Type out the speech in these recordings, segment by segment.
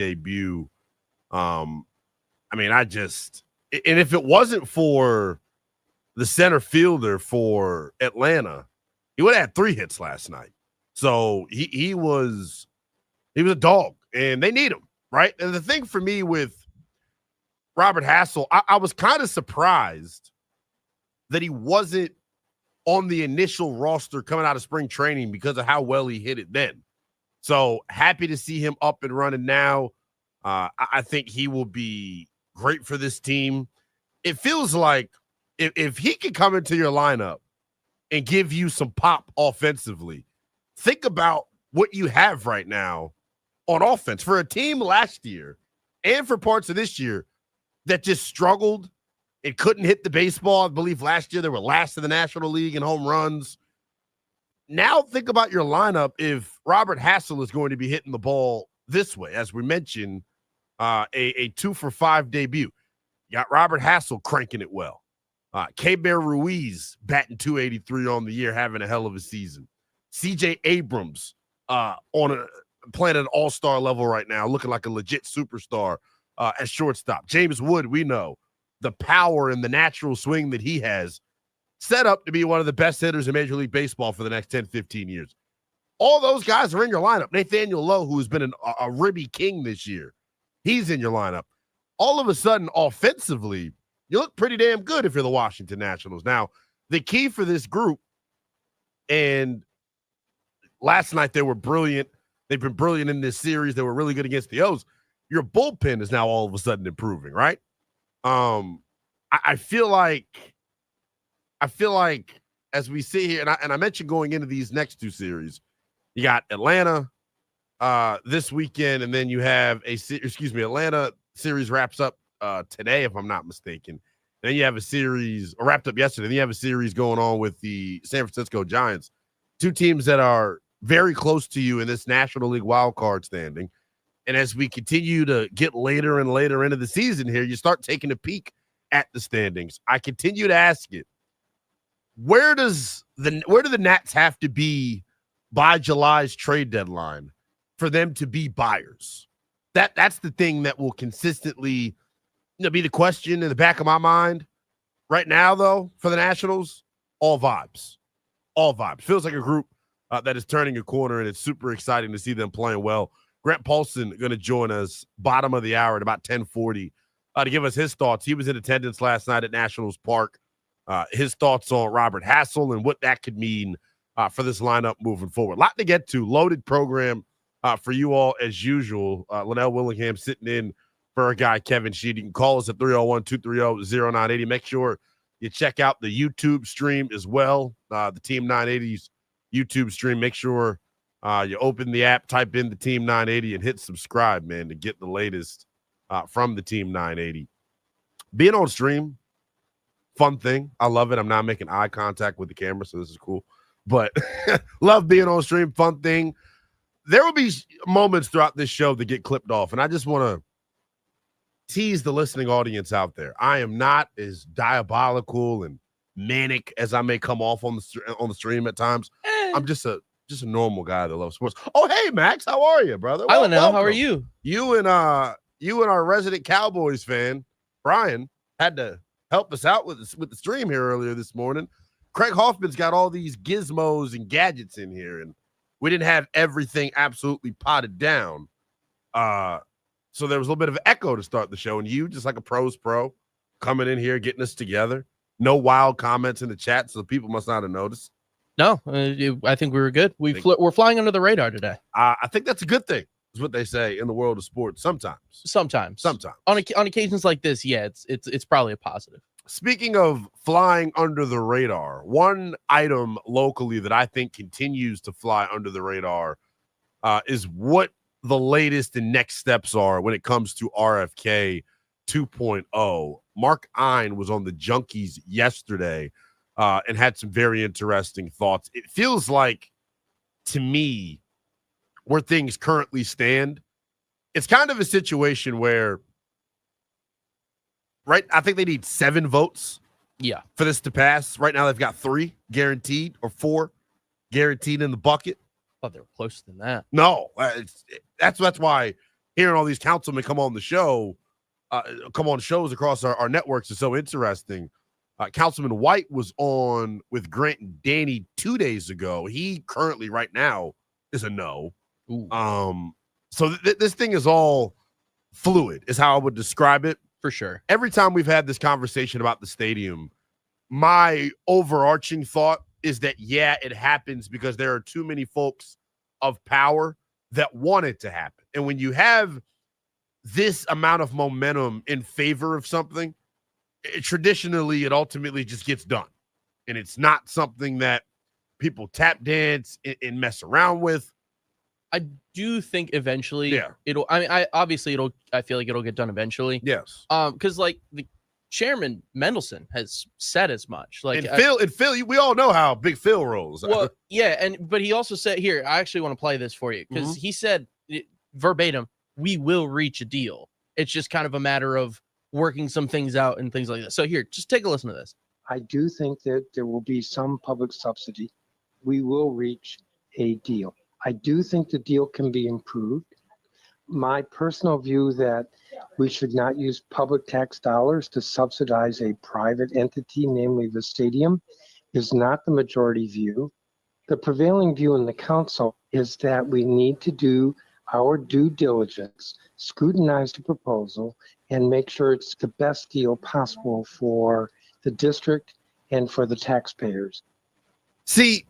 debut. I mean, and if it wasn't for the center fielder for Atlanta, he would have had 3 hits last night. So he was a dog, and they need him, right? And the thing for me with Robert Hassel, I was kind of surprised that he wasn't on the initial roster coming out of spring training because of how well he hit it then. So happy to see him up and running now. I think he will be great for this team. It feels like if he can come into your lineup and give you some pop offensively, think about what you have right now on offense for a team last year and for parts of this year that just struggled and couldn't hit the baseball. I believe last year they were last in the National League in home runs. Now think about your lineup if Robert Hassel is going to be hitting the ball this way. As we mentioned, a 2-for-5 debut. You got Robert Hassel cranking it well. K-Bear Ruiz batting .283 on the year, having a hell of a season. C.J. Abrams playing at an all-star level right now, looking like a legit superstar at shortstop. James Wood, we know the power and the natural swing that he has, set up to be one of the best hitters in Major League Baseball for the next 10, 15 years. All those guys are in your lineup. Nathaniel Lowe, who has been a ribby king this year, he's in your lineup. All of a sudden, offensively, you look pretty damn good if you're the Washington Nationals. Now, the key for this group, and last night they were brilliant. They've been brilliant in this series. They were really good against the O's. Your bullpen is now all of a sudden improving, right? I feel like as we sit here, and I mentioned going into these next 2 series, you got Atlanta this weekend, and then you have Atlanta series wraps up today, if I'm not mistaken. Then you have a series, or wrapped up yesterday. Then you have a series going on with the San Francisco Giants, 2 teams that are very close to you in this National League wildcard standing. And as we continue to get later and later into the season here, you start taking a peek at the standings. I continue to ask it, where do the Nats have to be by July's trade deadline for them to be buyers? That's the thing that will consistently be the question in the back of my mind. Right now, though, for the Nationals, all vibes. All vibes. Feels like a group that is turning a corner, and it's super exciting to see them playing well. Grant Paulsen going to join us bottom of the hour at about 10:40 to give us his thoughts. He was in attendance last night at Nationals Park. His thoughts on Robert Hassel and what that could mean for this lineup moving forward. A lot to get to. Loaded program for you all as usual. Lynnell Willingham sitting in for our guy, Kevin Sheehan. You can call us at 301-230-0980. Make sure you check out the YouTube stream as well, the Team 980's YouTube stream. Make sure you open the app, type in the Team 980, and hit subscribe, man, to get the latest from the Team 980. Being on stream, fun thing. I love it. I'm not making eye contact with the camera, so this is cool. But love being on stream, fun thing. There will be moments throughout this show that get clipped off, and I just want to tease the listening audience out there. I am not as diabolical and manic as I may come off on the stream at times. I'm just a normal guy that loves sports. Oh, hey, Max, how are you, brother? Hi, Lynnell. How are you? You and our resident Cowboys fan, Brian, had to help us out with the stream here earlier this morning. Craig Hoffman's got all these gizmos and gadgets in here, and we didn't have everything absolutely potted down. So there was a little bit of echo to start the show, and you, just like a pro's pro, coming in here, getting us together. No wild comments in the chat, so people must not have noticed. No, I think we were good. We're flying under the radar today. I think that's a good thing, is what they say in the world of sports. Sometimes. On occasions like this, yeah, it's probably a positive. Speaking of flying under the radar, one item locally that I think continues to fly under the radar is what the latest and next steps are when it comes to RFK 2.0. Mark Ein was on the Junkies yesterday and had some very interesting thoughts. It feels like, to me, where things currently stand, it's kind of a situation where, right, I think they need 7 votes for this to pass. Right now they've got 3 guaranteed, or 4 guaranteed in the bucket. Oh, they were closer than that. No, that's why hearing all these councilmen come on the show, come on shows across our networks is so interesting. Councilman White was on with Grant and Danny 2 days ago. He currently right now is a no. So this thing is all fluid is how I would describe it. For sure. Every time we've had this conversation about the stadium, my overarching thought is that, yeah, it happens because there are too many folks of power that want it to happen. And when you have this amount of momentum in favor of something, traditionally it ultimately just gets done. And it's not something that people tap dance and mess around with. I do think eventually I feel like it'll get done eventually. Yes. Because like the chairman Mendelson has said as much. Like and Phil, we all know how big Phil rolls. Well, yeah, but he also said here, I actually want to play this for you because he said verbatim, we will reach a deal. It's just kind of a matter of working some things out and things like that. So here, just take a listen to this. I do think that there will be some public subsidy. We will reach a deal. I do think the deal can be improved. My personal view that we should not use public tax dollars to subsidize a private entity, namely the stadium, is not the majority view. The prevailing view in the council is that we need to do our due diligence, scrutinize the proposal, and make sure it's the best deal possible for the district and for the taxpayers. See,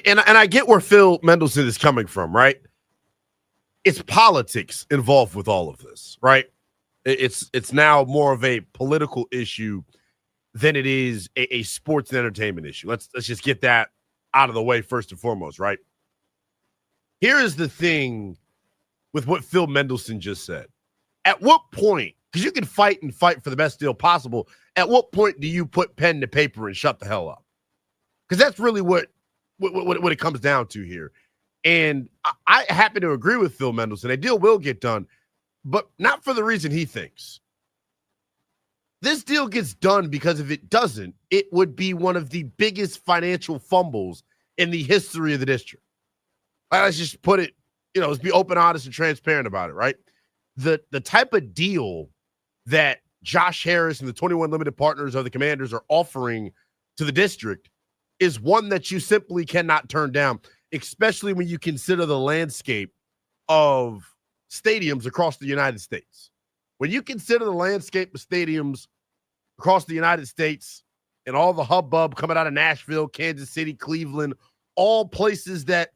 and I get where Phil Mendelson is coming from, right? It's politics involved with all of this, right? It's now more of a political issue than it is a sports and entertainment issue. Let's just get that out of the way first and foremost, right? Here is the thing with what Phil Mendelson just said. At what point, because you can fight and fight for the best deal possible, at what point do you put pen to paper and shut the hell up? Because that's really what it comes down to here. And I happen to agree with Phil Mendelson. A deal will get done, but not for the reason he thinks. This deal gets done because if it doesn't, it would be one of the biggest financial fumbles in the history of the district. Let's just put it, let's be open, honest, and transparent about it, right? The type of deal that Josh Harris and the 21 limited partners of the Commanders are offering to the district is one that you simply cannot turn down, especially when you consider the landscape of stadiums across the United States. When you consider the landscape of stadiums across the United States and all the hubbub coming out of Nashville, Kansas City, Cleveland, all places that,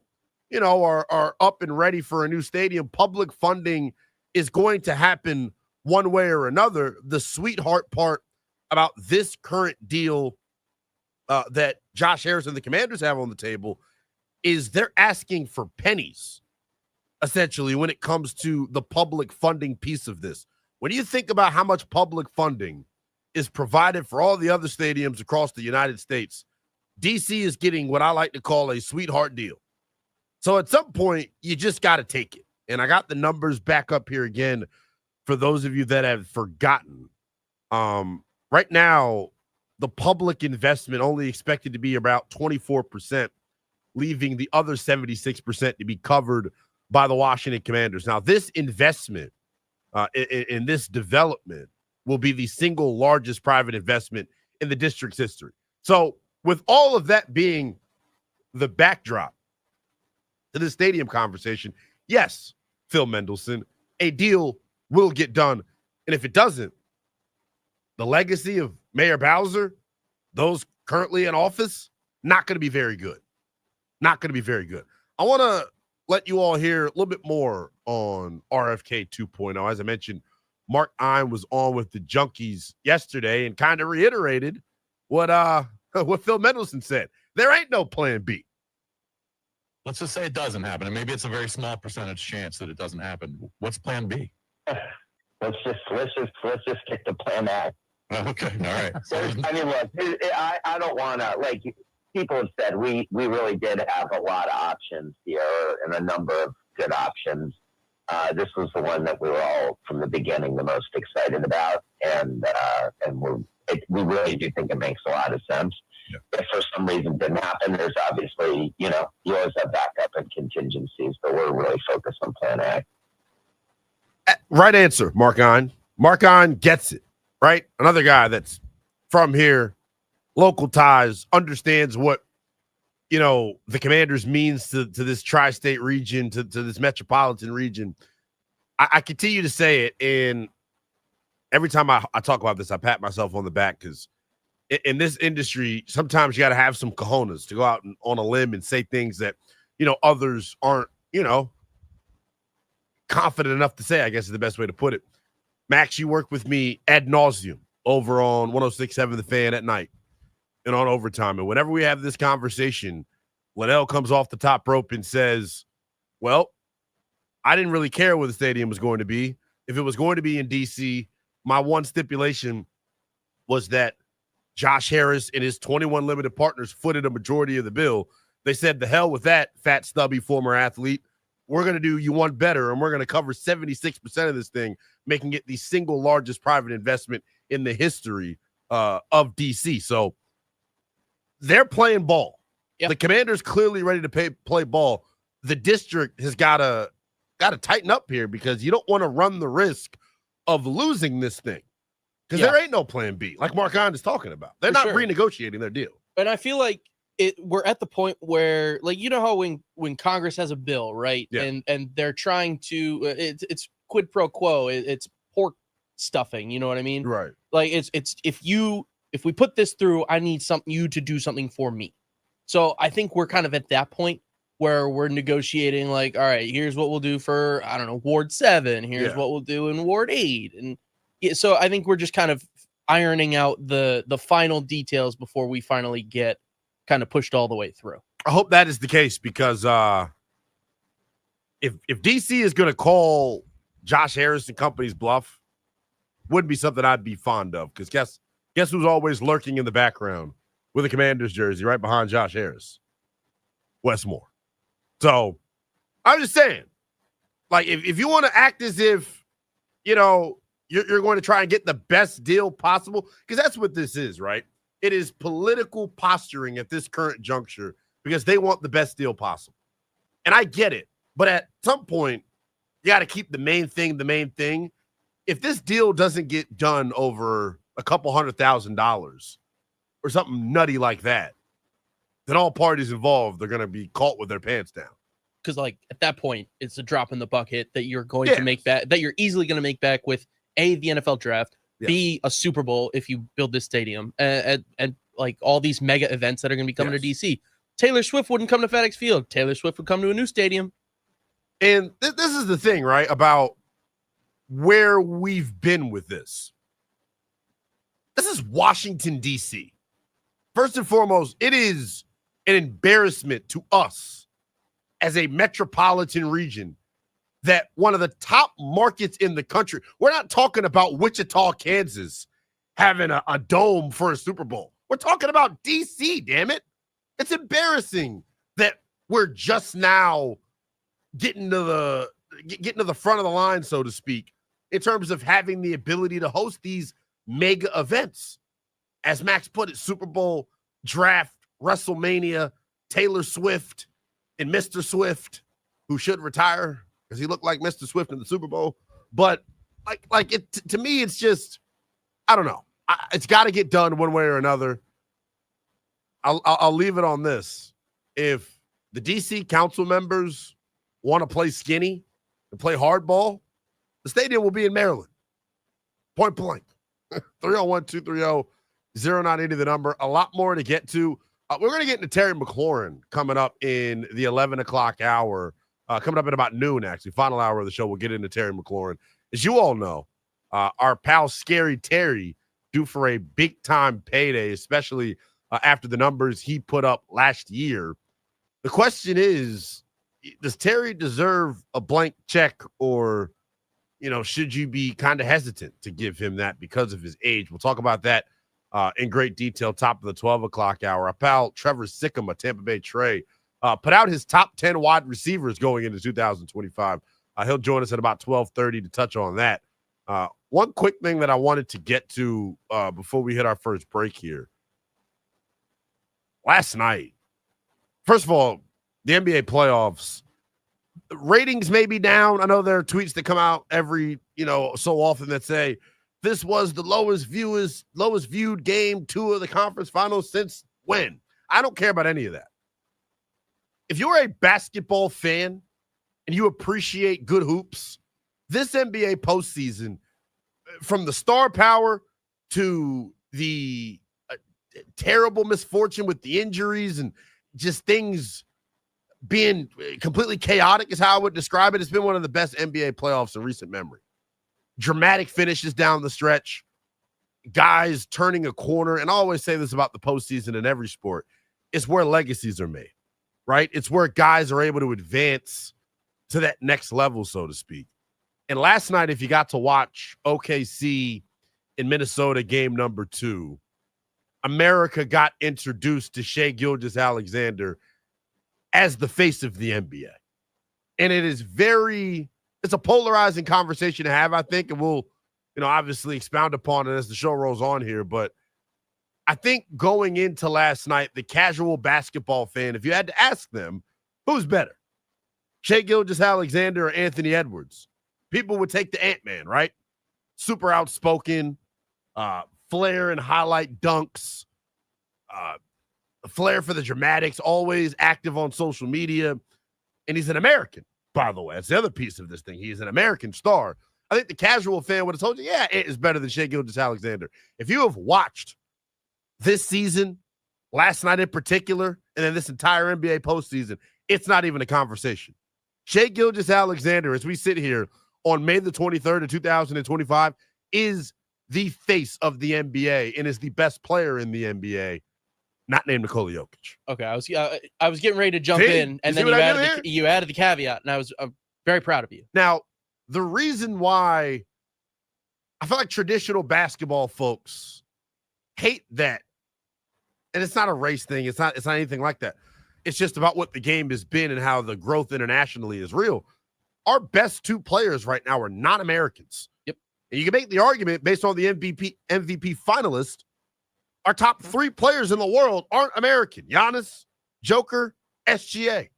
are up and ready for a new stadium, public funding is going to happen one way or another. The sweetheart part about this current deal that Josh Harris and the Commanders have on the table is they're asking for pennies, essentially, when it comes to the public funding piece of this. When you think about how much public funding is provided for all the other stadiums across the United States, DC is getting what I like to call a sweetheart deal. So at some point, you just got to take it. And I got the numbers back up here again for those of you that have forgotten. Right now, the public investment only expected to be about 24%, leaving the other 76% to be covered by the Washington Commanders. Now, this investment in this development will be the single largest private investment in the district's history. So with all of that being the backdrop to the stadium conversation, yes, Phil Mendelson, a deal will get done. And if it doesn't, the legacy of Mayor Bowser, those currently in office, not going to be very good. Not going to be very good. I want to let you all hear a little bit more on RFK 2.0. As I mentioned, Mark Ein was on with the Junkies yesterday and kind of reiterated what Phil Mendelson said. There ain't no plan B. Let's just say it doesn't happen, and maybe it's a very small percentage chance that it doesn't happen. What's plan B? Let's just stick to plan A. Okay, all right. I mean, look, I don't want to, like people have said, we really did have a lot of options here and a number of good options. This was the one that we were all from the beginning the most excited about, and we really do think it makes a lot of sense. Yeah. If for some reason it didn't happen, there's obviously, you always have backup and contingencies, but we're really focused on plan A. Right answer, Mark-On. Mark-On gets it, right? Another guy that's from here, local ties, understands what, the Commanders means to this tri-state region, to this metropolitan region. I continue to say it, and every time I talk about this, I pat myself on the back because in this industry, sometimes you got to have some cojones to go out on a limb and say things that, others aren't, confident enough to say, I guess is the best way to put it. Max, you work with me ad nauseum over on 106.7 The Fan at night and on overtime. And whenever we have this conversation, Lynnell comes off the top rope and says, well, I didn't really care where the stadium was going to be. If it was going to be in D.C., my one stipulation was that Josh Harris and his 21 limited partners footed a majority of the bill. They said, the hell with that, fat, stubby former athlete. We're going to do you one better, and we're going to cover 76% of this thing, making it the single largest private investment in the history of D.C. So they're playing ball. Yep. The Commanders clearly ready to play ball. The district has got to tighten up here because you don't want to run the risk of losing this thing because there ain't no plan B, like Mark-On is talking about. They're not renegotiating their deal. And I feel like we're at the point where, like, how when Congress has a bill, right? Yeah. And they're trying to it's quid pro quo, it's pork stuffing, you know what I mean? Right. Like it's if we put this through, I need you to do something for me. So I think we're kind of at that point where we're negotiating, like, all right, here's what we'll do for, I don't know, Ward 7, here's what we'll do in Ward 8. And so I think we're just kind of ironing out the final details before we finally get kind of pushed all the way through. I hope that is the case because if DC is going to call Josh Harris and company's bluff, wouldn't be something I'd be fond of because guess who's always lurking in the background with a Commanders jersey right behind Josh Harris? Wes Moore. So I'm just saying, like, if you want to act as if, you're going to try and get the best deal possible, because that's what this is, right? It is political posturing at this current juncture because they want the best deal possible. And I get it. But at some point, you got to keep the main thing the main thing. If this deal doesn't get done over a couple $100,000 or something nutty like that, then all parties involved are going to be caught with their pants down. Because, like, at that point, it's a drop in the bucket that you're going to make back, that you're easily going to make back with A, the NFL draft, B, a Super Bowl if you build this stadium, and like all these mega events that are going to be coming to DC. Taylor Swift wouldn't come to FedEx Field. Taylor Swift would come to a new stadium. And this is the thing, right, about where we've been with this. This is Washington, D.C. First and foremost, it is an embarrassment to us as a metropolitan region that one of the top markets in the country, we're not talking about Wichita, Kansas having a dome for a Super Bowl. We're talking about D.C., damn it. It's embarrassing that we're just now getting to the front of the line, so to speak, in terms of having the ability to host these mega events. As Max put it, Super Bowl, draft, WrestleMania, Taylor Swift, and Mr. Swift, who should retire because he looked like Mr. Swift in the Super Bowl. But like it to me, it's just, I don't know. It's got to get done one way or another. I'll leave it on this. If the DC council members want to play skinny and play hardball, the stadium will be in Maryland. Point blank. 301-230-0980, the number. A lot more to get to. We're going to get into Terry McLaurin coming up in the 11 o'clock hour, coming up at about noon, actually. Final hour of the show, we'll get into Terry McLaurin. As you all know, our pal Scary Terry due for a big-time payday, especially after the numbers he put up last year. The question is, does Terry deserve a blank check, or, should you be kind of hesitant to give him that because of his age? We'll talk about that in great detail, top of the 12 o'clock hour. Our pal Trevor Sikkema, Tampa Bay Trey, put out his top 10 wide receivers going into 2025. He'll join us at about 12:30 to touch on that. One quick thing that I wanted to get to before we hit our first break here. Last night, first of all, the NBA playoffs, ratings may be down. I know there are tweets that come out every, so often that say this was the lowest viewed game 2 of the conference finals since when? I don't care about any of that. If you're a basketball fan and you appreciate good hoops, this NBA postseason, from the star power to the terrible misfortune with the injuries and just things being completely chaotic is how I would describe it. It's been one of the best NBA playoffs in recent memory. Dramatic finishes down the stretch, guys turning a corner. And I always say this about the postseason in every sport. It's where legacies are made, right? It's where guys are able to advance to that next level, so to speak. And last night, if you got to watch OKC in Minnesota game number 2, America got introduced to Shai Gilgeous-Alexander as the face of the NBA. And it's a polarizing conversation to have, I think, and we'll, obviously expound upon it as the show rolls on here. But I think going into last night, the casual basketball fan, if you had to ask them, who's better, Shai Gilgeous-Alexander or Anthony Edwards? People would take the Ant-Man, right? Super outspoken, flair and highlight dunks, flair for the dramatics, always active on social media. And he's an American, by the way. That's the other piece of this thing. He's an American star. I think the casual fan would have told you, yeah, it is better than Shai Gilgeous-Alexander. If you have watched this season, last night in particular, and then this entire NBA postseason, it's not even a conversation. Shai Gilgeous-Alexander, as we sit here on May the 23rd of 2025, is the face of the NBA and is the best player in the NBA, not named Nikola Jokic. Okay, I was getting ready to jump in, and then you added the caveat, and I'm very proud of you. Now, the reason why I feel like traditional basketball folks hate that, and it's not a race thing, it's not anything like that. It's just about what the game has been and how the growth internationally is real. Our best 2 players right now are not Americans. Yep. And you can make the argument based on the MVP finalist. Our top 3 players in the world aren't American. Giannis, Joker, SGA.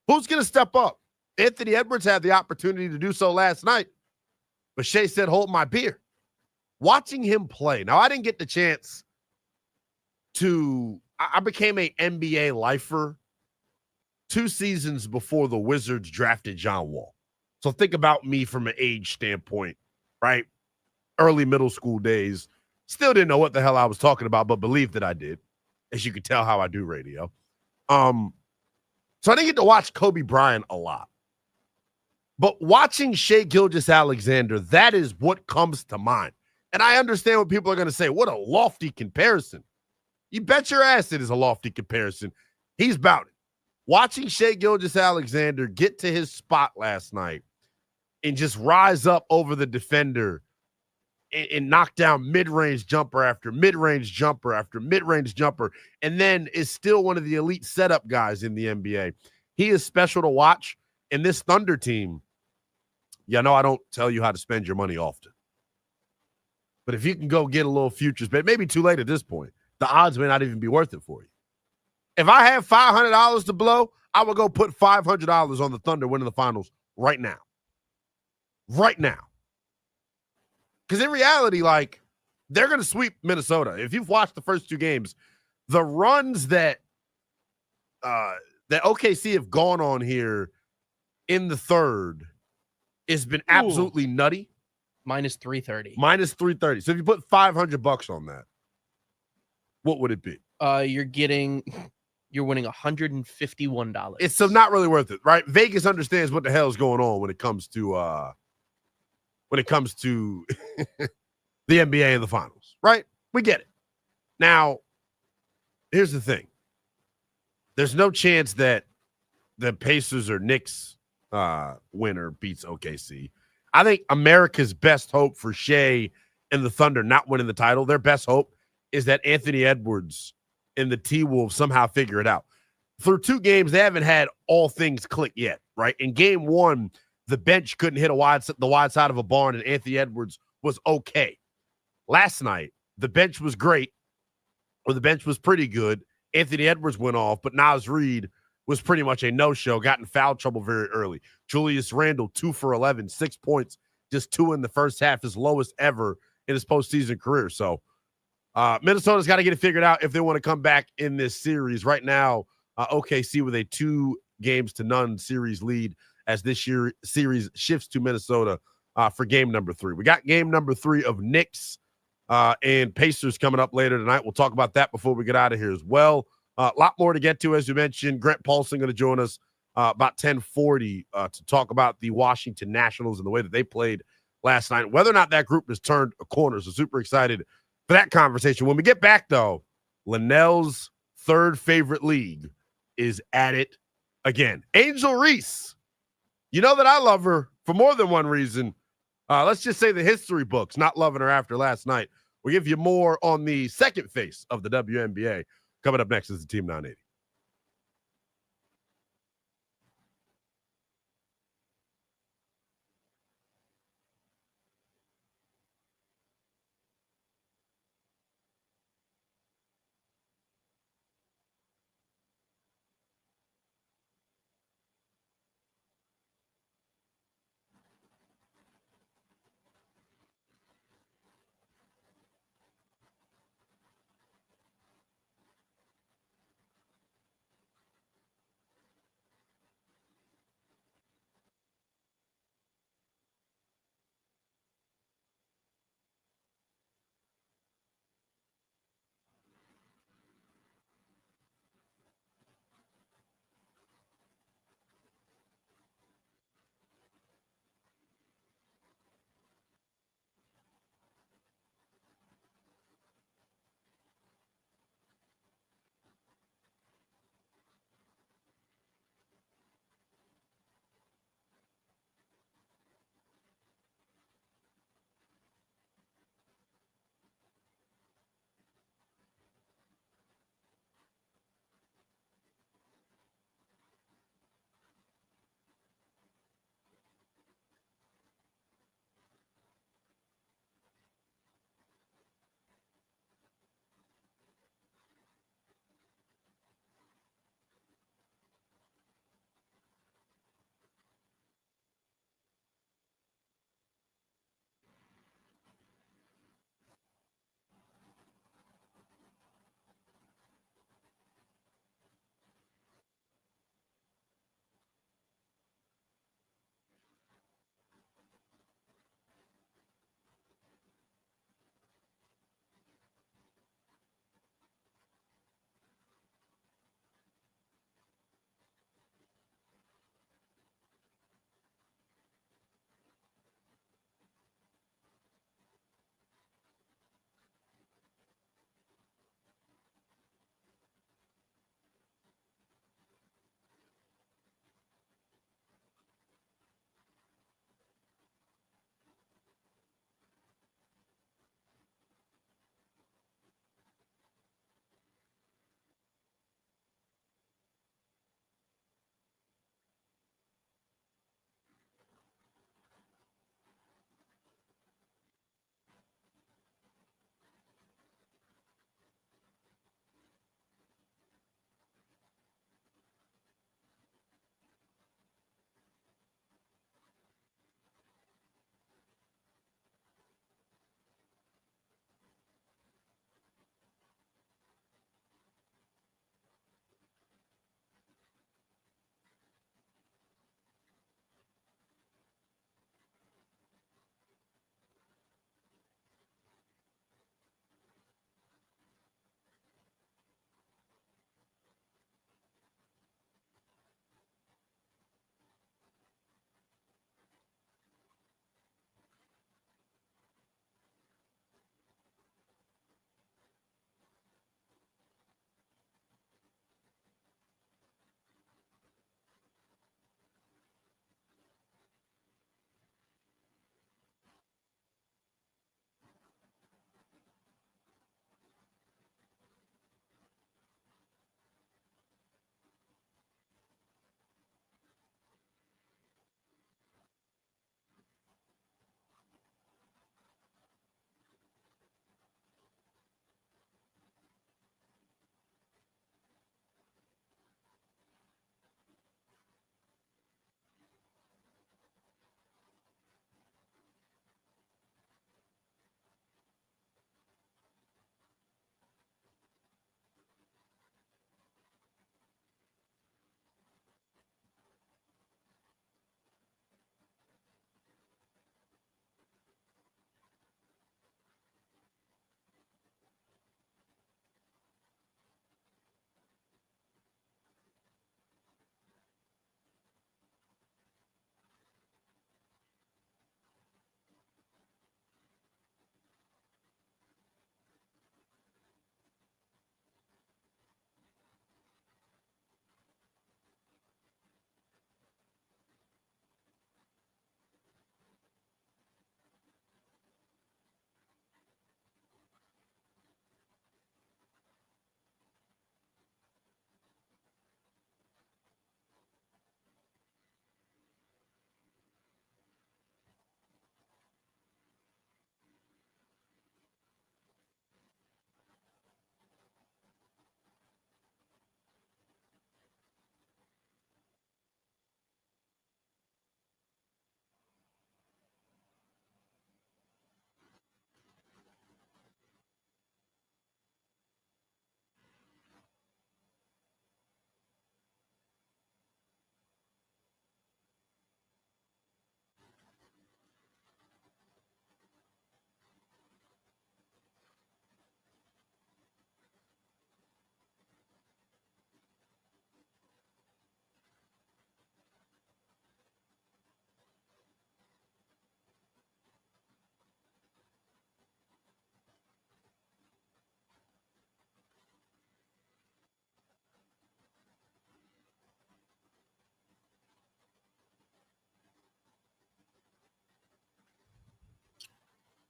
Who's going to step up? Anthony Edwards had the opportunity to do so last night, but Shai said, hold my beer. Watching him play. Now, I didn't get the chance I became a NBA lifer 2 seasons before the Wizards drafted John Wall. So think about me from an age standpoint, right? Early middle school days. Still didn't know what the hell I was talking about, but believed that I did, as you can tell how I do radio. So I didn't get to watch Kobe Bryant a lot. But watching Shai Gilgeous-Alexander, that is what comes to mind. And I understand what people are going to say. What a lofty comparison. You bet your ass it is a lofty comparison. He's about it. Watching Shai Gilgeous-Alexander get to his spot last night and just rise up over the defender and knock down mid-range jumper after mid-range jumper after mid-range jumper, and then is still one of the elite setup guys in the NBA. He is special to watch. And this Thunder team, I know I don't tell you how to spend your money often, but if you can go get a little futures, but maybe too late at this point, the odds may not even be worth it for you. If I have $500 to blow, I would go put $500 on the Thunder winning the finals right now. Right now. Because in reality, they're going to sweep Minnesota. If you've watched the first 2 games, the runs that OKC have gone on here in the third has been absolutely nutty. Minus 330. Minus 330. So if you put $500 on that, what would it be? You're winning $151. It's so not really worth it, right? Vegas understands what the hell is going on when it comes to the NBA and the finals, right? We get it. Now, here's the thing. There's no chance that the Pacers or Knicks winner beats OKC. I think America's best hope for Shai and the Thunder not winning the title, their best hope is that Anthony Edwards and the T-Wolves somehow figure it out. Through 2 games, they haven't had all things click yet, right? In game 1, the bench couldn't hit the wide side of a barn, and Anthony Edwards was okay. Last night, the bench was great, or the bench was pretty good. Anthony Edwards went off, but Naz Reid was pretty much a no-show, got in foul trouble very early. Julius Randle, 2 for 11, 6 points, just 2 in the first half, his lowest ever in his postseason career. So Minnesota's got to get it figured out if they want to come back in this series. Right now, OKC with a 2-0 series lead as this year series shifts to Minnesota for game number 3. We got game number 3 of Knicks and Pacers coming up later tonight. We'll talk about that before we get out of here as well. A lot more to get to, as you mentioned. Grant Paulsen going to join us about 10:40 to talk about the Washington Nationals and the way that they played last night, whether or not that group has turned a corner. So super excited for that conversation. When we get back, though, Lynnell's third favorite league is at it again. Angel Reese, you know that I love her for more than one reason. Let's just say the history books, not loving her after last night. We'll give you more on the second face of the WNBA. Coming up next is the Team 980.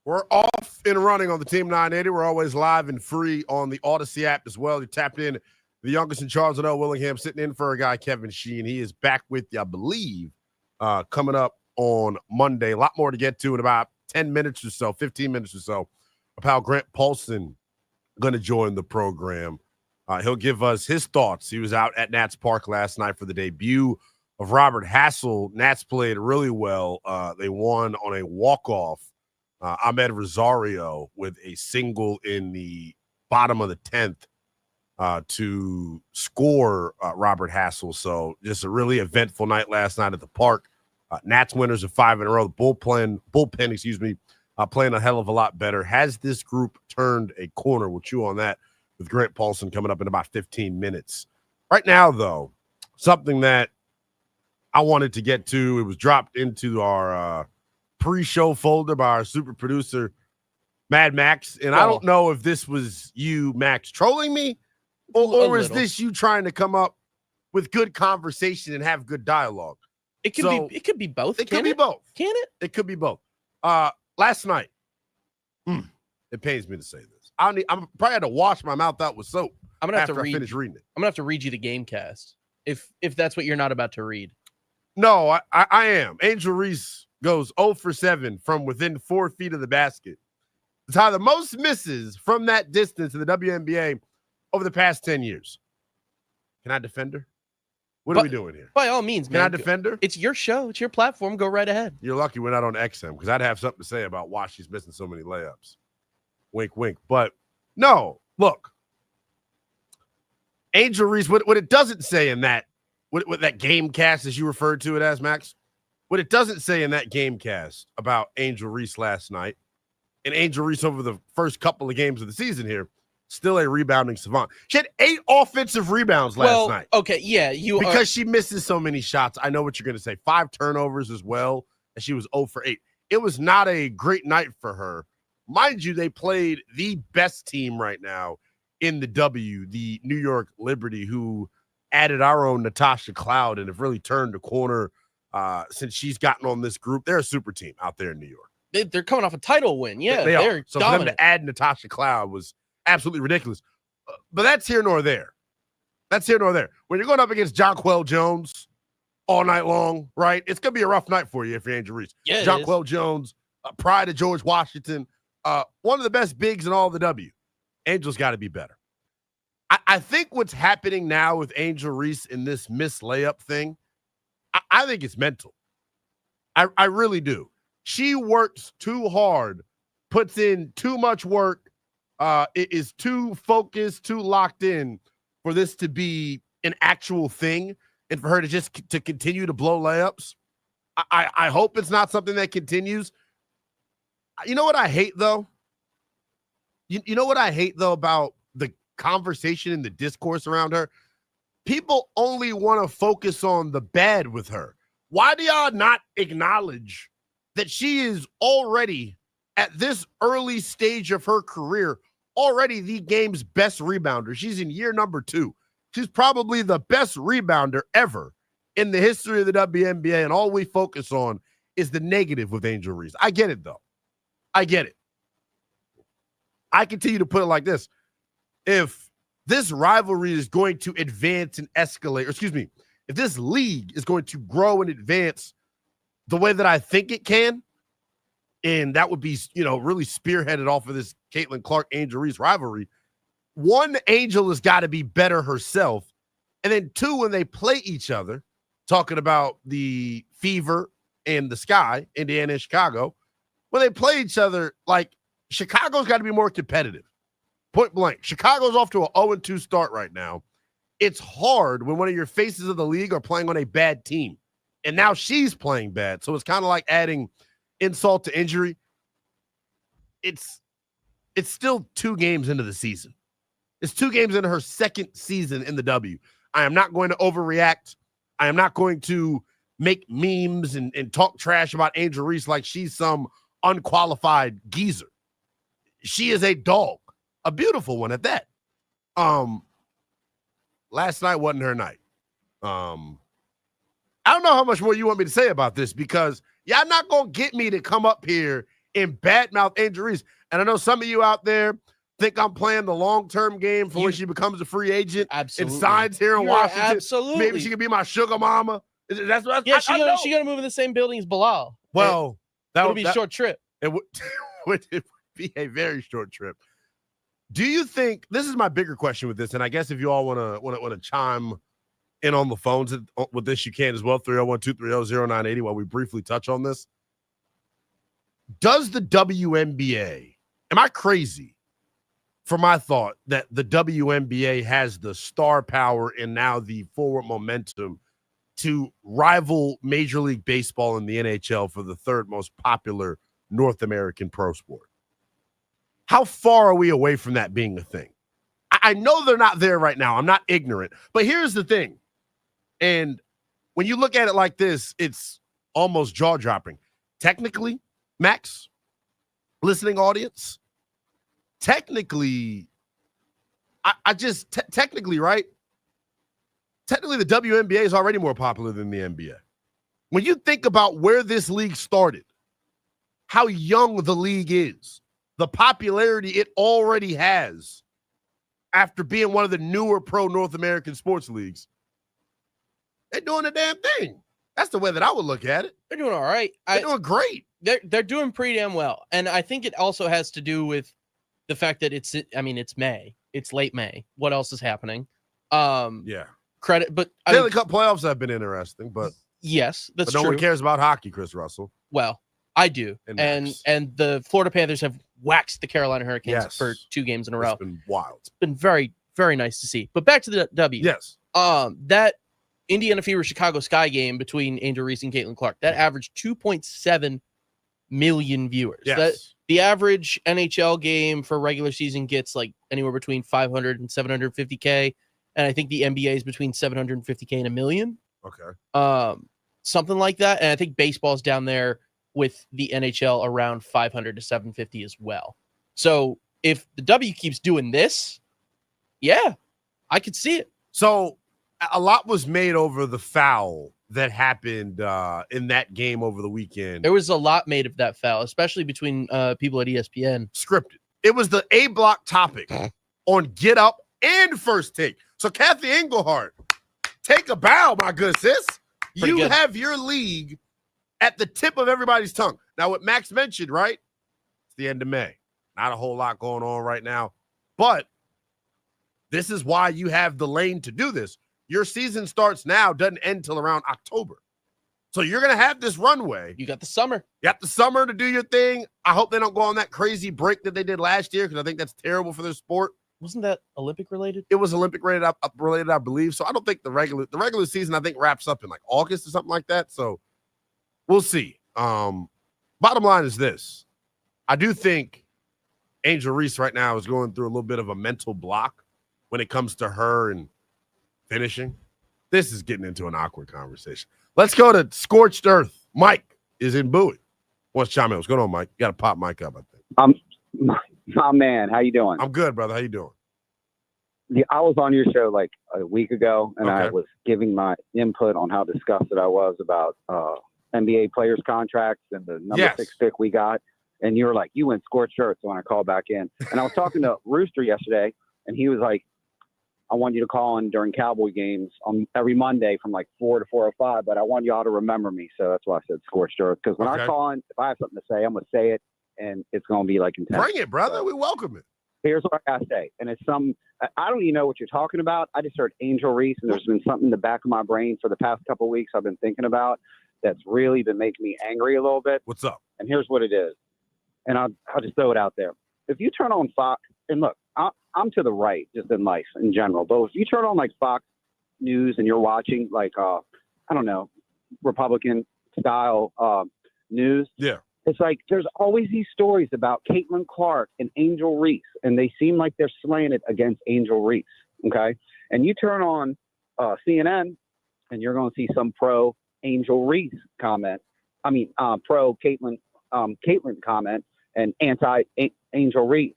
We're off and running on the Team 980. We're always live and free on the Odyssey app as well. You tapped in the youngest in Charles and Willingham, sitting in for a guy, Kevin Sheehan. He is back with you, I believe, coming up on Monday. A lot more to get to in about 10 minutes or so, 15 minutes or so. Our pal Grant Paulsen going to join the program. He'll give us his thoughts. He was out at Nats Park last night for the debut of Robert Hassel. Nats played really well. They won on a walk-off. Ahmed Rosario with a single in the bottom of the 10th to score Robert Hassel. So just a really eventful night last night at the park. Nats winners of 5 in a row. The bullpen, playing a hell of a lot better. Has this group turned a corner? We'll chew on that with Grant Paulsen coming up in about 15 minutes. Right now, though, something that I wanted to get to, it was dropped into our pre-show folder by our super producer, Mad Max. And I don't know if this was you, Max, trolling me, or is this you trying to come up with good conversation and have good dialogue? It could be both. It could be both. Can it? It could be both. Last night, it pains me to say this. I'm probably had to wash my mouth out with soap. I'm gonna have to finish reading it. I'm gonna have to read you the game cast if that's what you're not about to read. No, I am. Angel Reese goes 0 for 7 from within 4 feet of the basket. It's how the most misses from that distance in the WNBA over the past 10 years. Can I defend her? What are we doing here? By all means, man. Can I defend her? It's your show. It's your platform. Go right ahead. You're lucky we're not on XM because I'd have something to say about why she's missing so many layups. Wink, wink. But no, look. Angel Reese, what it doesn't say in that, what that game cast, as you referred to it as, Max, what it doesn't say in that game cast about Angel Reese last night, and Angel Reese over the first couple of games of the season here, still a rebounding savant. She had 8 offensive rebounds last night. Okay, yeah. Because she misses so many shots. I know what you're going to say. 5 turnovers as well, and she was 0 for 8. It was not a great night for her. Mind you, they played the best team right now in the W, the New York Liberty, who added our own Natasha Cloud and have really turned the corner since she's gotten on this group. They're a super team out there in New York. They're coming off a title win. Yeah, they they're are. So dominant. for them to add Natasha Cloud was absolutely ridiculous. But that's here nor there. That's here nor there. When you're going up against Jonquel Jones all night long, right? It's going to be a rough night for you if you're Angel Reese. Yeah, Jonquel Jones, pride of George Washington, one of the best bigs in all of the W. Angel's got to be better. I think what's happening now with Angel Reese in this missed layup thing, I think it's mental. I really do. She works too hard, puts in too much work, it is too focused, too locked in for this to be an actual thing and for her to just to continue to blow layups. I hope it's not something that continues. You know what I hate, though? You know what I hate, though, about the conversation and the discourse around her? People only want to focus on the bad with her. Why do y'all not acknowledge that she is already, at this early stage of her career, already the game's best rebounder? She's in year number 2. She's probably the best rebounder ever in the history of the WNBA, and all we focus on is the negative with Angel Reese. I get it, though. I get it. I continue to put it like this. If this rivalry is going to advance and escalate, or excuse me, if this league is going to grow and advance the way that I think it can, and that would be, really spearheaded off of this Caitlin Clark-Angel Reese rivalry, one, Angel has got to be better herself. And then 2, when they play each other, talking about the Fever and the Sky, Indiana and Chicago, when they play each other, like, Chicago's got to be more competitive. Point blank. Chicago's off to an 0-2 start right now. It's hard when one of your faces of the league are playing on a bad team. And now she's playing bad. So it's kind of like adding insult to injury. It's still 2 games into the season. It's 2 games into her second season in the W. I am not going to overreact. I am not going to make memes and talk trash about Angel Reese like she's some unqualified geezer. She is a dog, a beautiful one at that. Last night wasn't her night. I don't know how much more you want me to say about this, because y'all not going to get me to come up here and badmouth Angel Reese. And I know some of you out there think I'm playing the long-term game for when she becomes a free agent Absolutely. and signs here in You're Washington. absolutely. Maybe she could be my sugar mama. That's what Yeah, she gonna move in the same building as Bilal. Well, that would be a short trip. It would be a very short trip. Do you think this is my bigger question with this? And I guess if you all want to chime in on the phones with this, you can as well. 301-230-0980 while we briefly touch on this. Does the WNBA, am I crazy for my thought that the WNBA has the star power and now the forward momentum to rival Major League Baseball and the NHL for the third most popular North American pro sport? How far are we away from that being a thing? I know they're not there right now. I'm not ignorant. But here's the thing. And when you look at it like this, it's almost jaw-dropping. Technically, Max, listening audience, technically, technically, right? Technically, the WNBA is already more popular than the NBA. When you think about where this league started, how young the league is, the popularity it already has after being one of the newer pro North American sports leagues, they're doing the damn thing. That's the way that I would look at it. They're doing all right. They're doing great. They're doing pretty damn well. And I think it also has to do with the fact that it's May. It's late May. What else is happening? Yeah. Credit, but Stanley Cup playoffs have been interesting, but yes, that's true. No one cares about hockey, Chris Russell. Well, I do. And the Florida Panthers have waxed the Carolina Hurricanes for 2 games in a row. It's been wild. It's been very, very nice to see. But back to the W. Yes. That Indiana Fever Chicago Sky game between Angel Reese and Caitlin Clark, that averaged 2.7 million viewers. Yes. The average NHL game for regular season gets like anywhere between 500 and 750K. And I think the NBA is between 750K and 1 million. Okay. Something like that. And I think baseball's down there with the NHL around 500 to 750 as well. So if the W keeps doing this, yeah, I could see it. So a lot was made over the foul that happened in that game over the weekend. There was a lot made of that foul, especially between people at ESPN. Scripted. It was the A block topic on Get Up and First Take. So Kathy Engelhart, take a bow, my good sis. You have your league at the tip of everybody's tongue. Now, what Max mentioned, right? It's the end of May. Not a whole lot going on right now. But this is why you have the lane to do this. Your season starts now, doesn't end till around October. So you're going to have this runway. You got the summer. You got the summer to do your thing. I hope they don't go on that crazy break that they did last year because I think that's terrible for their sport. Wasn't that Olympic related? It was Olympic related, I believe. So I don't think the regular season, I think, wraps up in like August or something like that. So we'll see. Bottom line is this. I do think Angel Reese right now is going through a little bit of a mental block when it comes to her and finishing. This is getting into an awkward conversation. Let's go to Scorched Earth. Mike is in Bowie. What's chime in? What's going on, Mike? You got to pop Mike up, I think. My man, how you doing? I'm good, brother. How you doing? Yeah, I was on your show like a week ago, and I was giving my input on how disgusted I was about NBA players' contracts and the number 6 pick we got. And you were like, you went scorched earth when I called back in. And I was talking to Rooster yesterday, and he was like, I want you to call in during Cowboy games on every Monday from like 4 to 4:05, but I want y'all to remember me. So that's why I said scorched earth. Because when I call in, if I have something to say, I'm going to say it, and it's going to be like intense. Bring it, brother. So, we welcome it. Here's what I got to say. And it's I don't even know what you're talking about. I just heard Angel Reese, and there's been something in the back of my brain for the past couple of weeks I've been thinking about that's really been making me angry a little bit. What's up? And here's what it is. And I'll just throw it out there. If you turn on Fox, and look, I'm to the right just in life in general, but if you turn on like Fox News and you're watching like, I don't know, Republican style news. Yeah. It's like there's always these stories about Caitlin Clark and Angel Reese, and they seem like they're slanted against Angel Reese, okay? And you turn on CNN, and you're going to see some pro Angel Reese comment. I mean, pro Caitlin comment and anti Angel Reese.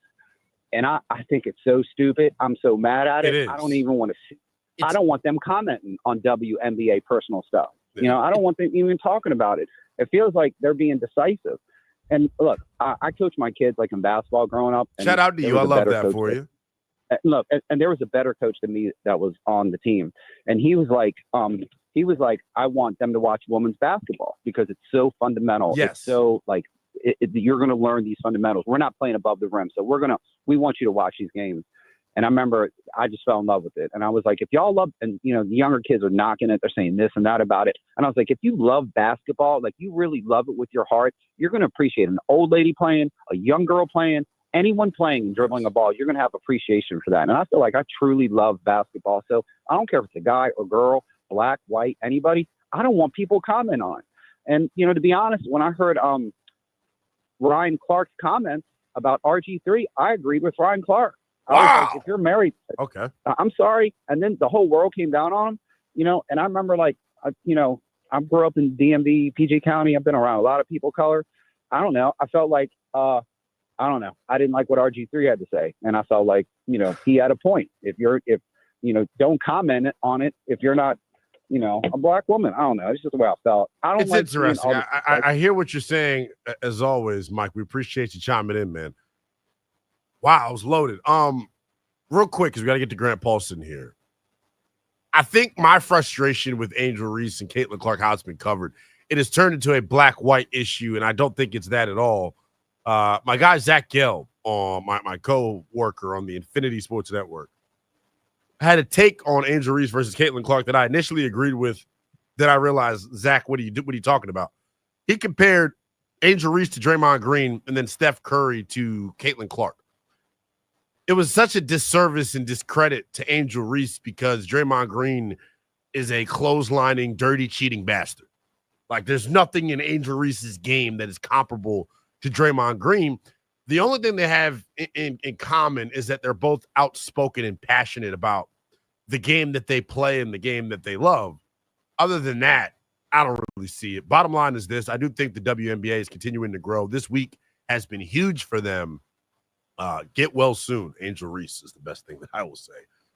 And I think it's so stupid. I'm so mad at it. I don't even want to see. I don't want them commenting on WNBA personal stuff. You know, I don't want them even talking about it. It feels like they're being decisive. And look, I coached my kids like in basketball growing up. And shout out to you. I love that for you. Look, and there was a better coach than me that was on the team, and he was like, I want them to watch women's basketball because it's so fundamental. Yes. It's so like you're going to learn these fundamentals. We're not playing above the rim, so we want you to watch these games. And I remember I just fell in love with it, and I was like, if y'all love, and the younger kids are knocking it, they're saying this and that about it, and I was like, if you love basketball, like you really love it with your heart, you're going to appreciate an old lady playing, a young girl playing. Anyone playing and dribbling a ball, you're going to have appreciation for that. And I feel like I truly love basketball. So I don't care if it's a guy or girl, black, white, anybody. I don't want people comment on. And, to be honest, when I heard Ryan Clark's comments about RG3, I agreed with Ryan Clark. I was like, if you're married, okay, I'm sorry. And then the whole world came down on him, and I remember I grew up in DMV, PG County. I've been around a lot of people of color. I don't know. I felt like, I don't know. I didn't like what RG3 had to say. And I felt like, he had a point. If don't comment on it if you're not, a black woman. I don't know. It's just the way I felt. It's interesting. I hear what you're saying, as always, Mike. We appreciate you chiming in, man. Wow, I was loaded. Real quick, because we got to get to Grant Paulsen here. I think my frustration with Angel Reese and Caitlin Clark, how it's been covered, it has turned into a black-white issue, and I don't think it's that at all. My guy Zach Gelb, my co-worker on the Infinity Sports Network, had a take on Angel Reese versus Caitlin Clark that I initially agreed with. Then I realized, Zach, what are you talking about? He compared Angel Reese to Draymond Green and then Steph Curry to Caitlin Clark. It was such a disservice and discredit to Angel Reese because Draymond Green is a clotheslining, dirty, cheating bastard. Like, there's nothing in Angel Reese's game that is comparable to Draymond Green. The only thing they have in common is that they're both outspoken and passionate about the game that they play and the game that they love. Other than that, I don't really see it. Bottom line is this. I do think the WNBA is continuing to grow. This week has been huge for them. Get well soon. Angel Reese is the best thing that I will say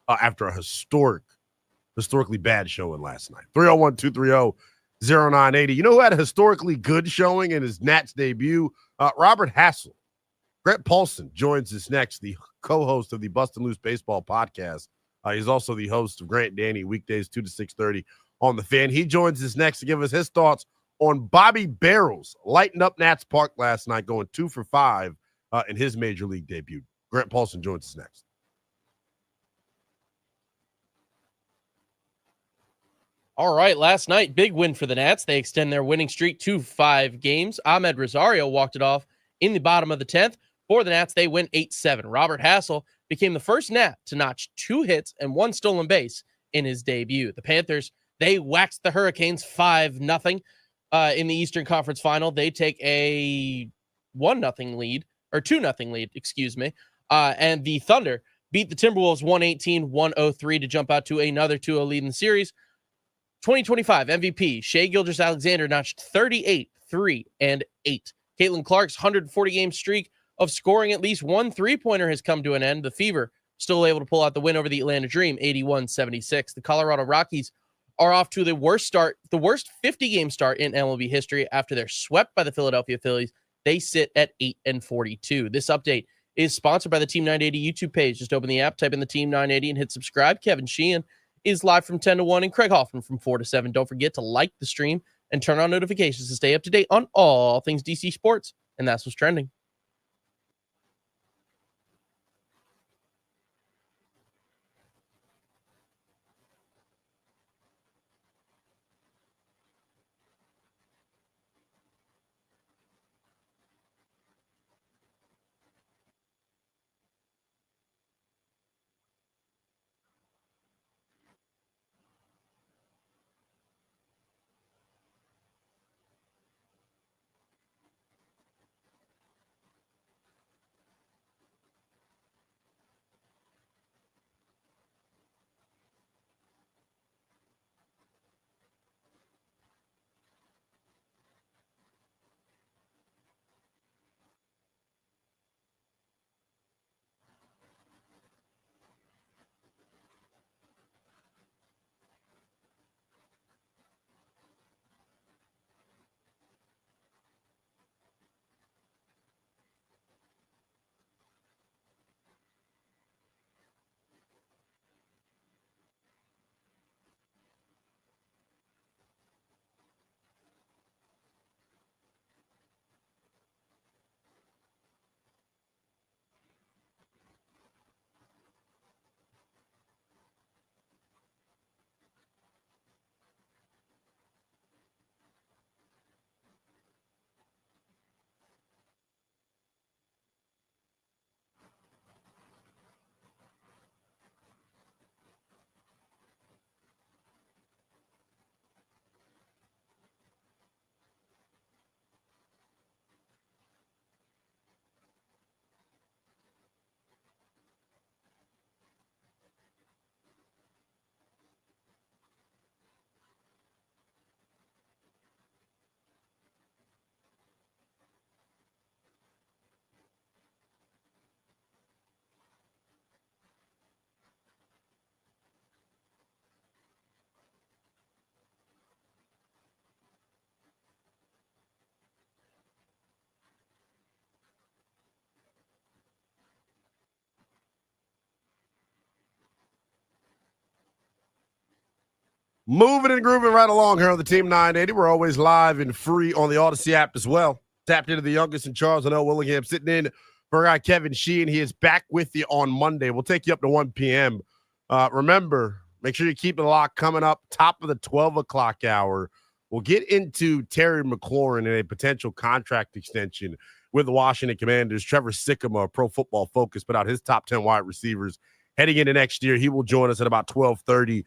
after a historically bad showing last night. 301-230-0980. You know who had a historically good showing in his Nats debut? Robert Hassel. Grant Paulsen joins us next, the co-host of the Bustin' Loose Baseball podcast. He's also the host of Grant Danny weekdays 2 to 6:30 on The Fan. He joins us next to give us his thoughts on Bobby Barrels lighting up Nats Park last night, going 2 for 5 in his major league debut. Grant Paulsen joins us next. All right, last night, big win for the Nats. They extend their winning streak to 5 games. Ahmed Rosario walked it off in the bottom of the 10th. For the Nats, they win 8-7. Robert Hassel became the first Nat to notch 2 hits and 1 stolen base in his debut. The Panthers, they waxed the Hurricanes 5-0 in the Eastern Conference Final. They take a 1-0 lead, or 2-0 lead, excuse me. And the Thunder beat the Timberwolves 118-103 to jump out to another 2-0 lead in the series. 2025 MVP Shai Gilgeous-Alexander notched 38, 3, and 8. Caitlin Clark's 140-game streak of scoring at least 1 3-pointer has come to an end. The Fever still able to pull out the win over the Atlanta Dream, 81-76. The Colorado Rockies are off to the worst 50-game start in MLB history after they're swept by the Philadelphia Phillies. They sit at 8-42. This update is sponsored by the Team 980 YouTube page. Just open the app, type in the Team 980, and hit subscribe. Kevin Sheehan is live from 10 to 1, and Craig Hoffman from 4 to 7. Don't forget to like the stream and turn on notifications to stay up to date on all things DC sports. And that's what's trending. Moving and grooving right along here on the Team 980. We're always live and free on the Odyssey app as well. Tapped into the youngest in Charles and Willingham, sitting in for our guy Kevin Sheehan. He is back with you on Monday. We'll take you up to 1 p.m. Remember, make sure you keep it locked. Coming up, top of the 12 o'clock hour, we'll get into Terry McLaurin and a potential contract extension with the Washington Commanders. Trevor Sikkema of Pro Football Focus put out his top 10 wide receivers heading into next year. He will join us at about 12:30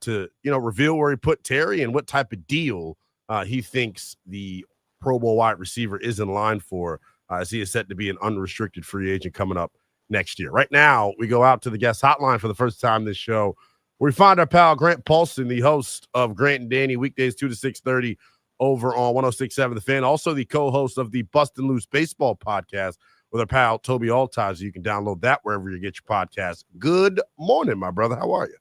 to reveal where he put Terry and what type of deal he thinks the Pro Bowl wide receiver is in line for, as he is set to be an unrestricted free agent coming up next year. Right now, we go out to the guest hotline for the first time this show. We find our pal Grant Paulsen, the host of Grant and Danny, weekdays 2 to 6:30 over on 106.7 The Fan. Also the co-host of the Bust and Loose Baseball podcast with our pal Toby Altizer. You can download that wherever you get your podcast. Good morning, my brother. How are you?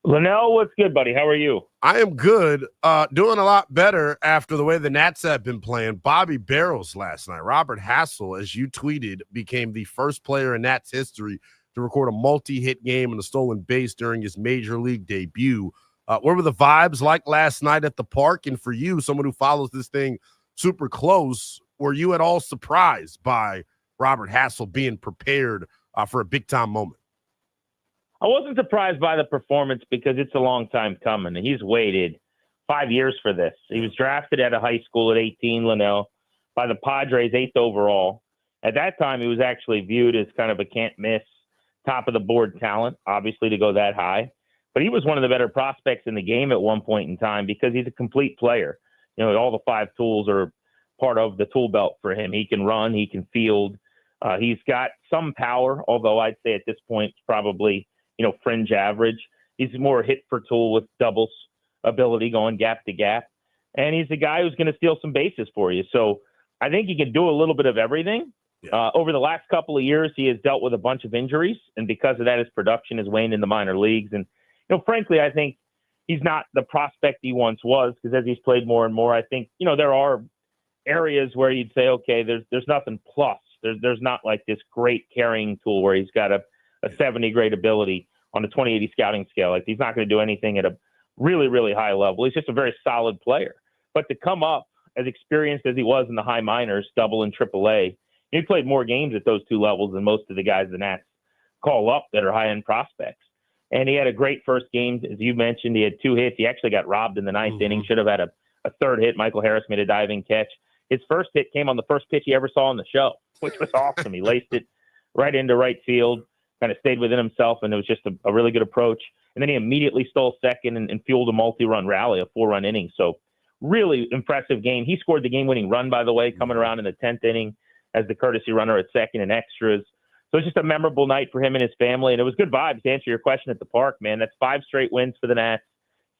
Lynnell, what's good, buddy? How are you? I am good. Doing a lot better after the way the Nats have been playing. Bobby Barrows last night. Robert Hassel, as you tweeted, became the first player in Nats history to record a multi-hit game and a stolen base during his major league debut. What were the vibes like last night at the park? And for you, someone who follows this thing super close, were you at all surprised by Robert Hassel being prepared for a big-time moment? I wasn't surprised by the performance because it's a long time coming. He's waited 5 years for this. He was drafted out of high school at 18, Lynnell, by the Padres, 8th overall. At that time, he was actually viewed as kind of a can't-miss, top-of-the-board talent, obviously, to go that high. But he was one of the better prospects in the game at one point in time because he's a complete player. All the 5 tools are part of the tool belt for him. He can run, he can field. He's got some power, although I'd say at this point it's probably fringe average. He's more hit for tool with doubles ability going gap to gap. And he's a guy who's going to steal some bases for you. So I think he can do a little bit of everything. Yeah. Over the last couple of years, he has dealt with a bunch of injuries. And because of that, his production has waned in the minor leagues. And, frankly, I think he's not the prospect he once was because as he's played more and more, I think, there are areas where you'd say, okay, there's nothing plus. There's not like this great carrying tool where he's got a 70 grade ability on a 2080 scouting scale. Like he's not going to do anything at a really, really high level. He's just a very solid player. But to come up as experienced as he was in the high minors, double and triple A, he played more games at those 2 levels than most of the guys the Nats call up that are high-end prospects. And he had a great first game. As you mentioned, he had 2 hits. He actually got robbed in the 9th inning. Should have had a 3rd hit. Michael Harris made a diving catch. His first hit came on the first pitch he ever saw on the show, which was awesome. He laced it right into right field, kind of stayed within himself, and it was just a really good approach. And then he immediately stole second and fueled a multi-run rally, a 4-run inning. So really impressive game. He scored the game-winning run, by the way, coming around in the 10th inning as the courtesy runner at second in extras. So it's just a memorable night for him and his family, and it was good vibes. To answer your question at the park, man, that's 5 straight wins for the Nats,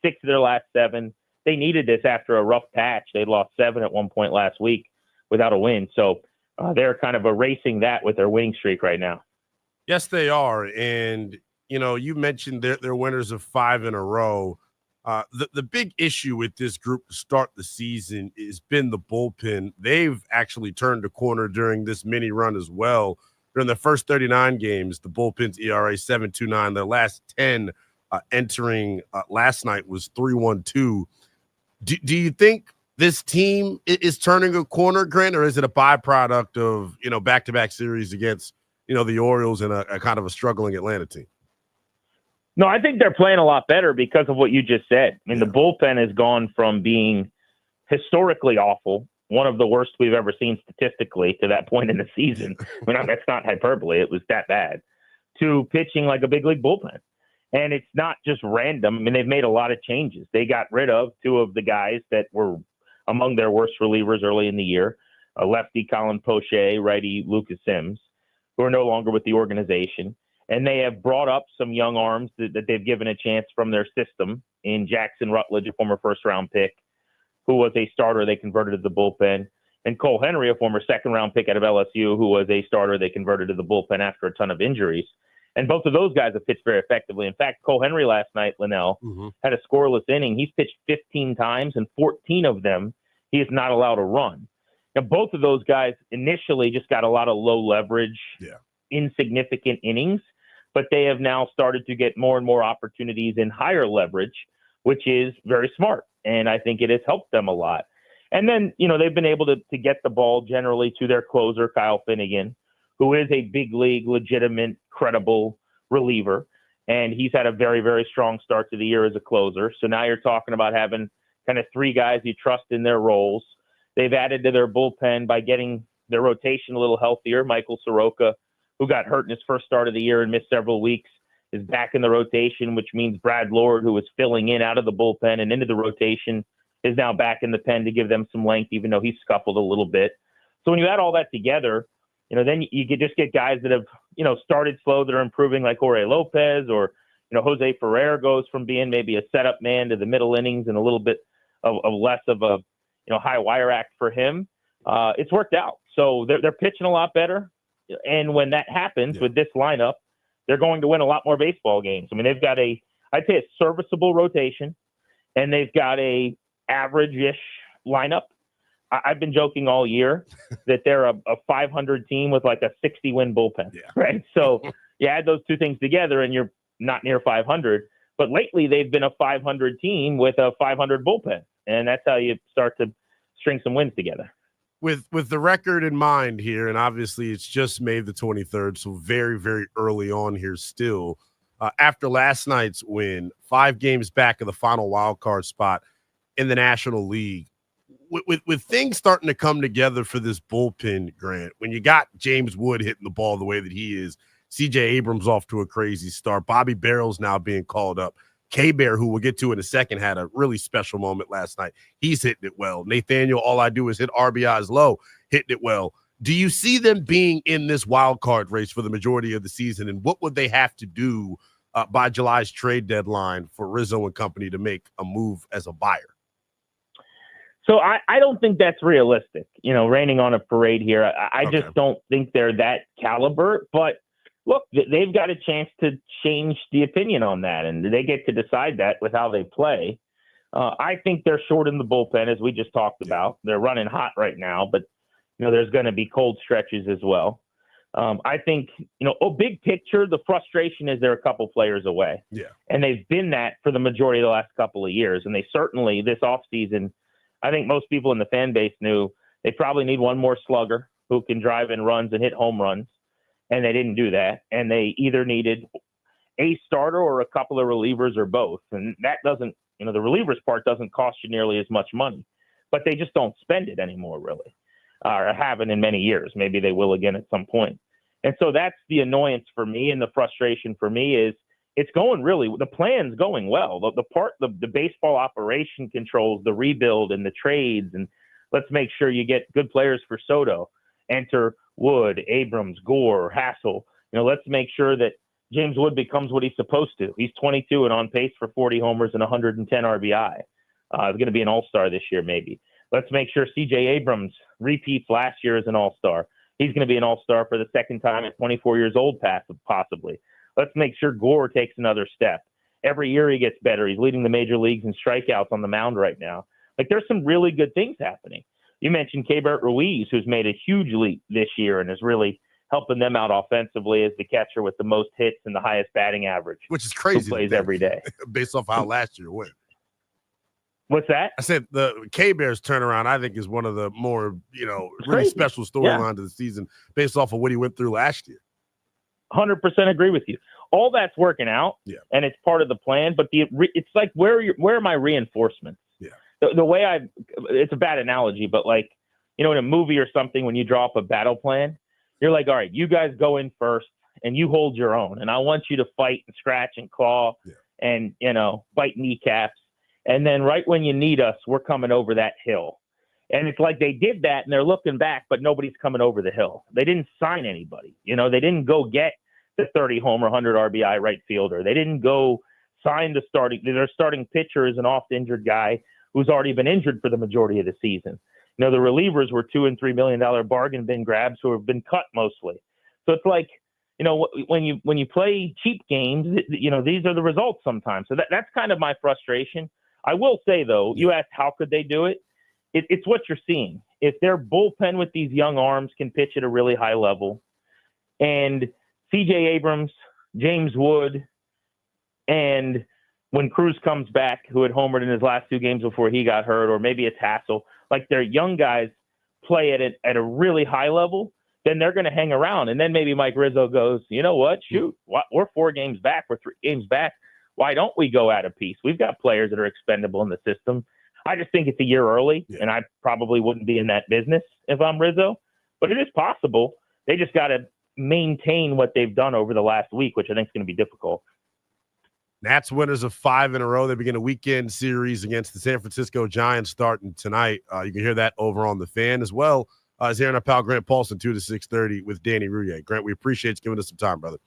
6 of their last 7. They needed this after a rough patch. They'd lost 7 at one point last week without a win. So they're kind of erasing that with their winning streak right now. Yes, they are. And, you mentioned they're winners of 5 in a row. The big issue with this group to start the season has been the bullpen. They've actually turned a corner during this mini run as well. During the first 39 games, the bullpen's ERA 7.29. Their last 10 entering last night was 3.12. Do you think this team is turning a corner, Grant, or is it a byproduct of, back-to-back series against, the Orioles and a kind of a struggling Atlanta team? No, I think they're playing a lot better because of what you just said. I mean, the bullpen has gone from being historically awful, one of the worst we've ever seen statistically to that point in the season. I mean, that's not hyperbole. It was that bad. To pitching like a big league bullpen. And it's not just random. I mean, they've made a lot of changes. They got rid of 2 of the guys that were among their worst relievers early in the year, a lefty Colin Poche, righty Lucas Sims, who are no longer with the organization. And they have brought up some young arms that they've given a chance from their system in Jackson Rutledge, a former first-round pick, who was a starter they converted to the bullpen, and Cole Henry, a former second-round pick out of LSU, who was a starter they converted to the bullpen after a ton of injuries. And both of those guys have pitched very effectively. In fact, Cole Henry last night, Lynnell, had a scoreless inning. He's pitched 15 times, and 14 of them he is not allowed to run. Now, both of those guys initially just got a lot of low leverage, insignificant innings, but they have now started to get more and more opportunities in higher leverage which is very smart. And I think it has helped them a lot. And then, they've been able to get the ball generally to their closer, Kyle Finnegan, who is a big league, legitimate, credible reliever. And he's had a very, very strong start to the year as a closer. So now you're talking about having kind of 3 guys you trust in their roles. They've added to their bullpen by getting their rotation a little healthier. Michael Soroka, who got hurt in his first start of the year and missed several weeks, is back in the rotation, which means Brad Lord, who was filling in out of the bullpen and into the rotation, is now back in the pen to give them some length, even though he scuffled a little bit. So when you add all that together, then you could just get guys that have, started slow that are improving, like Jorge Lopez, or, Jose Ferrer goes from being maybe a setup man to the middle innings and a little bit of less of a, high wire act for him. It's worked out. So they're pitching a lot better. And when that happens with this lineup, they're going to win a lot more baseball games. I mean, they've got I'd say a serviceable rotation, and they've got a average-ish lineup. I've been joking all year that they're a 500 team with like a 60-win bullpen, right? So you add those two things together, and you're not near 500. But lately, they've been a 500 team with a 500 bullpen, and that's how you start to string some wins together. With the record in mind here, and obviously it's just May the 23rd, so very, very early on here still. After last night's win, 5 games back of the final wild card spot in the National League, with things starting to come together for this bullpen, Grant, when you got James Wood hitting the ball the way that he is, C.J. Abrams off to a crazy start, Bobby Barrels now being called up, K-Bear, who we'll get to in a second, had a really special moment last night. He's hitting it well. Nathaniel, all I do is hit RBIs low, hitting it well. Do you see them being in this wild card race for the majority of the season, and what would they have to do by July's trade deadline for Rizzo and company to make a move as a buyer? So I don't think that's realistic, raining on a parade here. I just don't think they're that caliber. But look, they've got a chance to change the opinion on that, and they get to decide that with how they play. I think they're short in the bullpen, as we just talked about. They're running hot right now, but there's going to be cold stretches as well. I think, big picture, the frustration is they're a couple players away. Yeah. And they've been that for the majority of the last couple of years. And they certainly, this offseason, I think most people in the fan base knew they probably need one more slugger who can drive in runs and hit home runs. And they didn't do that. And they either needed a starter or a couple of relievers or both. And that doesn't, the relievers part doesn't cost you nearly as much money. But they just don't spend it anymore, really, or haven't in many years. Maybe they will again at some point. And so that's the annoyance for me, and the frustration for me is it's going really, the plan's going well. The baseball operation controls the rebuild and the trades, and let's make sure you get good players for Soto. Enter Wood, Abrams, Gore, Hassel. Let's make sure that James Wood becomes what he's supposed to. He's 22 and on pace for 40 homers and 110 RBI. He's going to be an all-star this year, maybe. Let's make sure C.J. Abrams repeats last year as an all-star. He's going to be an all-star for the second time at 24 years old, possibly. Let's make sure Gore takes another step. Every year he gets better. He's leading the major leagues in strikeouts on the mound right now. There's some really good things happening. You mentioned Keibert Ruiz, who's made a huge leap this year and is really helping them out offensively as the catcher with the most hits and the highest batting average. Which is crazy. Who plays every day. Based off how last year went. What's that? I said the K-Bears turnaround, I think, is one of the more, really special storylines of the season based off of what he went through last year. 100% agree with you. All that's working out, and it's part of the plan, but it's like, where are my reinforcements? Yeah. The way it's a bad analogy, but in a movie or something, when you draw up a battle plan, you're like, all right, you guys go in first and you hold your own. And I want you to fight and scratch and claw and, bite kneecaps. And then right when you need us, we're coming over that hill. And it's like they did that and they're looking back, but nobody's coming over the hill. They didn't sign anybody. They didn't go get the 30 homer, 100 RBI right fielder. They didn't go sign their starting pitcher is an oft-injured guy who's already been injured for the majority of the season. The relievers were $2 and $3 million bargain bin grabs who have been cut mostly. So it's like, when you play cheap games, these are the results sometimes. So that's kind of my frustration. I will say, though, you asked how could they do it? It's what you're seeing. If their bullpen with these young arms can pitch at a really high level, and C.J. Abrams, James Wood, and when Cruz comes back, who had homered in his last 2 games before he got hurt, or maybe it's Hassel, like their young guys play at a really high level, then they're going to hang around. And then maybe Mike Rizzo goes, you know what, shoot, we're 4 games back, we're 3 games back. Why don't we go at a piece? We've got players that are expendable in the system. I just think it's a year early, and I probably wouldn't be in that business if I'm Rizzo. But it is possible. They just got to maintain what they've done over the last week, which I think is going to be difficult. Nats winners of 5 in a row. They begin a weekend series against the San Francisco Giants starting tonight. You can hear that over on the Fan as well as hearing our pal Grant Paulsen 2 to 6:30 with Danny Rouillet. Grant, we appreciate you giving us some time, brother.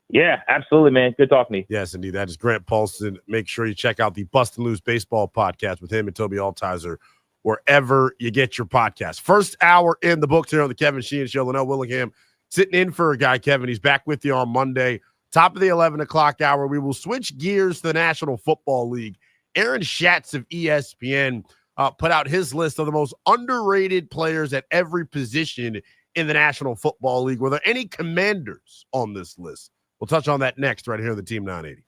Yeah, absolutely, man. Good talking to you. Yes, indeed. That is Grant Paulsen. Make sure you check out the Bust and Lose Baseball podcast with him and Toby Altizer wherever you get your podcast. First hour in the books here on the Kevin Sheehan Show. Lynnell Willingham sitting in for a guy, Kevin. He's back with you on Monday. Top of the 11 o'clock hour, we will switch gears to the National Football League. Aaron Schatz of ESPN put out his list of the most underrated players at every position in the National Football League. Were there any Commanders on this list? We'll touch on that next right here on the Team 980.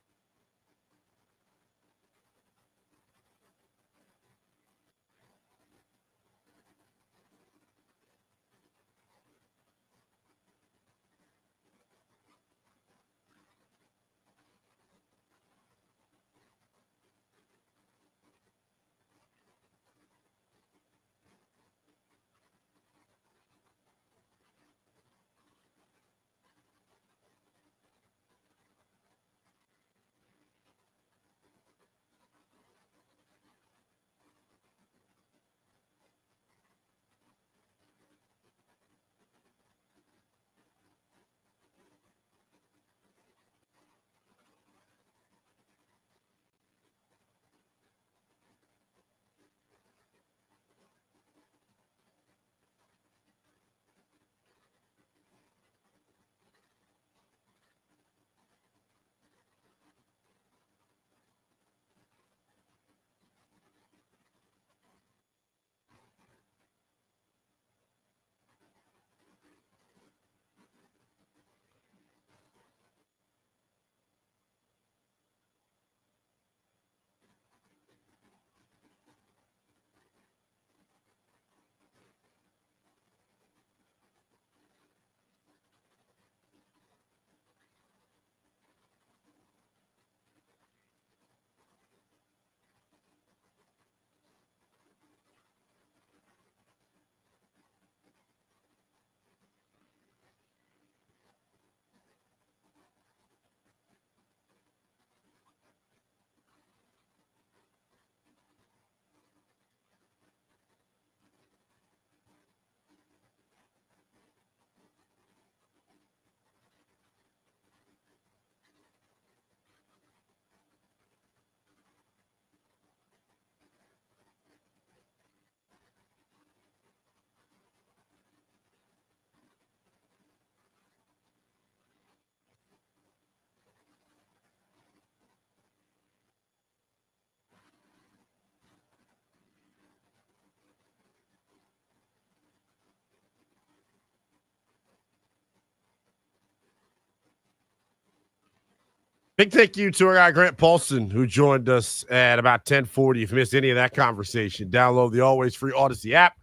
Big thank you to our guy, Grant Paulsen, who joined us at about 10:40. If you missed any of that conversation, download the always free Odyssey app.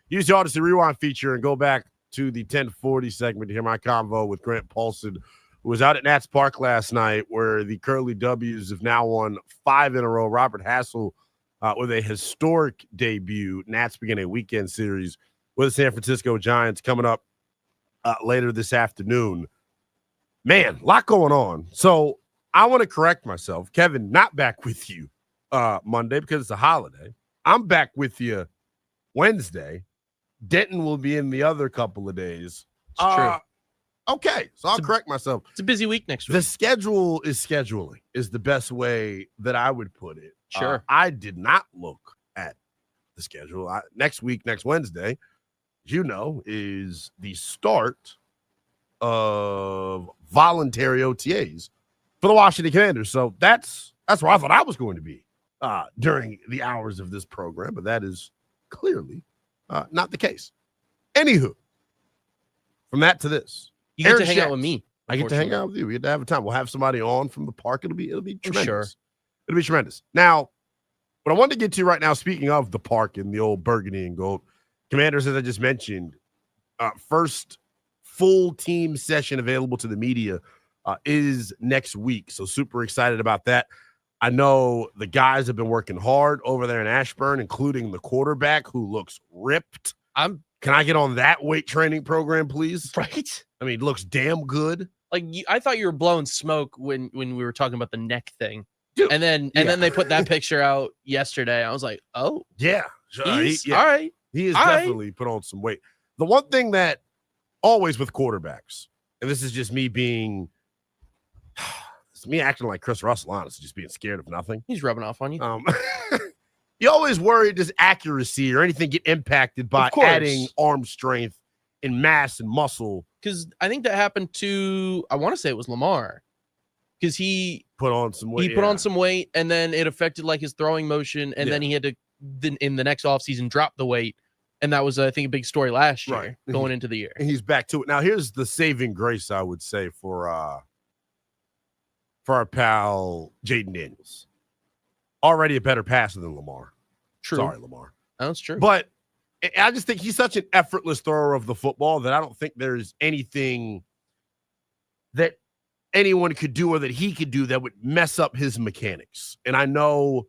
Use the Odyssey Rewind feature and go back to the 10:40 segment to hear my convo with Grant Paulsen, who was out at Nats Park last night, where the Curly W's have now won 5 in a row. Robert Hassel with a historic debut. Nats begin a weekend series with the San Francisco Giants coming up later this afternoon. Man, a lot going on. So I want to correct myself. Kevin, not back with you Monday because it's a holiday. I'm back with you Wednesday. Denton will be in the other couple of days. It's true. Okay, so I'll correct myself. It's a busy week next week. The schedule is scheduling is the best way that I would put it. Sure. I did not look at the schedule. Next week, next Wednesday, is the start of voluntary OTAs for the Washington Commanders. So that's where I thought I was going to be during the hours of this program, but that is clearly not the case. Anywho, from that to this, you get to hang out with me. I get to hang out with you. We get to have a time. We'll have somebody on from the park. It'll be tremendous. Sure. It'll be tremendous. Now, what I wanted to get to right now, speaking of the park and the old burgundy and gold, Commanders, as I just mentioned, first full team session available to the media is next week. So super excited about that. I know the guys have been working hard over there in Ashburn, including the quarterback who looks ripped. Can I get on that weight training program, please? Right. I mean, it looks damn good. Like I thought you were blowing smoke when we were talking about the neck thing. Dude, and then they put that picture out yesterday. I was like, oh, yeah. all right. He is all definitely put on some weight. The one thing that always with quarterbacks, and this is just me being it's me acting like Chris Russell, honestly, just being scared of nothing. He's rubbing off on you. You always worry does accuracy or anything get impacted by adding arm strength and mass and muscle. Because I think that happened to, I want to say it was Lamar. Because he put on some weight. He put on some weight, and then it affected like his throwing motion, and then he had to, in the next offseason, drop the weight. And that was, I think, a big story last year going into the year. And he's back to it. Now, here's the saving grace, I would say, for our pal Jaden Daniels. Already a better passer than Lamar. True. Sorry, Lamar. That's true. But I just think he's such an effortless thrower of the football that I don't think there's anything that anyone could do or that he could do that would mess up his mechanics. And I know,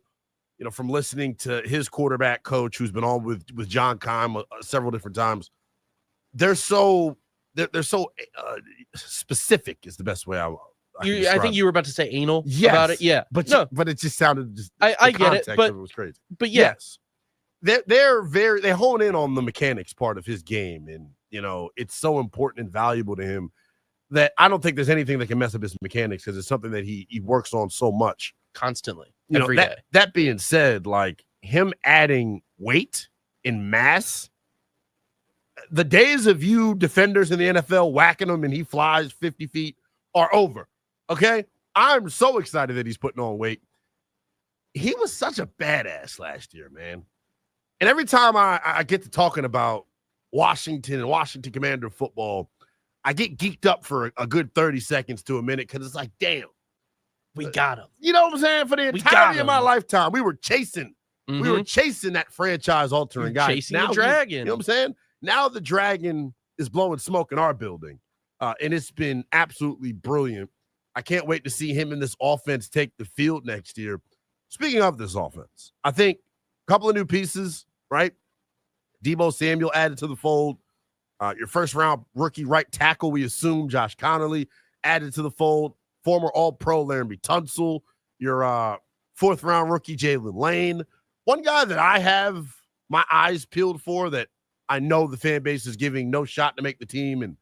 you know, from listening to his quarterback coach who's been on with John Keim several different times, they're so specific is the best way I think you were about to say anal about it. Yeah. But it just sounded just I get it, but it was crazy. But yes. They hone in on the mechanics part of his game, and you know it's so important and valuable to him that I don't think there's anything that can mess up his mechanics because it's something that he works on so much constantly every day. That being said, like him adding weight in mass, the days of you defenders in the NFL whacking him and he flies 50 feet are over. Okay, I'm so excited that he's putting on weight. He was such a badass last year, man. And every time I get to talking about Washington and Washington Commander football, I get geeked up for a good 30 seconds to a minute because it's like, damn. We got him. You know what I'm saying? For the entirety of my lifetime, we were chasing. Mm-hmm. We were chasing that franchise-altering guy. Chasing the dragon. You know what I'm saying? Now the dragon is blowing smoke in our building. And it's been absolutely brilliant. I can't wait to see him in this offense take the field next year. Speaking of this offense, I think a couple of new pieces, right? Deebo Samuel added to the fold. Your first-round rookie right tackle, we assume, Josh Connolly, added to the fold. Former All-Pro Laramie Tunsil. Your fourth-round rookie, Jalen Lane. One guy that I have my eyes peeled for that I know the fan base is giving no shot to make the team and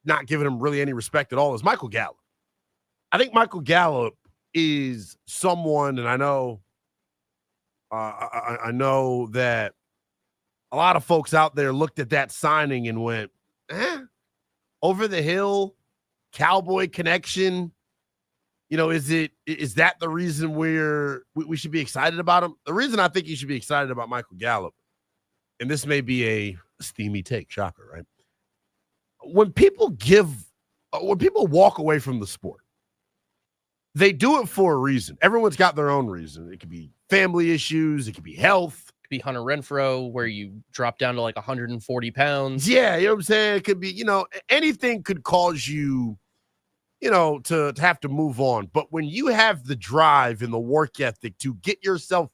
not giving him really any respect at all is Michael Gallup. I think Michael Gallup is someone, and I know I know that a lot of folks out there looked at that signing and went, over the hill, Cowboy connection. You know, is that the reason we should be excited about him? The reason I think you should be excited about Michael Gallup, and this may be a steamy take, shocker, right? When people walk away from the sport, they do it for a reason. Everyone's got their own reason. It could be family issues. It could be health. It could be Hunter Renfrow, where you drop down to like 140 pounds. Yeah, you know what I'm saying? It could be, anything could cause you, to have to move on. But when you have the drive and the work ethic to get yourself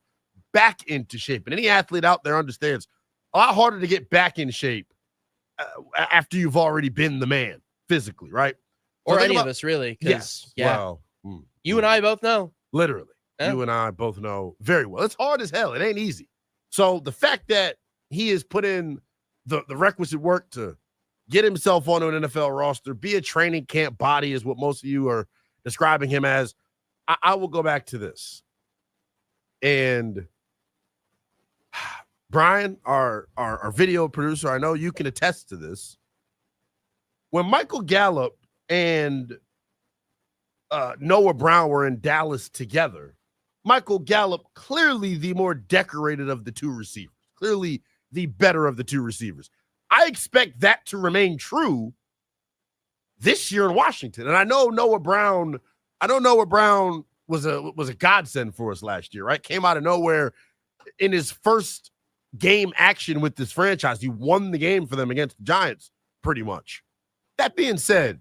back into shape, and any athlete out there understands, a lot harder to get back in shape after you've already been the man physically, right? Or any of us, really. Yes. Yeah. Well, you and I both know. Literally. Yeah. You and I both know very well. It's hard as hell. It ain't easy. So the fact that he has put in the requisite work to get himself onto an NFL roster, be a training camp body is what most of you are describing him as. I will go back to this. And Brian, our video producer, I know you can attest to this. When Michael Gallup and Noah Brown were in Dallas together, Michael Gallup, clearly the more decorated of the two receivers, clearly the better of the two receivers. I expect that to remain true this year in Washington. And I know Noah Brown was a godsend for us last year, right? Came out of nowhere in his first game action with this franchise. He won the game for them against the Giants, pretty much. That being said,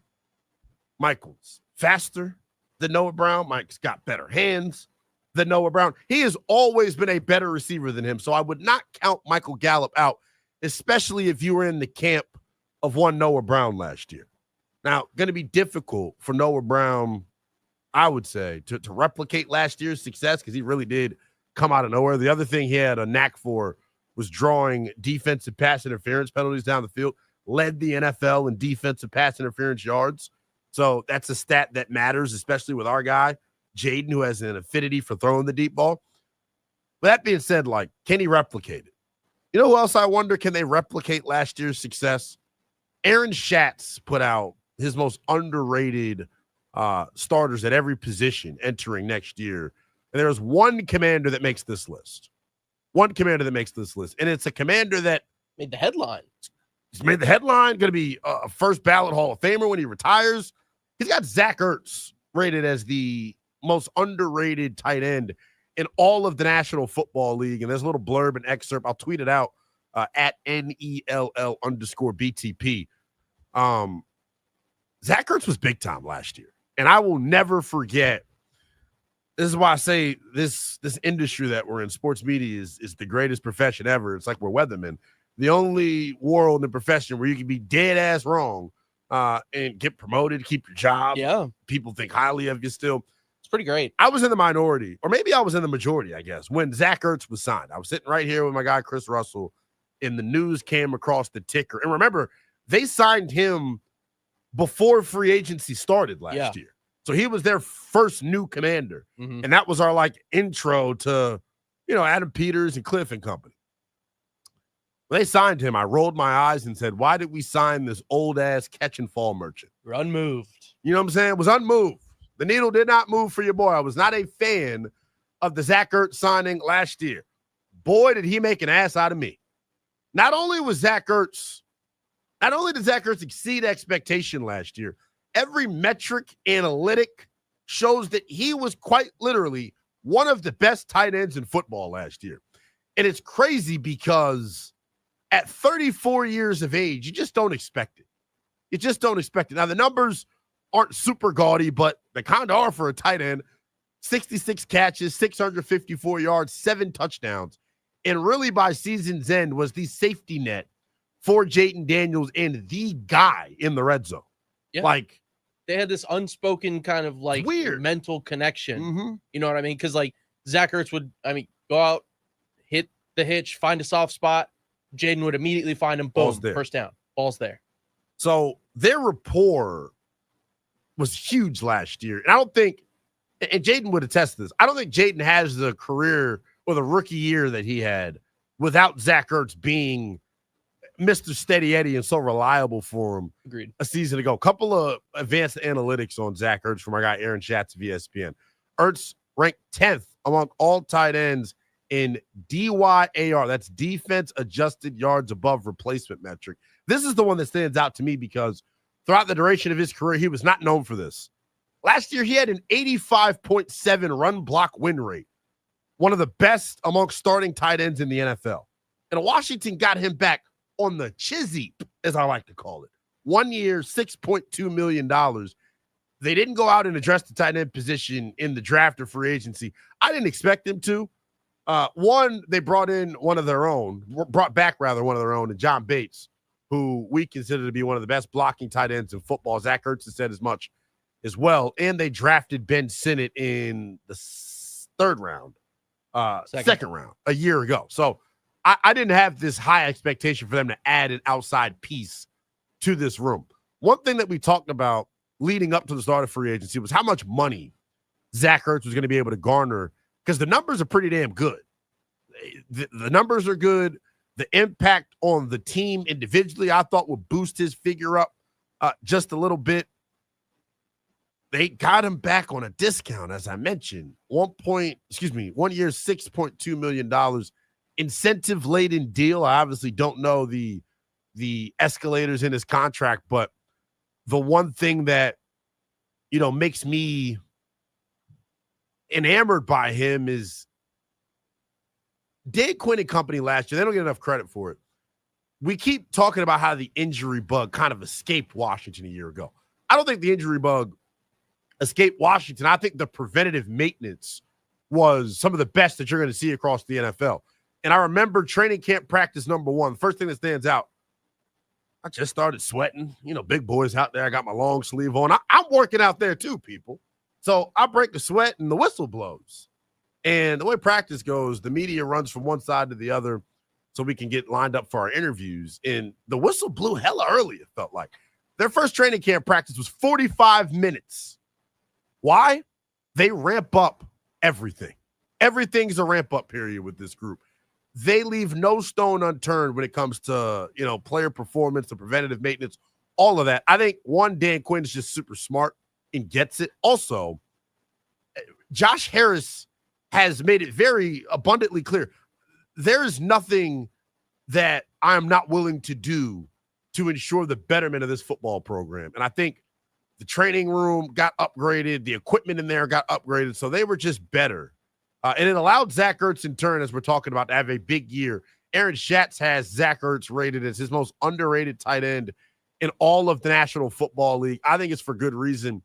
Michael's faster than Noah Brown. Mike's got better hands than Noah Brown. He has always been a better receiver than him, so I would not count Michael Gallup out, especially if you were in the camp of one Noah Brown last year. Now, going to be difficult for Noah Brown, I would say, to replicate last year's success because he really did come out of nowhere. The other thing he had a knack for was drawing defensive pass interference penalties down the field, led the NFL in defensive pass interference yards. So that's a stat that matters, especially with our guy, Jaden, who has an affinity for throwing the deep ball. But that being said, like, can he replicate it? You know who else I wonder, can they replicate last year's success? Aaron Schatz put out his most underrated starters at every position entering next year. And there's one commander that makes this list. One commander that makes this list. And it's a commander that made the headline. He's made the headline, going to be a first ballot Hall of Famer when he retires. He's got Zach Ertz rated as the most underrated tight end in all of the National Football League. And there's a little blurb and excerpt. I'll tweet it out at NELL_BTP. Zach Ertz was big time last year. And I will never forget. This is why I say this industry that we're in, sports media, is the greatest profession ever. It's like we're weathermen. The only world and profession where you can be dead ass wrong and get promoted, keep your job. Yeah. People think highly of you still. It's pretty great. I was in the minority, or maybe I was in the majority, I guess, when Zach Ertz was signed. I was sitting right here with my guy, Chris Russell, and the news came across the ticker. And remember, they signed him before free agency started last year. So he was their first new commander. Mm-hmm. And that was our like intro to, Adam Peters and Cliff and company. When they signed him, I rolled my eyes and said, why did we sign this old ass catch and fall merchant? We're unmoved. You know what I'm saying? It was unmoved. The needle did not move for your boy. I was not a fan of the Zach Ertz signing last year. Boy, did he make an ass out of me. Not only did Zach Ertz exceed expectation last year, every metric analytic shows that he was quite literally one of the best tight ends in football last year. And it's crazy because at 34 years of age, you just don't expect it. You just don't expect it. Now, the numbers aren't super gaudy, but they kind of are for a tight end. 66 catches, 654 yards, 7 touchdowns. And really by season's end was the safety net for Jayden Daniels and the guy in the red zone. Yeah. Like, they had this unspoken kind of like weird mental connection. Mm-hmm. You know what I mean? Because like Zach Ertz would, go out, hit the hitch, find a soft spot. Jayden would immediately find him. Boom, first down. Ball's there. So their rapport was huge last year. And I don't think, and Jayden would attest to this, I don't think Jayden has the career or the rookie year that he had without Zach Ertz being Mr. Steady Eddie and so reliable for him. Agreed. A season ago. Couple of advanced analytics on Zach Ertz from our guy Aaron Schatz of ESPN. Ertz ranked 10th among all tight ends in DYAR. That's defense adjusted yards above replacement metric. This is the one that stands out to me because throughout the duration of his career, he was not known for this. Last year, he had an 85.7 run block win rate, one of the best amongst starting tight ends in the NFL. And Washington got him back on the chizzy, as I like to call it. 1 year, $6.2 million. They didn't go out and address the tight end position in the draft or free agency. I didn't expect them to. One, they brought back one of their own, and John Bates, who we consider to be one of the best blocking tight ends in football. Zach Ertz has said as much as well. And they drafted Ben Sinnott in the second round, a year ago. So I didn't have this high expectation for them to add an outside piece to this room. One thing that we talked about leading up to the start of free agency was how much money Zach Ertz was going to be able to garner, because the numbers are pretty damn good. The numbers are good. The impact on the team individually, I thought, would boost his figure up just a little bit. They got him back on a discount, as I mentioned. 1 year, $6.2 million. Incentive-laden deal. I obviously don't know the escalators in his contract, but the one thing that, makes me enamored by him is Dan Quinn and company last year. They don't get enough credit for it. We keep talking about how the injury bug kind of escaped Washington a year ago. I don't think the injury bug escaped Washington. I think the preventative maintenance was some of the best that you're going to see across the NFL. And I remember training camp practice number one. The first thing that stands out, I just started sweating. Big boys out there. I got my long sleeve on. I'm working out there too, people. So I break the sweat and the whistle blows. And the way practice goes, the media runs from one side to the other so we can get lined up for our interviews. And the whistle blew hella early, it felt like. Their first training camp practice was 45 minutes. Why? They ramp up everything. Everything's a ramp-up period with this group. They leave no stone unturned when it comes to, player performance, the preventative maintenance, all of that. I think, one, Dan Quinn is just super smart and gets it. Also, Josh Harris has made it very abundantly clear. There is nothing that I am not willing to do to ensure the betterment of this football program. And I think the training room got upgraded. The equipment in there got upgraded. So they were just better. And it allowed Zach Ertz, in turn, as we're talking about, to have a big year. Aaron Schatz has Zach Ertz rated as his most underrated tight end in all of the National Football League. I think it's for good reason.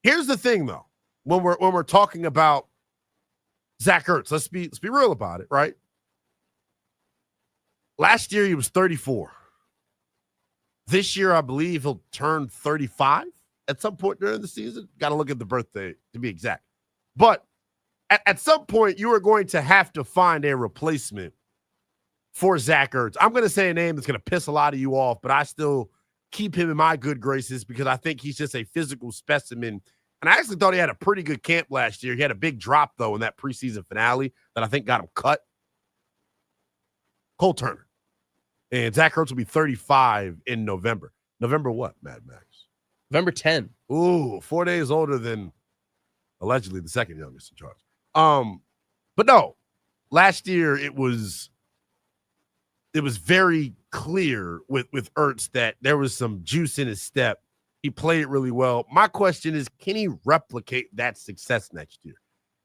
Here's the thing, though. When we're talking about Zach Ertz, let's be real about it, right? Last year, he was 34. This year, I believe he'll turn 35 at some point during the season. Got to look at the birthday to be exact. But at some point, you are going to have to find a replacement for Zach Ertz. I'm going to say a name that's going to piss a lot of you off, but I still keep him in my good graces because I think he's just a physical specimen. And I actually thought he had a pretty good camp last year. He had a big drop, though, in that preseason finale that I think got him cut. Cole Turner. And Zach Ertz will be 35 in November. November what, Mad Max? November 10. Ooh, 4 days older than allegedly the second youngest in charge. But no, last year it was very clear with Ertz that there was some juice in his step. He played really well. My question is, can he replicate that success next year?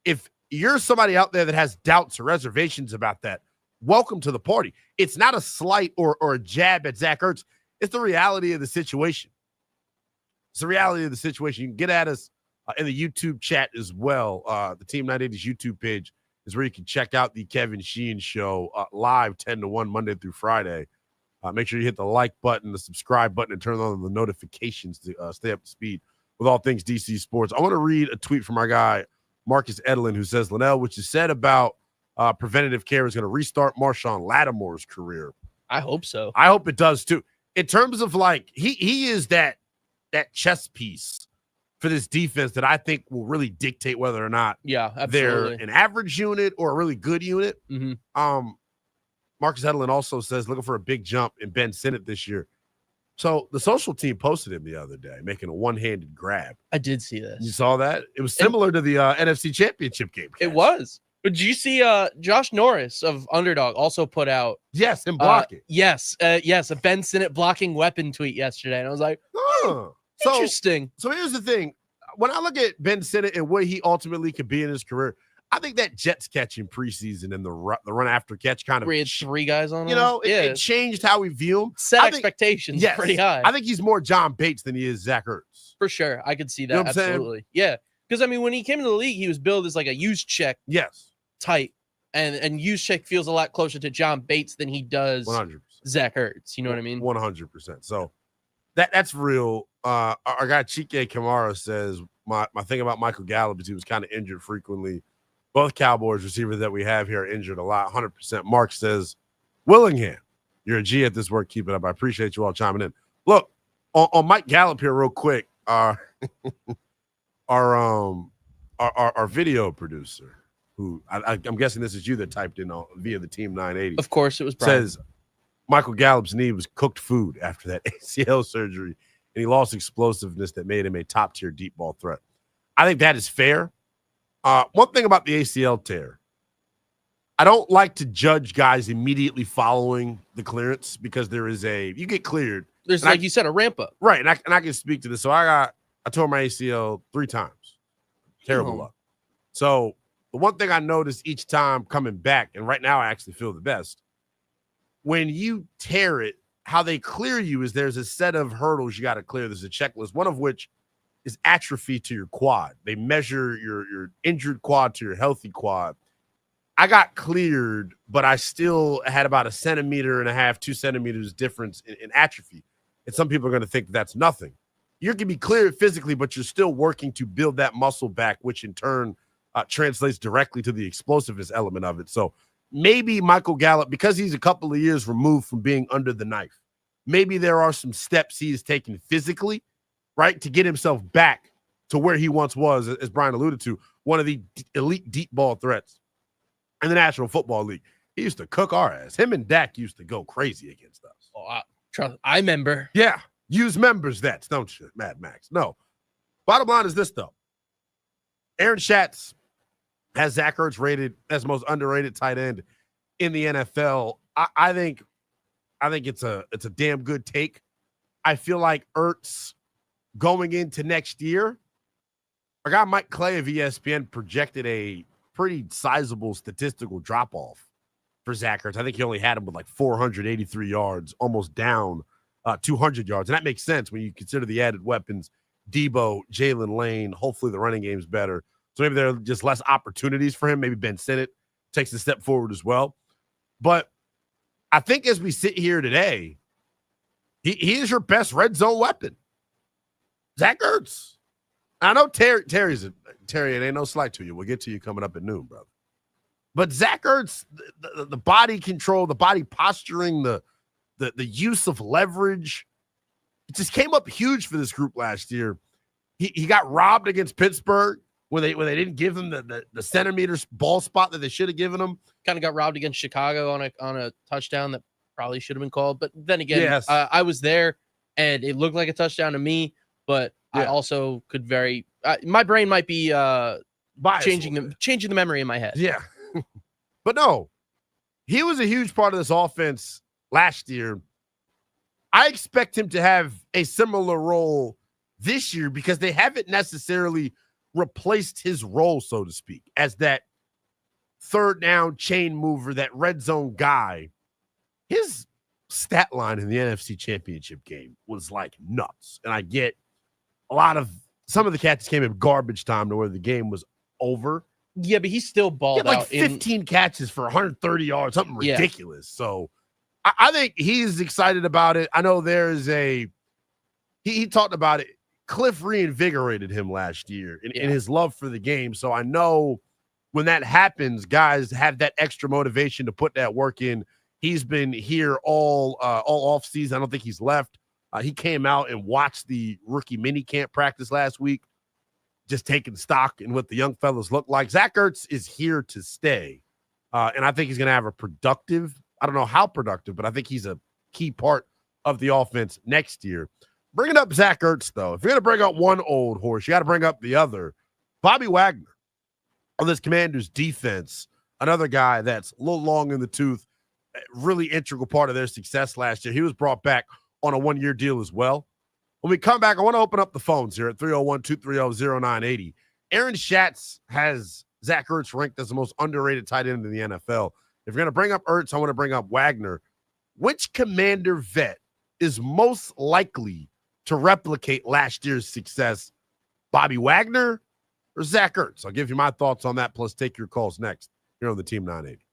If you're somebody out there that has doubts or reservations about that, welcome to the party. It's not a slight or a jab at Zach Ertz. It's the reality of the situation. It's the reality of the situation. You can get at us in the YouTube chat as well. The Team 980's YouTube page is where you can check out the Kevin Sheehan show live 10 to 1 Monday through Friday. Make sure you hit the like button, the subscribe button, and turn on the notifications to stay up to speed with all things DC sports. I want to read a tweet from our guy, Marcus Edlin, who says, Lynnell, what you said about preventative care is going to restart Marshawn Lattimore's career. I hope so. I hope it does too. In terms of he is that chess piece for this defense that I think will really dictate whether or not they're an average unit or a really good unit. Mm-hmm. Marcus Edlin also says looking for a big jump in Ben Sinnott this year. So the social team posted him the other day, making a one-handed grab. I did see this. You saw that? It was similar to the NFC Championship game. It was. But did you see Josh Norris of Underdog also put out? Yes, and blocking. Yes, a Ben Sinnott blocking weapon tweet yesterday. And I was like, interesting. So here's the thing. When I look at Ben Sinnott and what he ultimately could be in his career, I think that Jets catch in preseason and the run after catch kind of where he had three guys on him. It changed how we view him. Set expectations pretty high. I think he's more John Bates than he is Zach Ertz. For sure. I could see that. You know what I'm absolutely. saying? Yeah. Because when he came into the league, he was billed as like a use check type. And use check feels a lot closer to John Bates than he does 100%. Zach Ertz. You know what I mean? 100%. So that's real. Our guy Chike Kamara says my thing about Michael Gallup is he was kind of injured frequently. Both Cowboys receivers that we have here are injured a lot, 100%. Mark says, Willingham, you're a G at this work. Keep it up. I appreciate you all chiming in. Look, on Mike Gallup here real quick, our video producer, who I'm guessing this is you that typed in via the Team 980. Of course, it was Brian. Says Michael Gallup's knee was cooked food after that ACL surgery, and he lost explosiveness that made him a top-tier deep ball threat. I think that is fair. One thing about the ACL tear, I don't like to judge guys immediately following the clearance because you get cleared. There's you said a ramp up. Right. And I can speak to this. So I tore my ACL 3 times. Terrible luck. So the one thing I notice each time coming back, and right now I actually feel the best, when you tear it, how they clear you is there's a set of hurdles you got to clear. There's a checklist, one of which is atrophy to your quad. They measure your injured quad to your healthy quad. I got cleared, but I still had about 1.5 centimeters, 2 centimeters difference in atrophy. And some people are going to think that's nothing. You can be cleared physically, but you're still working to build that muscle back, which in turn translates directly to the explosiveness element of it. So maybe Michael Gallup, because he's a couple of years removed from being under the knife, maybe there are some steps he has taken physically, right, to get himself back to where he once was, as Brian alluded to, one of the elite deep ball threats in the National Football League. He used to cook our ass. Him and Dak used to go crazy against us. Oh, I remember. Yeah. Use members that's, don't you, Mad Max? No. Bottom line is this, though. Aaron Schatz has Zach Ertz rated as most underrated tight end in the NFL. I think it's a damn good take. I feel like Ertz going into next year, our guy Mike Clay of ESPN projected a pretty sizable statistical drop-off for Zach Ertz. I think he only had him with like 483 yards, almost down 200 yards. And that makes sense when you consider the added weapons, Debo, Jalen Lane. Hopefully the running game's better. So maybe there are just less opportunities for him. Maybe Ben Sinnott takes a step forward as well. But I think as we sit here today, he is your best red zone weapon. Zach Ertz. I know Terry, it ain't no slight to you. We'll get to you coming up at noon, brother. But Zach Ertz, the body control, the body posturing, the use of leverage, it just came up huge for this group last year. He got robbed against Pittsburgh when they didn't give him the centimeters ball spot that they should have given him. Kind of got robbed against Chicago on a touchdown that probably should have been called. But then again, yes. I was there and it looked like a touchdown to me, but I also could my brain might be changing the memory in my head. Yeah. But no, he was a huge part of this offense last year. I expect him to have a similar role this year because they haven't necessarily replaced his role, so to speak, as that third down chain mover, that red zone guy. His stat line in the NFC Championship game was like nuts. And I get some of the catches came in garbage time to where the game was over. Yeah, but he still balled like out 15 catches for 130 yards, something ridiculous. So I think he's excited about it. I know there's he talked about it. Cliff reinvigorated him last year in his love for the game. So I know when that happens, guys have that extra motivation to put that work in. He's been here all off season. I don't think he's left. He came out and watched the rookie mini camp practice last week, just taking stock in what the young fellas look like. Zach Ertz is here to stay. And I think he's going to have a productive, I don't know how productive, but I think he's a key part of the offense next year. Bringing up Zach Ertz, though, if you're going to bring up one old horse, you got to bring up the other. Bobby Wagner on this Commanders defense, another guy that's a little long in the tooth, really integral part of their success last year. He was brought back on a one-year deal as well. When we come back, I want to open up the phones here at 301-230-0980. Aaron Schatz has Zach Ertz ranked as the most underrated tight end in the NFL. If you're going to bring up Ertz, I want to bring up Wagner. Which Commander vet is most likely to replicate last year's success, Bobby Wagner or Zach Ertz? I'll give you my thoughts on that, plus take your calls next here on the Team 980.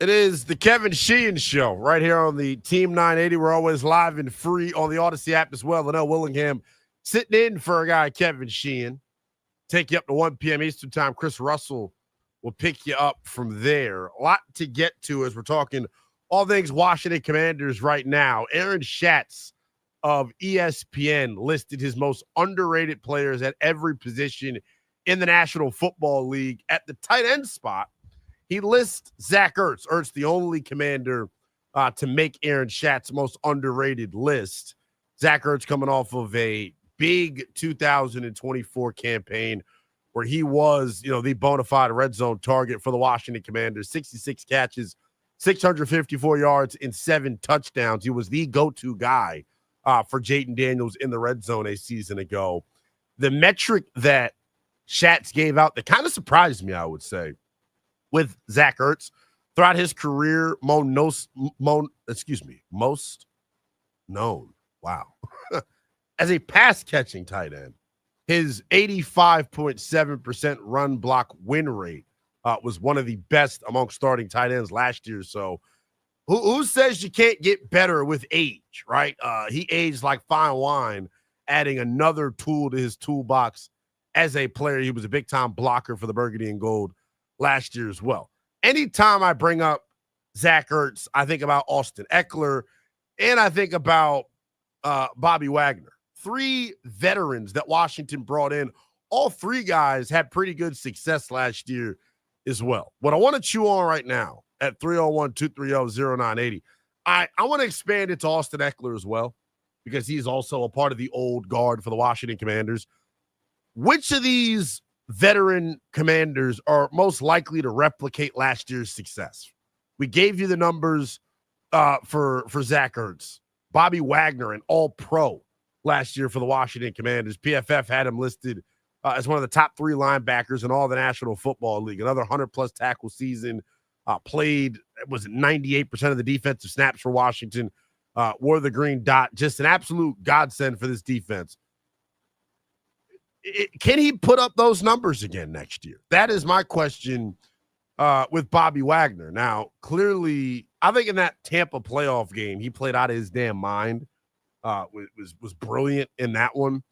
It is the Kevin Sheehan Show right here on the Team 980. We're always live and free on the Odyssey app as well. Lynnell Willingham sitting in for a guy, Kevin Sheehan. Take you up to 1 p.m. Eastern time. Chris Russell will pick you up from there. A lot to get to as we're talking all things Washington Commanders right now. Aaron Schatz of ESPN listed his most underrated players at every position in the National Football League. At the tight end spot, he lists Zach Ertz. Ertz, the only Commander to make Aaron Schatz's most underrated list. Zach Ertz coming off of a big 2024 campaign where he was, the bona fide red zone target for the Washington Commanders. 66 catches, 654 yards, and 7 touchdowns. He was the go-to guy for Jayden Daniels in the red zone a season ago. The metric that Schatz gave out that kind of surprised me, I would say, with Zach Ertz throughout his career, most known, wow, as a pass-catching tight end, his 85.7% run block win rate was one of the best among starting tight ends last year. So who says you can't get better with age, right? He aged like fine wine, adding another tool to his toolbox as a player. He was a big-time blocker for the Burgundy and Gold last year as well. Anytime I bring up Zach Ertz, I think about Austin Eckler, and I think about Bobby Wagner. 3 veterans that Washington brought in. All 3 guys had pretty good success last year as well. What I want to chew on right now at 301-230-0980, I want to expand it to Austin Eckler as well, because he's also a part of the old guard for the Washington Commanders. Which of these veteran Commanders are most likely to replicate last year's success? We gave you the numbers for Zach Ertz. Bobby Wagner, an all-pro last year for the Washington Commanders. PFF had him listed as one of the top 3 linebackers in all the National Football League. Another 100-plus tackle season. Played, was 98% of the defensive snaps for Washington. Wore the green dot. Just an absolute godsend for this defense. Can he put up those numbers again next year? That is my question with Bobby Wagner. Now, clearly, I think in that Tampa playoff game, he played out of his damn mind. Was brilliant in that one.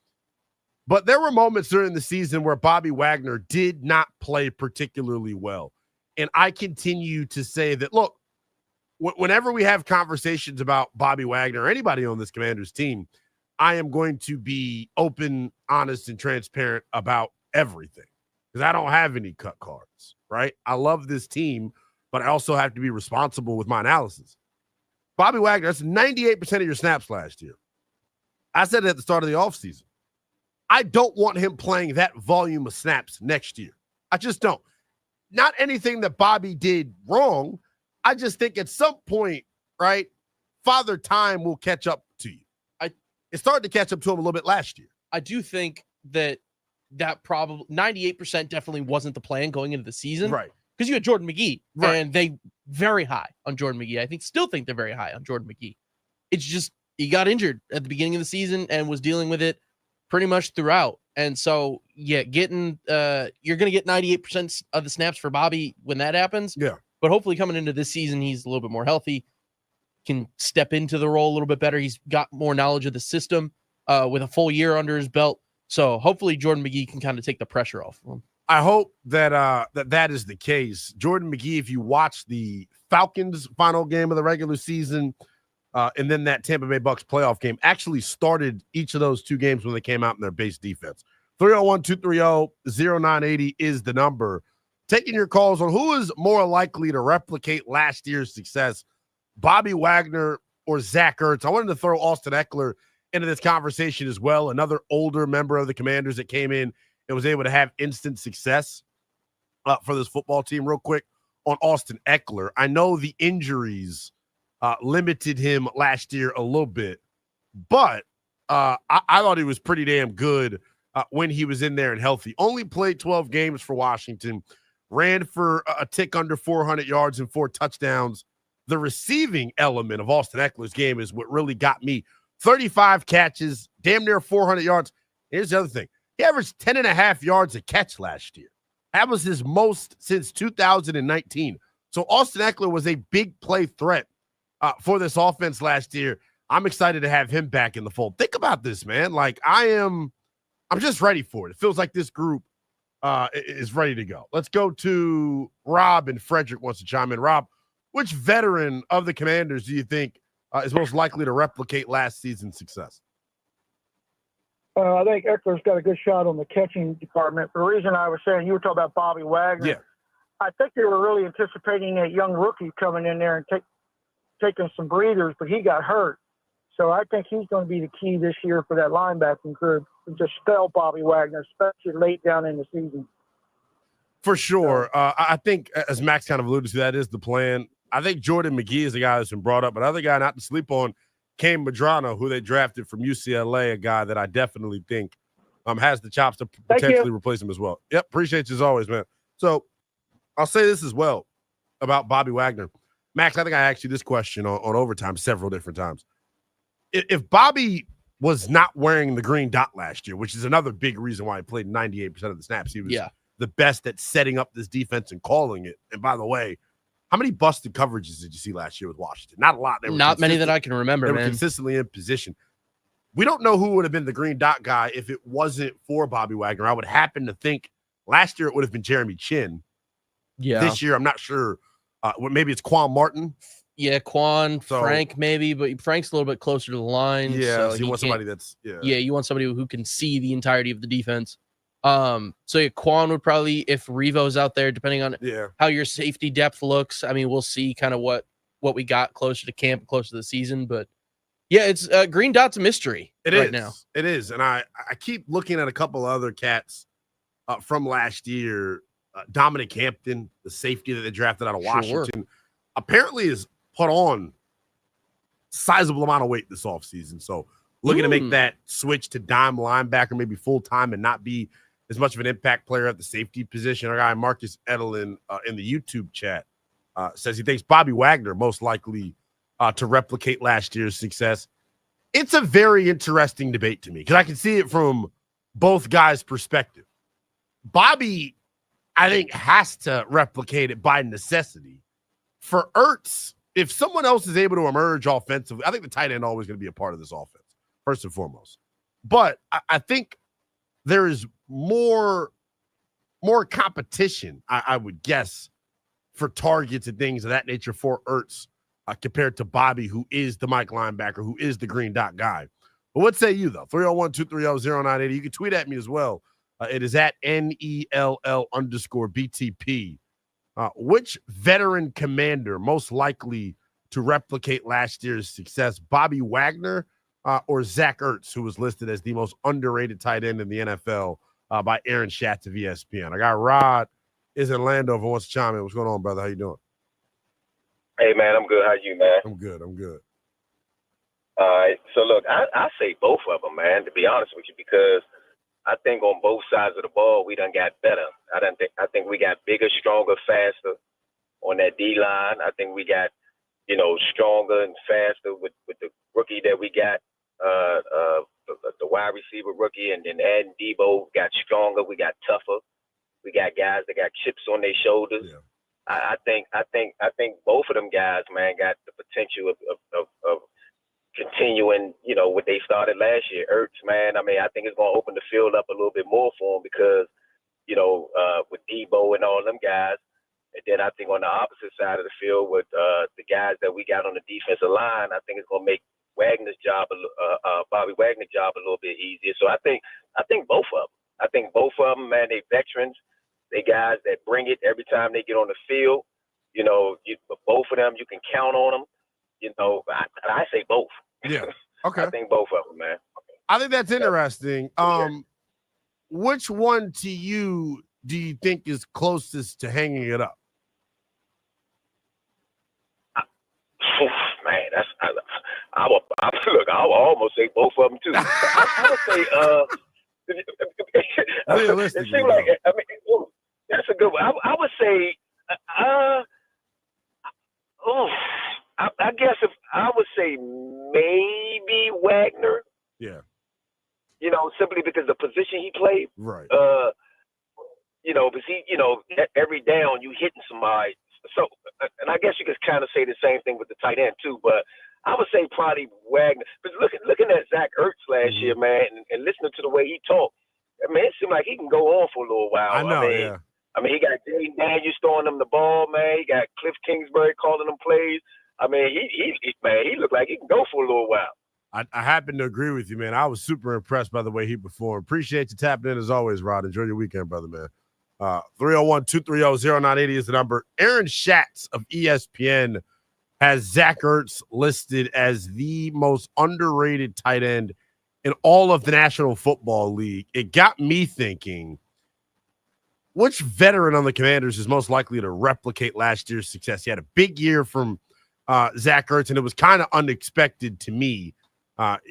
But there were moments during the season where Bobby Wagner did not play particularly well. And I continue to say that, look, whenever we have conversations about Bobby Wagner or anybody on this Commanders team, I am going to be open, honest, and transparent about everything, because I don't have any cut cards, right? I love this team, but I also have to be responsible with my analysis. Bobby Wagner, that's 98% of your snaps last year. I said it at the start of the offseason. I don't want him playing that volume of snaps next year. I just don't. Not anything that Bobby did wrong. I just think at some point, right, Father Time will catch up to you. It started to catch up to him a little bit last year. I do think that probably 98% definitely wasn't the plan going into the season. Right. Because you had Jordan McGee, right, and they very high on Jordan McGee. Still think they're very high on Jordan McGee. It's just he got injured at the beginning of the season and was dealing with it pretty much throughout. And so, yeah, you're going to get 98% of the snaps for Bobby when that happens. Yeah. But hopefully coming into this season, he's a little bit more healthy, can step into the role a little bit better. He's got more knowledge of the system with a full year under his belt. So hopefully Jordan McGee can kind of take the pressure off of him. I hope that that is the case. Jordan McGee, if you watch the Falcons' final game of the regular season and then that Tampa Bay Bucks playoff game, actually started each of those 2 games when they came out in their base defense. 301-230-0980 is the number. Taking your calls on who is more likely to replicate last year's success, Bobby Wagner or Zach Ertz. I wanted to throw Austin Eckler into this conversation as well, another older member of the Commanders that came in and was able to have instant success for this football team. Real quick on Austin Eckler, I know the injuries limited him last year a little bit, but I thought he was pretty damn good when he was in there and healthy. Only played 12 games for Washington, ran for a tick under 400 yards and 4 touchdowns. The receiving element of Austin Eckler's game is what really got me. 35 catches, damn near 400 yards. Here's the other thing. He averaged 10.5 yards a catch last year. That was his most since 2019. So Austin Eckler was a big play threat for this offense last year. I'm excited to have him back in the fold. Think about this, man. Like I'm just ready for it. It feels like this group is ready to go. Let's go to Rob, and Frederick wants to chime in. Rob, which veteran of the Commanders do you think is most likely to replicate last season's success? I think Eckler's got a good shot on the catching department. The reason I was saying, you were talking about Bobby Wagner. Yeah. I think they were really anticipating a young rookie coming in there and taking some breathers, but he got hurt. So I think he's going to be the key this year for that linebacking group to just spell Bobby Wagner, especially late down in the season. For sure. I think, as Max kind of alluded to, that is the plan. I think Jordan McGee is the guy that's been brought up. Another guy not to sleep on, Cam Madrano, who they drafted from UCLA, a guy that I definitely think has the chops to potentially replace him as well. Yep, appreciate you as always, man. So I'll say this as well about Bobby Wagner. Max, I think I asked you this question on Overtime several different times. If Bobby was not wearing the green dot last year, which is another big reason why he played 98% of the snaps, he was the best at setting up this defense and calling it. And by the way, how many busted coverages did you see last year with Washington? Not a lot. Not many that I can remember, They man. were consistently in position. We don't know who would have been the green dot guy if it wasn't for Bobby Wagner. I would happen to think last year it would have been Jeremy Chin. Yeah. This year, I'm not sure. Maybe it's Quan Martin. Yeah, Frank maybe, but Frank's a little bit closer to the line. Yeah, so you want somebody that's you want somebody who can see the entirety of the defense. So yeah, Quan would probably, if Revo's out there, depending on how your safety depth looks. I mean, we'll see kind of what we got closer to camp, closer to the season. But yeah, it's green dot's a mystery now. It is, and I keep looking at a couple other cats from last year. Dominic Hampton, the safety that they drafted out of Washington, apparently is put on sizable amount of weight this offseason. So looking to make that switch to dime linebacker, maybe full-time, and not be as much of an impact player at the safety position. Our guy Marcus Edelin in the YouTube chat says he thinks Bobby Wagner most likely to replicate last year's success. It's a very interesting debate to me because I can see it from both guys' perspective. Bobby, I think, has to replicate it by necessity. For Ertz, if someone else is able to emerge offensively, I think the tight end always going to be a part of this offense, first and foremost. But I think there is more competition, I would guess, for targets and things of that nature for Ertz compared to Bobby, who is the Mike linebacker, who is the green dot guy. But what say you, though? 301-230-0980. You can tweet at me as well. It is at NELL_BTP. Which veteran commander most likely to replicate last year's success, Bobby Wagner or Zach Ertz, who was listed as the most underrated tight end in the NFL by Aaron Schatz of ESPN? I got Rod is in Landover, wants to chime in. What's going on, brother? How you doing? Hey, man, I'm good. How you, man? I'm good. All right. So, look, I say both of them, man, to be honest with you, because I think on both sides of the ball, we done got better. I think we got bigger, stronger, faster on that D-line. I think we got, stronger and faster with the rookie that we got, the wide receiver rookie, and then adding Debo, got stronger. We got tougher. We got guys that got chips on their shoulders. Yeah. I think both of them guys, man, got the potential of continuing, what they started last year. Ertz, man, I mean, I think it's going to open the field up a little bit more for him because, with Debo and all them guys. And then I think on the opposite side of the field with the guys that we got on the defensive line, I think it's going to make Bobby Wagner's job a little bit easier. So I think both of them. I think both of them, man, they veterans. They guys that bring it every time they get on the field. Both of them, you can count on them. I say both. Yeah. Okay. I think both of them, man. I think that's interesting. Which one to you do you think is closest to hanging it up? Man, I'll almost say both of them too. I would say realistic. It seems like, I mean, that's a good one. I would say I guess if I would say maybe Wagner. Yeah. Simply because the position he played. Right. Because he, every down you hitting somebody, so, and I guess you could kind of say the same thing with the tight end too, but I would say probably Wagner. But looking at Zach Ertz last year, man, and listening to the way he talked, I mean, it seemed like he can go on for a little while. I know, I mean, he got Jaden Daniels throwing him the ball, man. He got Cliff Kingsbury calling him plays. I mean, he looked like he can go for a little while. I happen to agree with you, man. I was super impressed by the way he performed. Appreciate you tapping in as always, Rod. Enjoy your weekend, brother, man. 301-230-0980 is the number. Aaron Schatz of ESPN has Zach Ertz listed as the most underrated tight end in all of the National Football League. It got me thinking, which veteran on the Commanders is most likely to replicate last year's success? He had a big year from Zach Ertz, and it was kind of unexpected to me.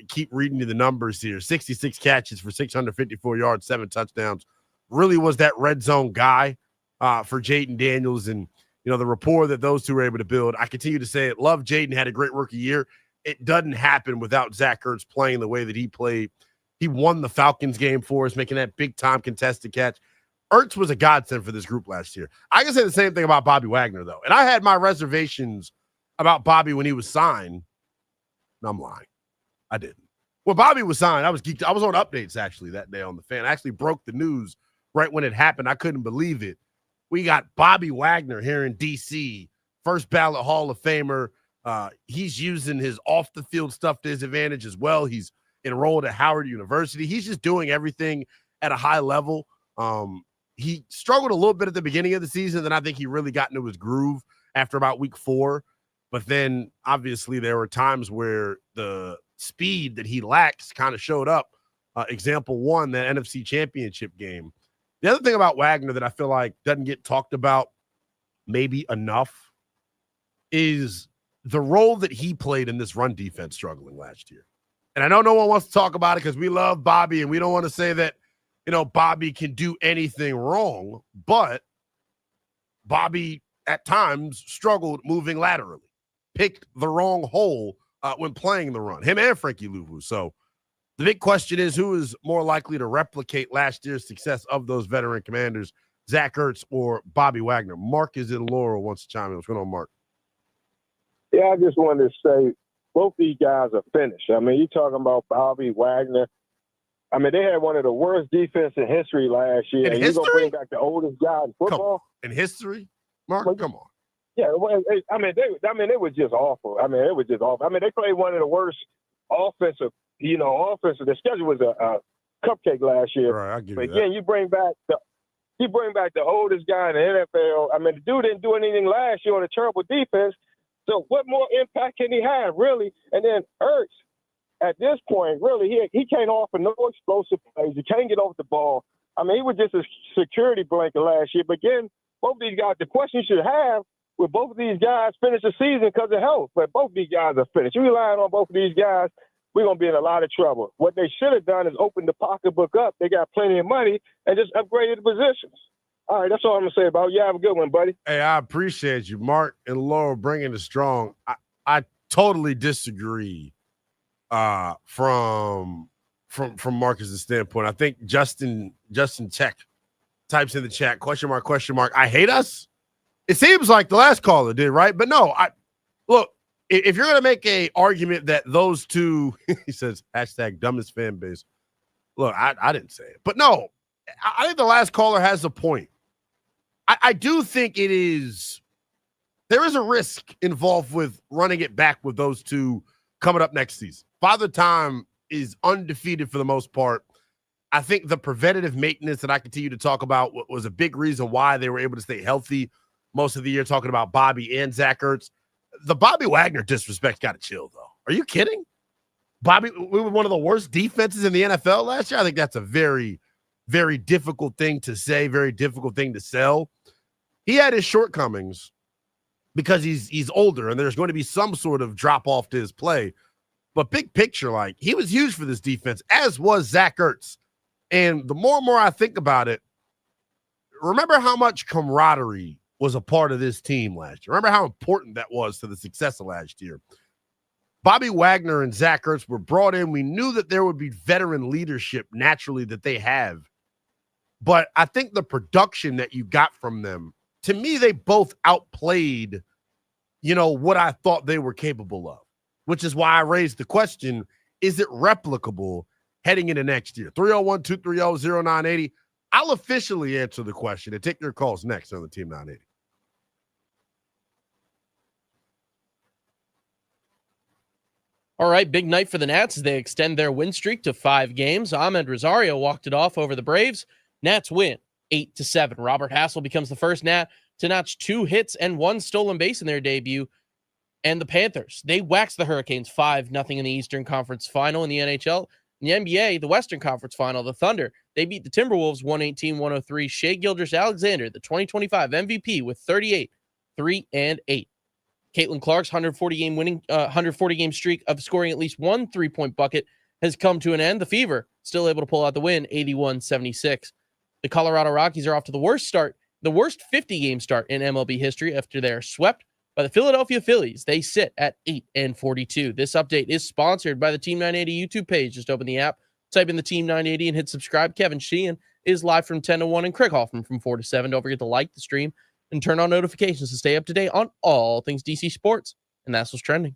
Keep reading you the numbers here. 66 catches for 654 yards, 7 touchdowns. Really was that red zone guy for Jaden Daniels, and the rapport that those two were able to build. I continue to say it. Love Jaden, had a great rookie year. It doesn't happen without Zach Ertz playing the way that he played. He won the Falcons game for us, making that big-time contested catch. Ertz was a godsend for this group last year. I can say the same thing about Bobby Wagner, though. And I had my reservations about Bobby when he was signed. No, I'm lying. I didn't. When Bobby was signed, I was geeked. I was on updates, actually, that day on the Fan. I actually broke the news right when it happened. I couldn't believe it. We got Bobby Wagner here in D.C., first ballot Hall of Famer. He's using his off-the-field stuff to his advantage as well. He's enrolled at Howard University. He's just doing everything at a high level. He struggled a little bit at the beginning of the season, then I think he really got into his groove after about week 4. But then, obviously, there were times where the speed that he lacks kind of showed up. Example 1, the NFC Championship game. The other thing about Wagner that I feel like doesn't get talked about maybe enough is the role that he played in this run defense struggling last year. And I know no one wants to talk about it because we love Bobby and we don't want to say that, Bobby can do anything wrong, but Bobby at times struggled moving laterally, picked the wrong hole when playing the run, him and Frankie Louvu. So the big question is, who is more likely to replicate last year's success of those veteran Commanders, Zach Ertz or Bobby Wagner? Mark is in Laurel, wants to chime in. What's going on, Mark? Yeah, I just wanted to say both these guys are finished. I mean, you're talking about Bobby Wagner. I mean, they had one of the worst defense in history last year. In history? You're going to bring back the oldest guy in football? In history? Mark, come on. Yeah, they were just awful. I mean, it was just awful. I mean, they played one of the worst offensive. The schedule was a cupcake last year. Right, I'll give but you again, that. you bring back the oldest guy in the NFL. I mean, the dude didn't do anything last year on a terrible defense. So what more impact can he have, really? And then Ertz, at this point, really, he can't offer no explosive plays. He can't get off the ball. I mean, he was just a security blanket last year. But again, both of these guys, the question you should have with both of these guys finish the season because of health. But both of these guys are finished. You relying on both of these guys, we're going to be in a lot of trouble. What they should have done is open the pocketbook up. They got plenty of money and just upgraded the positions. All right, that's all I'm going to say about it. You have a good one, buddy. Hey, I appreciate you, Mark and Laurel, bringing it strong. I totally disagree from Marcus' standpoint. I think Justin Check types in the chat, question mark, I hate us? It seems like the last caller did, right? But no, look, if you're going to make a argument that those two, he says, hashtag dumbest fan base. Look, I didn't say it. But no, I think the last caller has a point. I do think there is a risk involved with running it back with those two coming up next season. Father Time is undefeated for the most part. I think the preventative maintenance that I continue to talk about was a big reason why they were able to stay healthy most of the year, talking about Bobby and Zach Ertz. The Bobby Wagner disrespect got to chill, though. Are you kidding? Bobby, we were one of the worst defenses in the NFL last year. I think that's a very, very difficult thing to say, very difficult thing to sell. He had his shortcomings because he's older, and there's going to be some sort of drop-off to his play. But big picture, like, he was huge for this defense, as was Zach Ertz. And the more and more I think about it, remember how much camaraderie was a part of this team last year. Remember how important that was to the success of last year. Bobby Wagner and Zach Ertz were brought in. We knew that there would be veteran leadership naturally that they have. But I think the production that you got from them to me, they both outplayed, what I thought they were capable of, which is why I raised the question, is it replicable heading into next year? 301-230-0980. I'll officially answer the question and take your calls next on the Team 980. All right, big night for the Nats as they extend their win streak to 5 games. Ahmed Rosario walked it off over the Braves. Nats win 8-7. Robert Hassel becomes the first Nat to notch 2 hits and 1 stolen base in their debut. And the Panthers, they waxed the Hurricanes 5-0 in the Eastern Conference Final. In the NHL. In the NBA, the Western Conference Final, the Thunder, they beat the Timberwolves 118-103. Shea Gilgeous-Alexander, the 2025 MVP, with 38, 3-8. Caitlin Clark's 140-game streak of scoring at least 1 3-point bucket has come to an end. The Fever still able to pull out the win, 81-76. The Colorado Rockies are off to the worst 50-game start in MLB history after they're swept by the Philadelphia Phillies. They sit at 8-42. This update is sponsored by the Team 980 YouTube page. Just open the app, type in the Team 980 and hit subscribe. Kevin Sheehan is live from 10 to 1 and Craig Hoffman from 4 to 7. Don't forget to like the stream and turn on notifications to stay up to date on all things DC sports. And that's what's trending.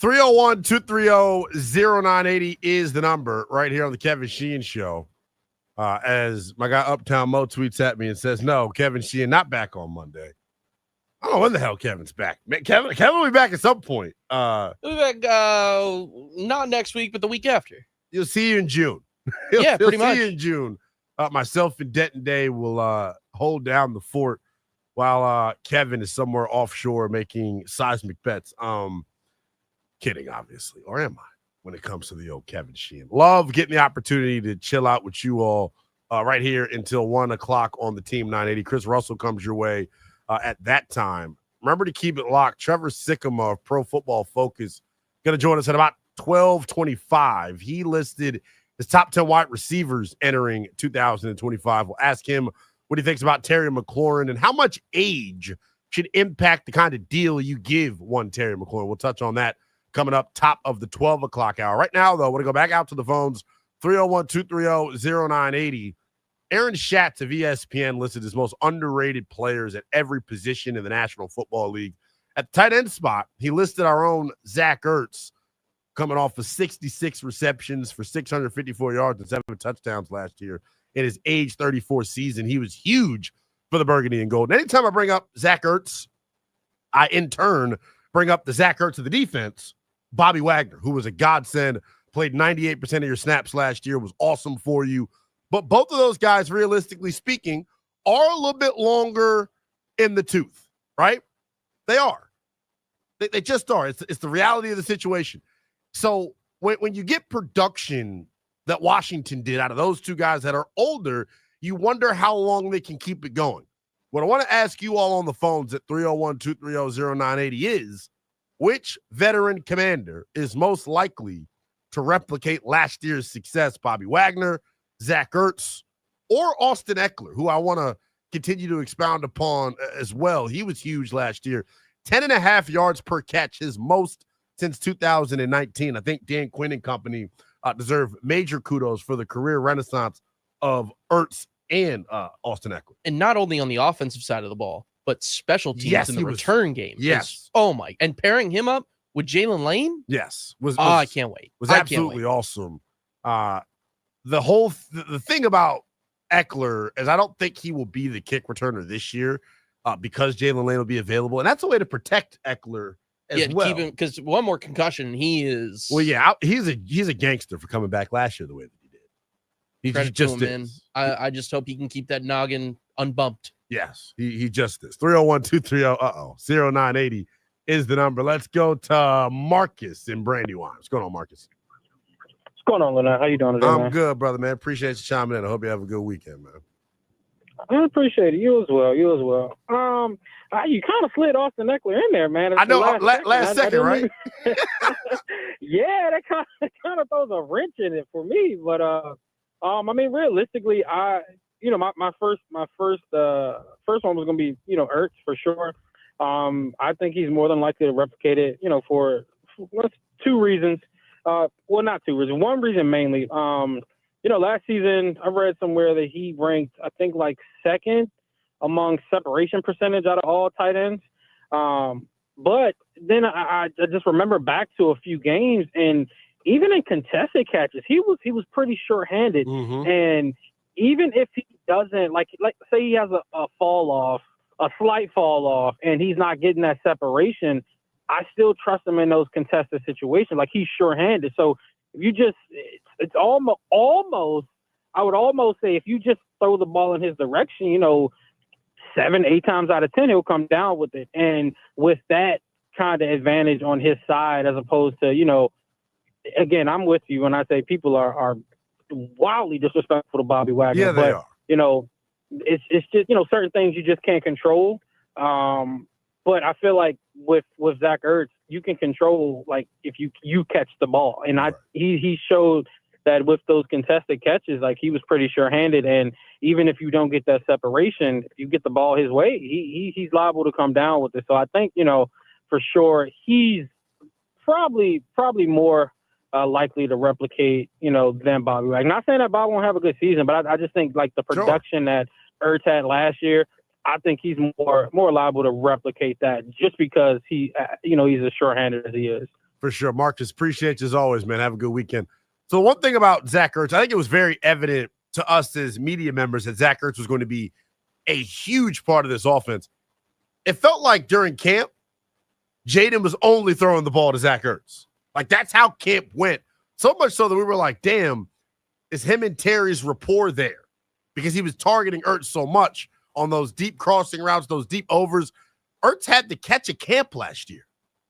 301-230-0980 is the number right here on the Kevin Sheehan Show. As my guy Uptown Mo tweets at me and says, no, Kevin Sheehan not back on Monday. I don't know when the hell Kevin's back. Man, Kevin will be back at some point. He'll be back, not next week, but the week after. You'll see you in June. Yeah, pretty much. See you in June. Myself and Denton Day will hold down the fort while Kevin is somewhere offshore making seismic bets. Kidding, obviously. Or am I when it comes to the old Kevin Sheehan? Love getting the opportunity to chill out with you all right here until 1 o'clock on the Team 980. Chris Russell comes your way at that time. Remember to keep it locked. Trevor Sikkema of Pro Football Focus going to join us at about 12:25. He listed his top 10 wide receivers entering 2025. We'll ask him what he thinks about Terry McLaurin and how much age should impact the kind of deal you give one Terry McLaurin. We'll touch on that coming up top of the 12 o'clock hour. Right now, though, I want to go back out to the phones, 301-230-0980. Aaron Schatz of ESPN listed as most underrated players at every position in the National Football League. At the tight end spot, he listed our own Zach Ertz, coming off of 66 receptions for 654 yards and 7 touchdowns last year in his age 34 season. He was huge for the Burgundy and Gold. And anytime I bring up Zach Ertz, I in turn bring up the Zach Ertz of the defense, Bobby Wagner, who was a godsend, played 98% of your snaps last year, was awesome for you. But both of those guys, realistically speaking, are a little bit longer in the tooth, right? They are. They just are. It's the reality of the situation. So when you get production that Washington did out of those two guys that are older, you wonder how long they can keep it going. What I want to ask you all on the phones at 301-230-0980 is, which veteran commander is most likely to replicate last year's success? Bobby Wagner, Zach Ertz, or Austin Eckler, who I want to continue to expound upon as well. He was huge last year. 10.5 yards per catch, his most since 2019. I think Dan Quinn and company deserve major kudos for the career renaissance of Ertz and Austin Eckler. And not only on the offensive side of the ball, but special teams in the return game. Yes. Oh, my. And pairing him up with Jalen Lane? Yes. I can't wait. Was absolutely awesome. The thing about Eckler is I don't think he will be the kick returner this year because Jalen Lane will be available. And that's a way to protect Eckler as well. Keep him, because one more concussion, he is. Well, yeah, he's a gangster for coming back last year the way that he did. He just is. I just hope he can keep that noggin unbumped. Yes, he just is. 301-230-0980 is the number. Let's go to Marcus in Brandywine. What's going on, Marcus? What's going on, Lynnell? How you doing today, I'm man? good, brother, man. Appreciate you chiming in. I hope you have a good weekend, man. I appreciate it. You as well. You kind of slid Austin Eckler in there, man. I know. Last second, right? Yeah, that kind of throws a wrench in it for me. But I mean, realistically, my first one was gonna be Ertz for sure. I think he's more than likely to replicate it. For two reasons. Well, not two reasons. One reason mainly. Last season I read somewhere that he ranked, I think, like second among separation percentage out of all tight ends. But then I just remember back to a few games, and even in contested catches, he was pretty short-handed. Mm-hmm. And even if he doesn't, like say he has a slight fall off, and he's not getting that separation, I still trust him in those contested situations. Like, he's sure-handed. So if you just, it's almost, I would almost say if you just throw the ball in his direction, 7-8 times out of 10, he'll come down with it. And with that kind of advantage on his side, as opposed to, again, I'm with you when I say people are wildly disrespectful to Bobby Wagner. Yeah, they are. It's just, certain things you just can't control. But I feel like with Zach Ertz, you can control, like, if you catch the ball. And he showed that with those contested catches, like, he was pretty sure-handed. And even if you don't get that separation, if you get the ball his way, he's liable to come down with it. So I think, for sure, he's probably more likely to replicate, than Bobby Wagner. Not saying that Bob won't have a good season, but I just think, like, the production that Ertz had last year, I think he's more liable to replicate that just because he's as sure-handed as he is. For sure. Marcus, appreciate you as always, man. Have a good weekend. So one thing about Zach Ertz, I think it was very evident to us as media members that Zach Ertz was going to be a huge part of this offense. It felt like during camp, Jaden was only throwing the ball to Zach Ertz. Like, that's how camp went. So much so that we were like, damn, is him and Terry's rapport there? Because he was targeting Ertz so much on those deep crossing routes, those deep overs. Ertz had the catch at camp last year.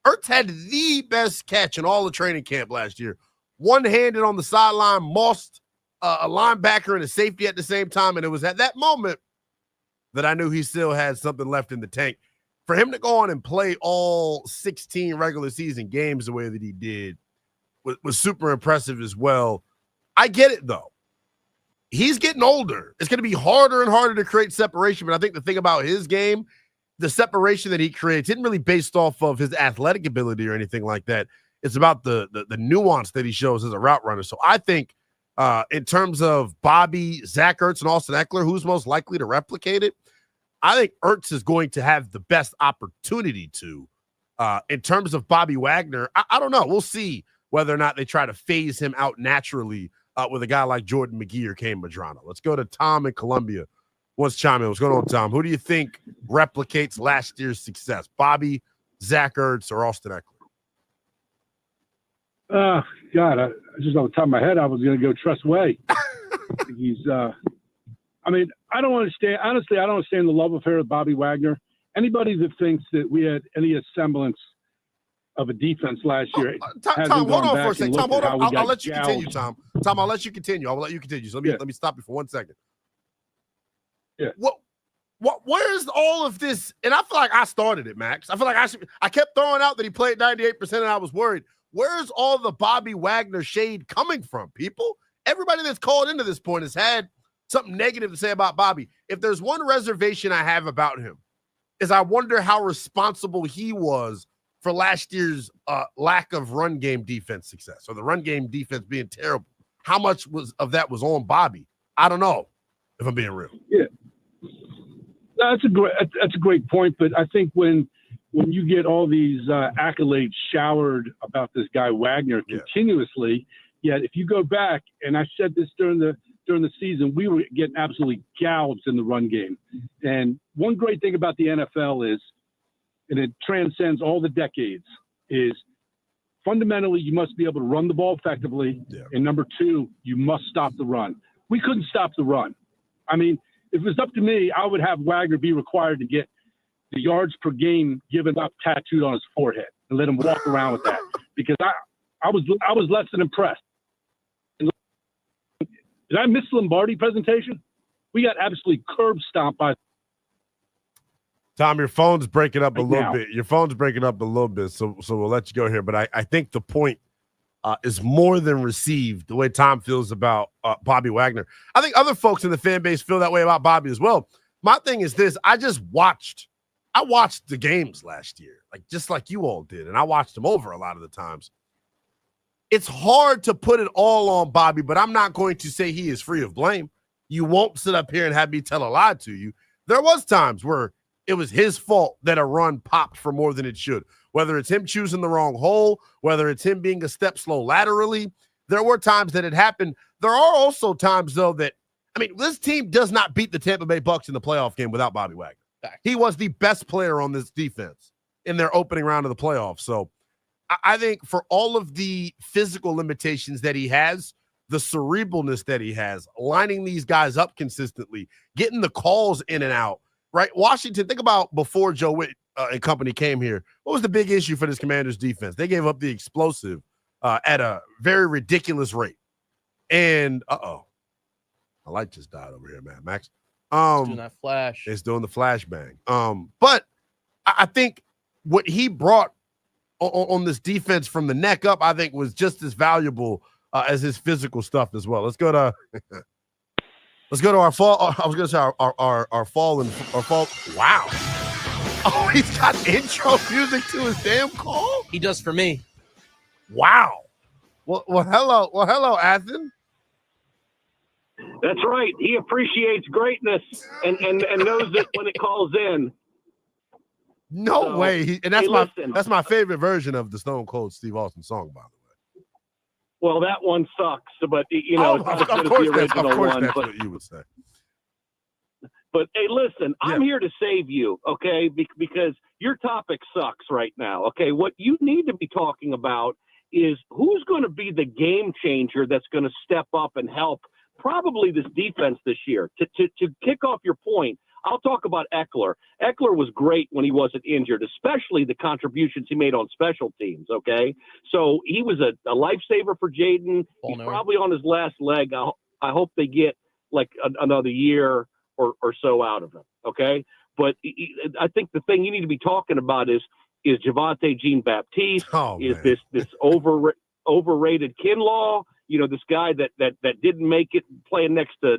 Ertz had the best catch in all the training camp last year. One-handed on the sideline, mossed a linebacker and a safety at the same time. And it was at that moment that I knew he still had something left in the tank. For him to go on and play all 16 regular season games the way that he did was super impressive as well. I get it, though. He's getting older. It's going to be harder and harder to create separation. But I think the thing about his game, the separation that he creates isn't really based off of his athletic ability or anything like that. It's about the nuance that he shows as a route runner. So I think in terms of Bobby, Zach Ertz, and Austin Eckler, who's most likely to replicate it, I think Ertz is going to have the best opportunity to. In terms of Bobby Wagner, I don't know. We'll see whether or not they try to phase him out naturally with a guy like Jordan McGee or Kane Madrano. Let's go to Tom in Columbia. What's chime in? What's going on, Tom? Who do you think replicates last year's success? Bobby, Zach Ertz, or Austin Eckler? God, I just off the top of my head, I was going to go Trust Way. He's, I mean, I don't understand. Honestly, I don't understand the love affair with Bobby Wagner. Anybody that thinks that we had any semblance of a defense last year. Tom, hold on for a second. Tom, hold on. I'll let you continue, Tom. Tom, I'll let you continue. I will let you continue. So let me stop you for 1 second. Yeah. Where's all of this? And I feel like I started it, Max. I feel like I kept throwing out that he played 98% and I was worried. Where's all the Bobby Wagner shade coming from, people? Everybody that's called into this point has had something negative to say about Bobby. If there's one reservation I have about him is I wonder how responsible he was for last year's lack of run game defense success, or the run game defense being terrible. How much of that was on Bobby? I don't know, if I'm being real. Yeah. That's a great point, but I think when you get all these accolades showered about this guy Wagner continuously, yet if you go back, and I said this during the season, we were getting absolutely gouged in the run game. And one great thing about the NFL is, and it transcends all the decades, is fundamentally you must be able to run the ball effectively, and number two, you must stop the run. We couldn't stop the run. I mean, if it was up to me, I would have Wagner be required to get the yards per game given up tattooed on his forehead and let him walk around with that, because I was less than impressed. And did I miss the Lombardi presentation? We got absolutely curb stomped by. Tom, your phone's breaking up a little bit. Your phone's breaking up a little bit, so we'll let you go here. But I think the point is more than received, the way Tom feels about Bobby Wagner. I think other folks in the fan base feel that way about Bobby as well. My thing is this. I watched the games last year, just like you all did, and I watched them over a lot of the times. It's hard to put it all on Bobby, but I'm not going to say he is free of blame. You won't sit up here and have me tell a lie to you. There was times where it was his fault that a run popped for more than it should, whether it's him choosing the wrong hole, whether it's him being a step slow laterally. There were times that it happened. There are also times, though, that, I mean, this team does not beat the Tampa Bay Bucks in the playoff game without Bobby Wagner. He was the best player on this defense in their opening round of the playoffs. So I think for all of the physical limitations that he has, the cerebralness that he has, lining these guys up consistently, getting the calls in and out, right? Washington, think about before Joe Witt and company came here. What was the big issue for this Commanders defense? They gave up the explosive at a very ridiculous rate. And, a light just died over here, man. Max. It's doing that flash. It's doing the flashbang. But I think what he brought on this defense from the neck up, I think, was just as valuable as his physical stuff as well. Let's go to our fall. I was going to say our fall and our fall. Wow. Oh, he's got intro music to his damn call. He does for me. Wow. Well, hello, Athen. That's right. He appreciates greatness and knows it when it calls in. No way. And that's listen. that's my favorite version of the Stone Cold Steve Austin song, by the way. Well, that one sucks, but it's not as good as the original one. That's what you would say. But hey, listen, I'm here to save you, okay? Because your topic sucks right now, okay? What you need to be talking about is who's going to be the game changer that's going to step up and help probably this defense this year. To kick off your point, I'll talk about Eckler. Eckler was great when he wasn't injured, especially the contributions he made on special teams, okay? So he was a lifesaver for Jaden. He's probably on his last leg. I hope they get like another year or so out of him, okay? But I think the thing you need to be talking about is Javonte Jean-Baptiste, this overrated Kinlaw, this guy that didn't make it playing next to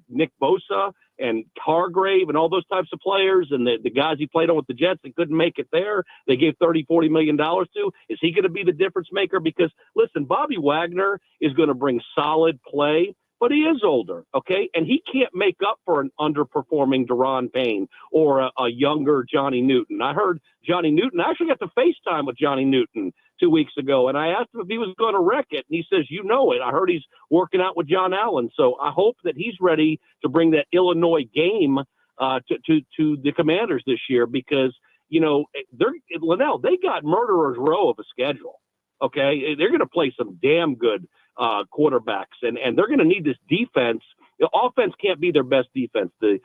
Nick Bosa and Hargrave and all those types of players, and the guys he played on with the Jets that couldn't make it there, they gave $30-40 million to. Is he going to be the difference maker? Because, listen, Bobby Wagner is going to bring solid play, but he is older, okay? And he can't make up for an underperforming Deron Payne or a younger Johnny Newton. I heard Johnny Newton. I actually got to FaceTime with Johnny Newton 2 weeks ago, and I asked him if he was going to wreck it, and he says, you know it. I heard he's working out with John Allen, so I hope that he's ready to bring that Illinois game to the Commanders this year because, Lynnell, they got murderer's row of a schedule, okay? They're going to play some damn good quarterbacks, and they're going to need this defense. The offense can't be their best defense. The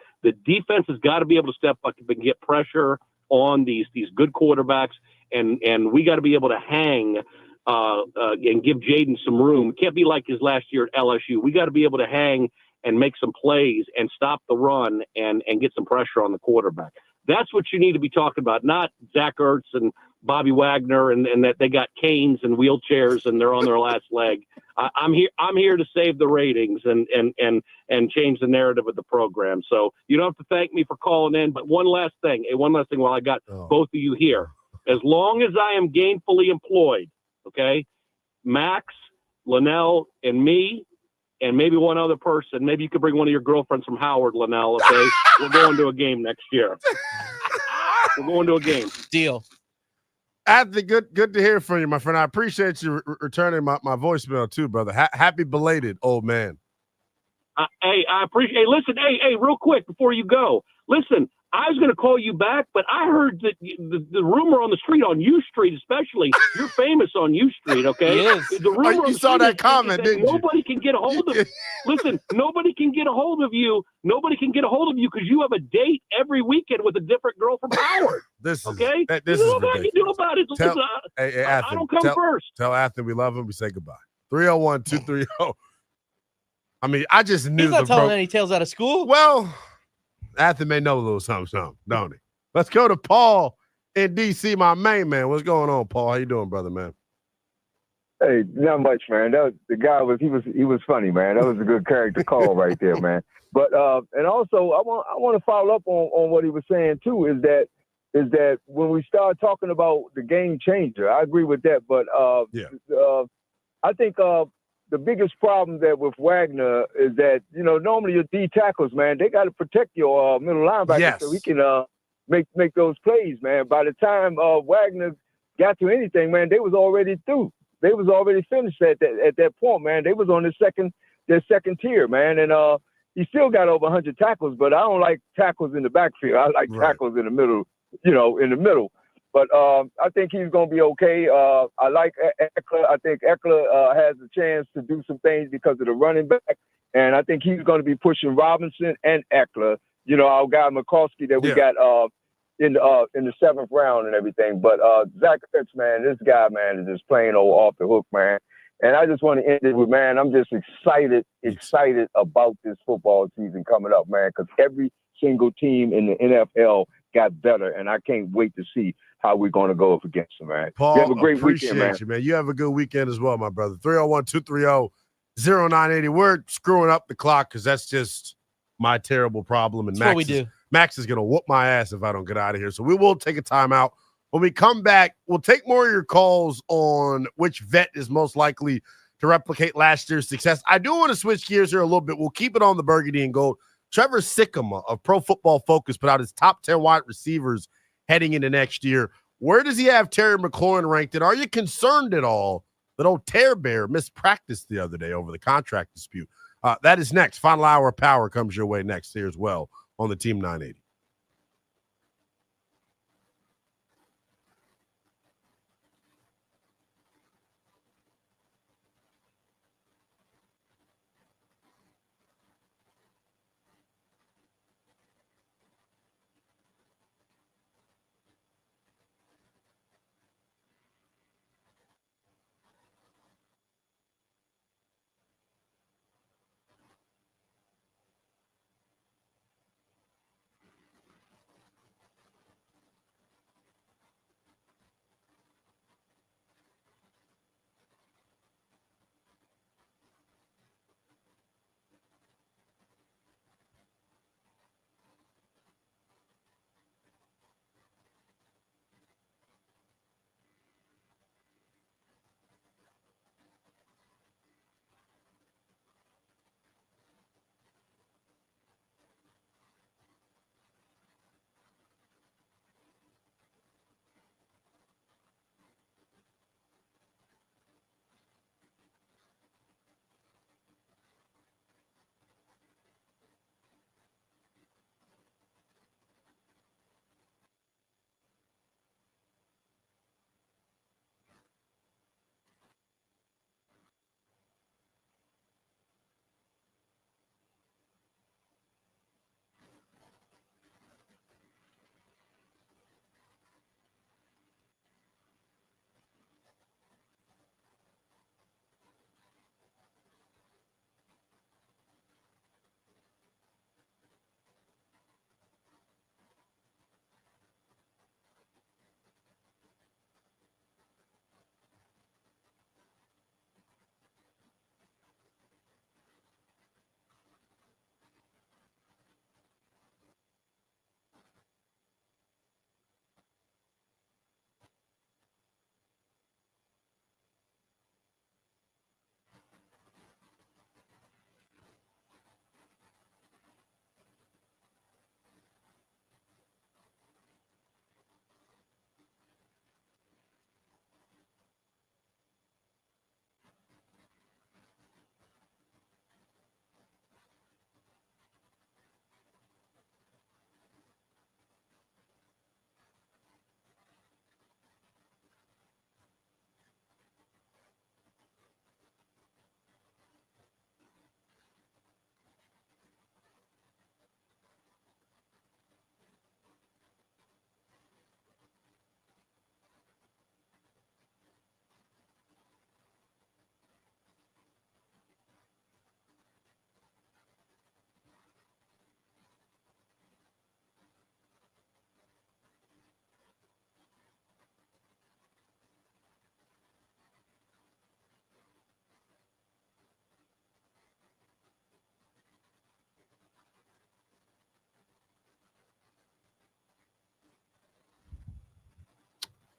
defense has got to be able to step up and get pressure on these good quarterbacks, and we got to be able to hang and give Jaden some room. It can't be like his last year at LSU. We got to be able to hang and make some plays and stop the run and get some pressure on the quarterback. That's what you need to be talking about, not Zach Ertz and Bobby Wagner and that they got canes and wheelchairs and they're on their last leg. I'm here to save the ratings and change the narrative of the program. So you don't have to thank me for calling in, but one last thing while I got both of you here. As long as I am gainfully employed, okay, Max, Lynnell, and me, and maybe one other person. Maybe you could bring one of your girlfriends from Howard, Lynnell, okay? We're going to a game next year. We're going to a game. Deal. Anthony, good to hear from you, my friend. I appreciate you returning my voicemail too, brother. Happy belated, old man. Hey, I appreciate. Hey, listen, hey, real quick before you go, listen. I was going to call you back, but I heard that the rumor on the street, on U Street especially, you're famous on U Street, okay? The rumor you saw that comment, didn't you? Nobody can get a hold of you. Listen, nobody can get a hold of you. Nobody can get a hold of you because you have a date every weekend with a different girl from Howard. This is ridiculous. What you do about it? Hey, I don't come first. Tell Anthony we love him. We say goodbye. 301-230. I mean, I just knew. He's not telling any tales out of school. Well, Anthony may know a little something, don't he? Let's go to Paul in D.C., my main man. What's going on, Paul? How you doing, brother, man? Hey, not much, man. The guy was funny, man. That was a good character call right there, man. But and also I want to follow up on what he was saying too. Is that when we start talking about the game changer, I agree with that. But I think the biggest problem that with Wagner is that, normally your D tackles, man, they got to protect your middle linebacker so he can make those plays, man. By the time Wagner got to anything, man, they was already through. They was already finished at that point, man. They was on their second tier, man. And he still got over 100 tackles, but I don't like tackles in the backfield. I like tackles in the middle, in the middle. But I think he's going to be okay. I like Eckler. I think Eckler has a chance to do some things because of the running back. And I think he's going to be pushing Robinson and Eckler. Our guy McCoskey that we got in the 7th round and everything. But Zach Ertz, man, this guy, man, is just playing off the hook, man. And I just want to end it with, man, I'm just excited about this football season coming up, man, because every single team in the NFL got better, and I can't wait to see how we're going to go up against them, man. Paul, you have a great weekend, man. You, man. You have a good weekend as well, my brother. 301-230-0980. We're screwing up the clock because that's just my terrible problem. And Max is going to whoop my ass if I don't get out of here. So we will take a timeout. When we come back, we'll take more of your calls on which vet is most likely to replicate last year's success. I do want to switch gears here a little bit. We'll keep it on the burgundy and gold. Trevor Sikkema of Pro Football Focus put out his top 10 wide receivers heading into next year. Where does he have Terry McLaurin ranked? And are you concerned at all that old Tear Bear missed practice the other day over the contract dispute? That is next. Final hour of power comes your way next here as well on the Team 980.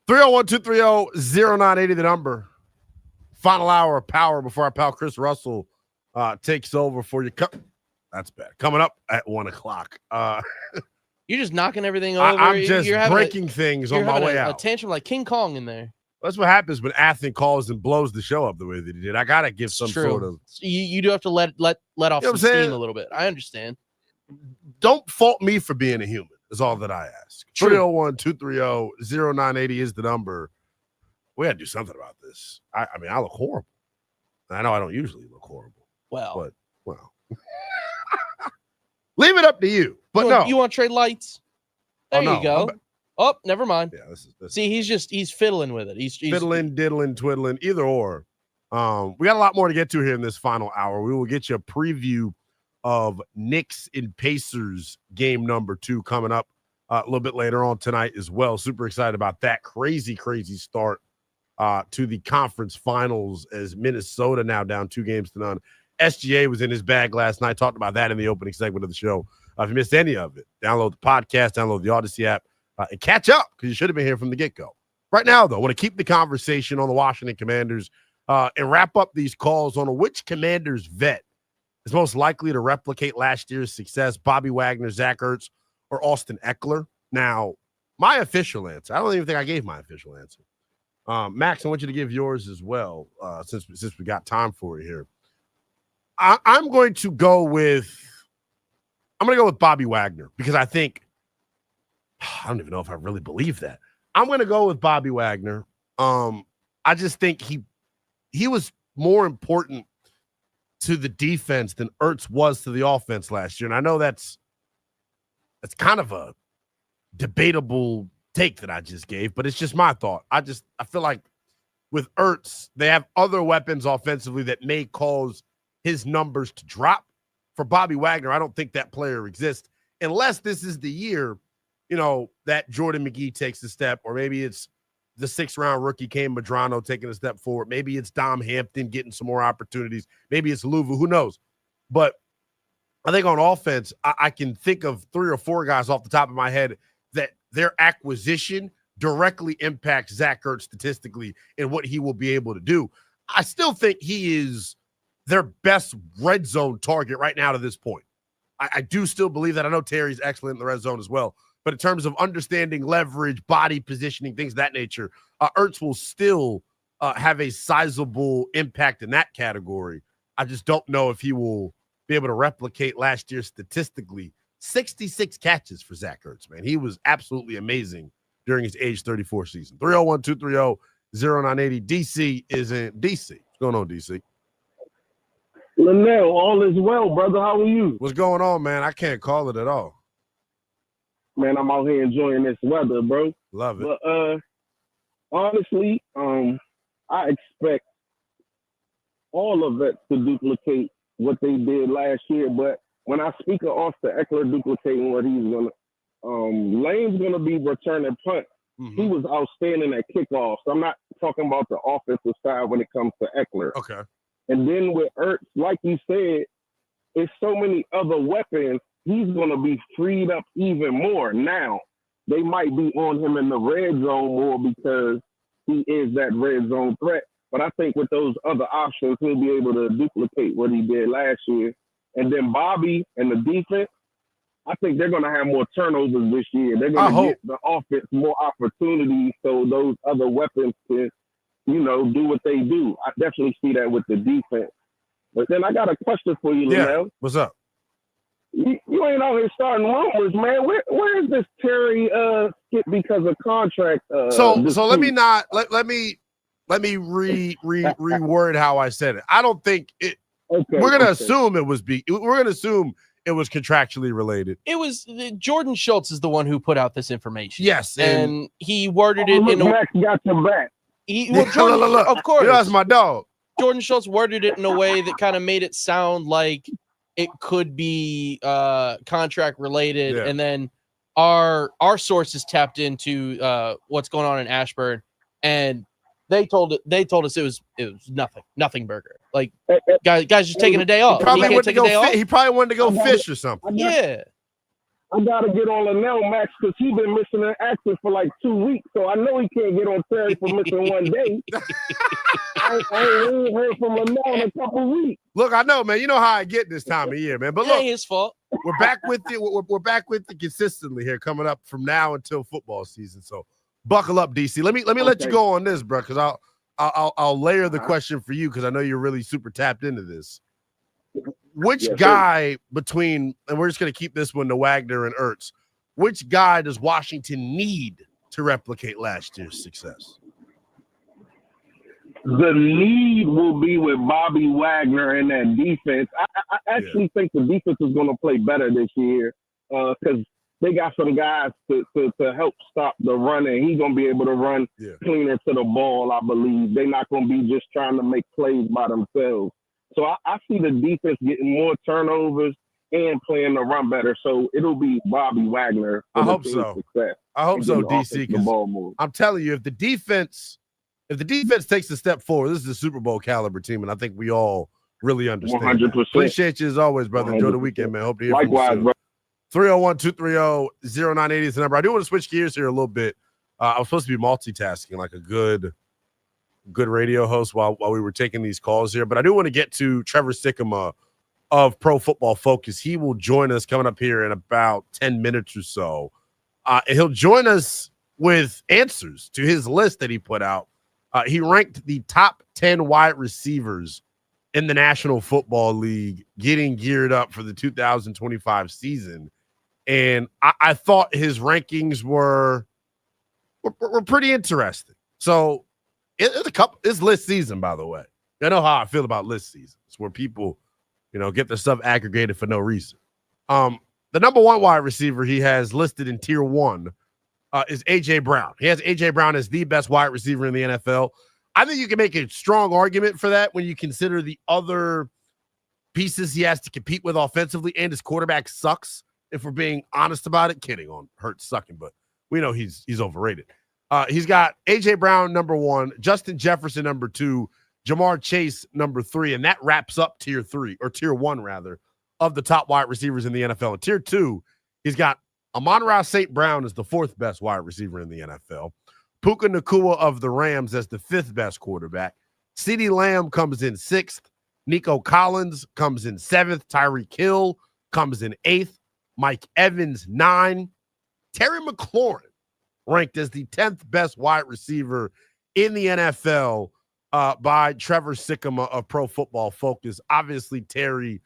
Three zero 230-0980, the number. Final hour of power before our pal Chris Russell takes over for you. That's bad. Coming up at 1 o'clock. You're just knocking everything over. I'm just breaking things on my way out. A tantrum like King Kong in there. That's what happens when Athen calls and blows the show up the way that he did. I gotta give some sort of. You do have to let off some steam a little bit. I understand. Don't fault me for being a human. Is all that I ask. 301-230-0980 is the number. We got to do something about this. I mean, I look horrible. I know I don't usually look horrible. Well. Leave it up to you. But you want to trade lights? There you go. Oh, never mind. Yeah, this See, he's fiddling with it. He's fiddling, diddling, twiddling, either or. We got a lot more to get to here in this final hour. We will get you a preview of Knicks and Pacers game number 2 coming up a little bit later on tonight as well. Super excited about that. Crazy start to the conference finals as Minnesota now down 2-0. SGA was in his bag last night. Talked about that in the opening segment of the show. If you missed any of it, download the podcast, download the Odyssey app, and catch up because you should have been here from the get-go. Right now, though, I want to keep the conversation on the Washington Commanders and wrap up these calls on which Commanders vet is most likely to replicate last year's success, Bobby Wagner, Zach Ertz, or Austin Eckler. Now, my official answer, I don't even think I gave my official answer. Max, I want you to give yours as well, since we got time for it here. I'm going to go with Bobby Wagner because I think I don't even know if I really believe that. I'm going to go with Bobby Wagner. I just think he was more important to the defense than Ertz was to the offense last year. And I know that's kind of a debatable take that I just gave, but it's just my thought. I feel like with Ertz, they have other weapons offensively that may cause his numbers to drop. For Bobby Wagner, I don't think that player exists unless this is the year, that Jordan McGee takes a step, or maybe it's the 6th-round rookie Kane Madrano taking a step forward. Maybe it's Dom Hampton getting some more opportunities. Maybe it's Louvu. Who knows? But I think on offense, I can think of 3 or 4 guys off the top of my head that their acquisition directly impacts Zach Ertz statistically and what he will be able to do. I still think he is their best red zone target right now to this point. I do still believe that. I know Terry's excellent in the red zone as well. But in terms of understanding leverage, body positioning, things of that nature, Ertz will still have a sizable impact in that category. I just don't know if he will be able to replicate last year statistically. 66 catches for Zach Ertz, man. He was absolutely amazing during his age 34 season. 301-230-0980. DC is in DC. What's going on, DC? Lynnell, all is well, brother. How are you? What's going on, man? I can't call it at all. Man, I'm out here enjoying this weather, bro. Love it. But honestly, I expect all of it to duplicate what they did last year. But when I speak of Austin Eckler duplicating what he's gonna, Lane's gonna be returning punt. Mm-hmm. He was outstanding at kickoffs. I'm not talking about the offensive side when it comes to Eckler. Okay. And then with Ertz, like you said, it's so many other weapons. He's going to be freed up even more. Now, they might be on him in the red zone more because he is that red zone threat. But I think with those other options, he'll be able to duplicate what he did last year. And then Bobby and the defense, I think they're going to have more turnovers this year. They're going to get the offense more opportunities so those other weapons can, do what they do. I definitely see that with the defense. But then I got a question for you, Lynnell. What's up? You ain't out here starting rumors, man. Where is this Terry skip because of contract? So let me reword how I said it. I don't think it. Okay, we're gonna assume it was contractually related. It was Jordan Schultz is the one who put out this information. Yes, and he worded it in a Max got your back. Jordan, of course, that's my dog. Jordan Schultz worded it in a way that kind of made it sound like it could be contract related, and then our sources tapped into what's going on in Ashburn, and they told us it was nothing burger. Like guys just taking a day off. He probably wanted to go fish or something. Yeah. I gotta get on Lynnell, Max, because he's been missing an action for like 2 weeks, so I know he can't get on Terry for missing one day. I ain't heard from Lynnell in a couple weeks. Look, I know, man. You know how I get this time of year, man. But look, his fault. We're back with it. We're back with it consistently here, coming up from now until football season. So buckle up, DC. Let me let you go on this, bro, because I'll layer the question for you because I know you're really super tapped into this. Which guy between, and we're just going to keep this one to Wagner and Ertz, which guy does Washington need to replicate last year's success? The need will be with Bobby Wagner and that defense. I actually think the defense is going to play better this year because they got some guys to help stop the run, and he's going to be able to run cleaner to the ball, I believe. They're not going to be just trying to make plays by themselves. So I see the defense getting more turnovers and playing the run better. So it'll be Bobby Wagner. I hope so. Success. I hope so, DC. I'm telling you, if the defense takes a step forward, this is a Super Bowl caliber team, and I think we all really understand. 100%. Appreciate you as always, brother. 100%. Enjoy the weekend, man. Hope to hear Likewise, from you soon. 301-230-0980 is the number. I do want to switch gears here a little bit. I was supposed to be multitasking like a good radio host while we were taking these calls here, but I do want to get to Trevor Sikkema of Pro Football Focus. He will join us coming up here in about 10 minutes or so. He'll join us with answers to his list that he put out. He ranked the top 10 wide receivers in the National Football League getting geared up for the 2025 season. And I thought his rankings were pretty interesting. So it's list season, by the way. I know how I feel about list season. It's where people, get their stuff aggregated for no reason. The number one wide receiver he has listed in tier 1 is A.J. Brown. He has A.J. Brown as the best wide receiver in the NFL. I think you can make a strong argument for that when you consider the other pieces he has to compete with offensively, and his quarterback sucks, if we're being honest about it. Kidding on Hurts sucking, but we know he's overrated. He's got A.J. Brown, number 1, Justin Jefferson, number 2, Jamar Chase, number 3, and that wraps up tier 1, rather, of the top wide receivers in the NFL. In tier 2, he's got Amon-Ra St. Brown as the 4th best wide receiver in the NFL. Puka Nacua of the Rams as the 5th best quarterback. CeeDee Lamb comes in 6th. Nico Collins comes in 7th. Tyreek Hill comes in 8th. Mike Evans, 9. Terry McLaurin ranked as the 10th best wide receiver in the NFL by Trevor Sikkema of Pro Football Focus. Obviously, Terry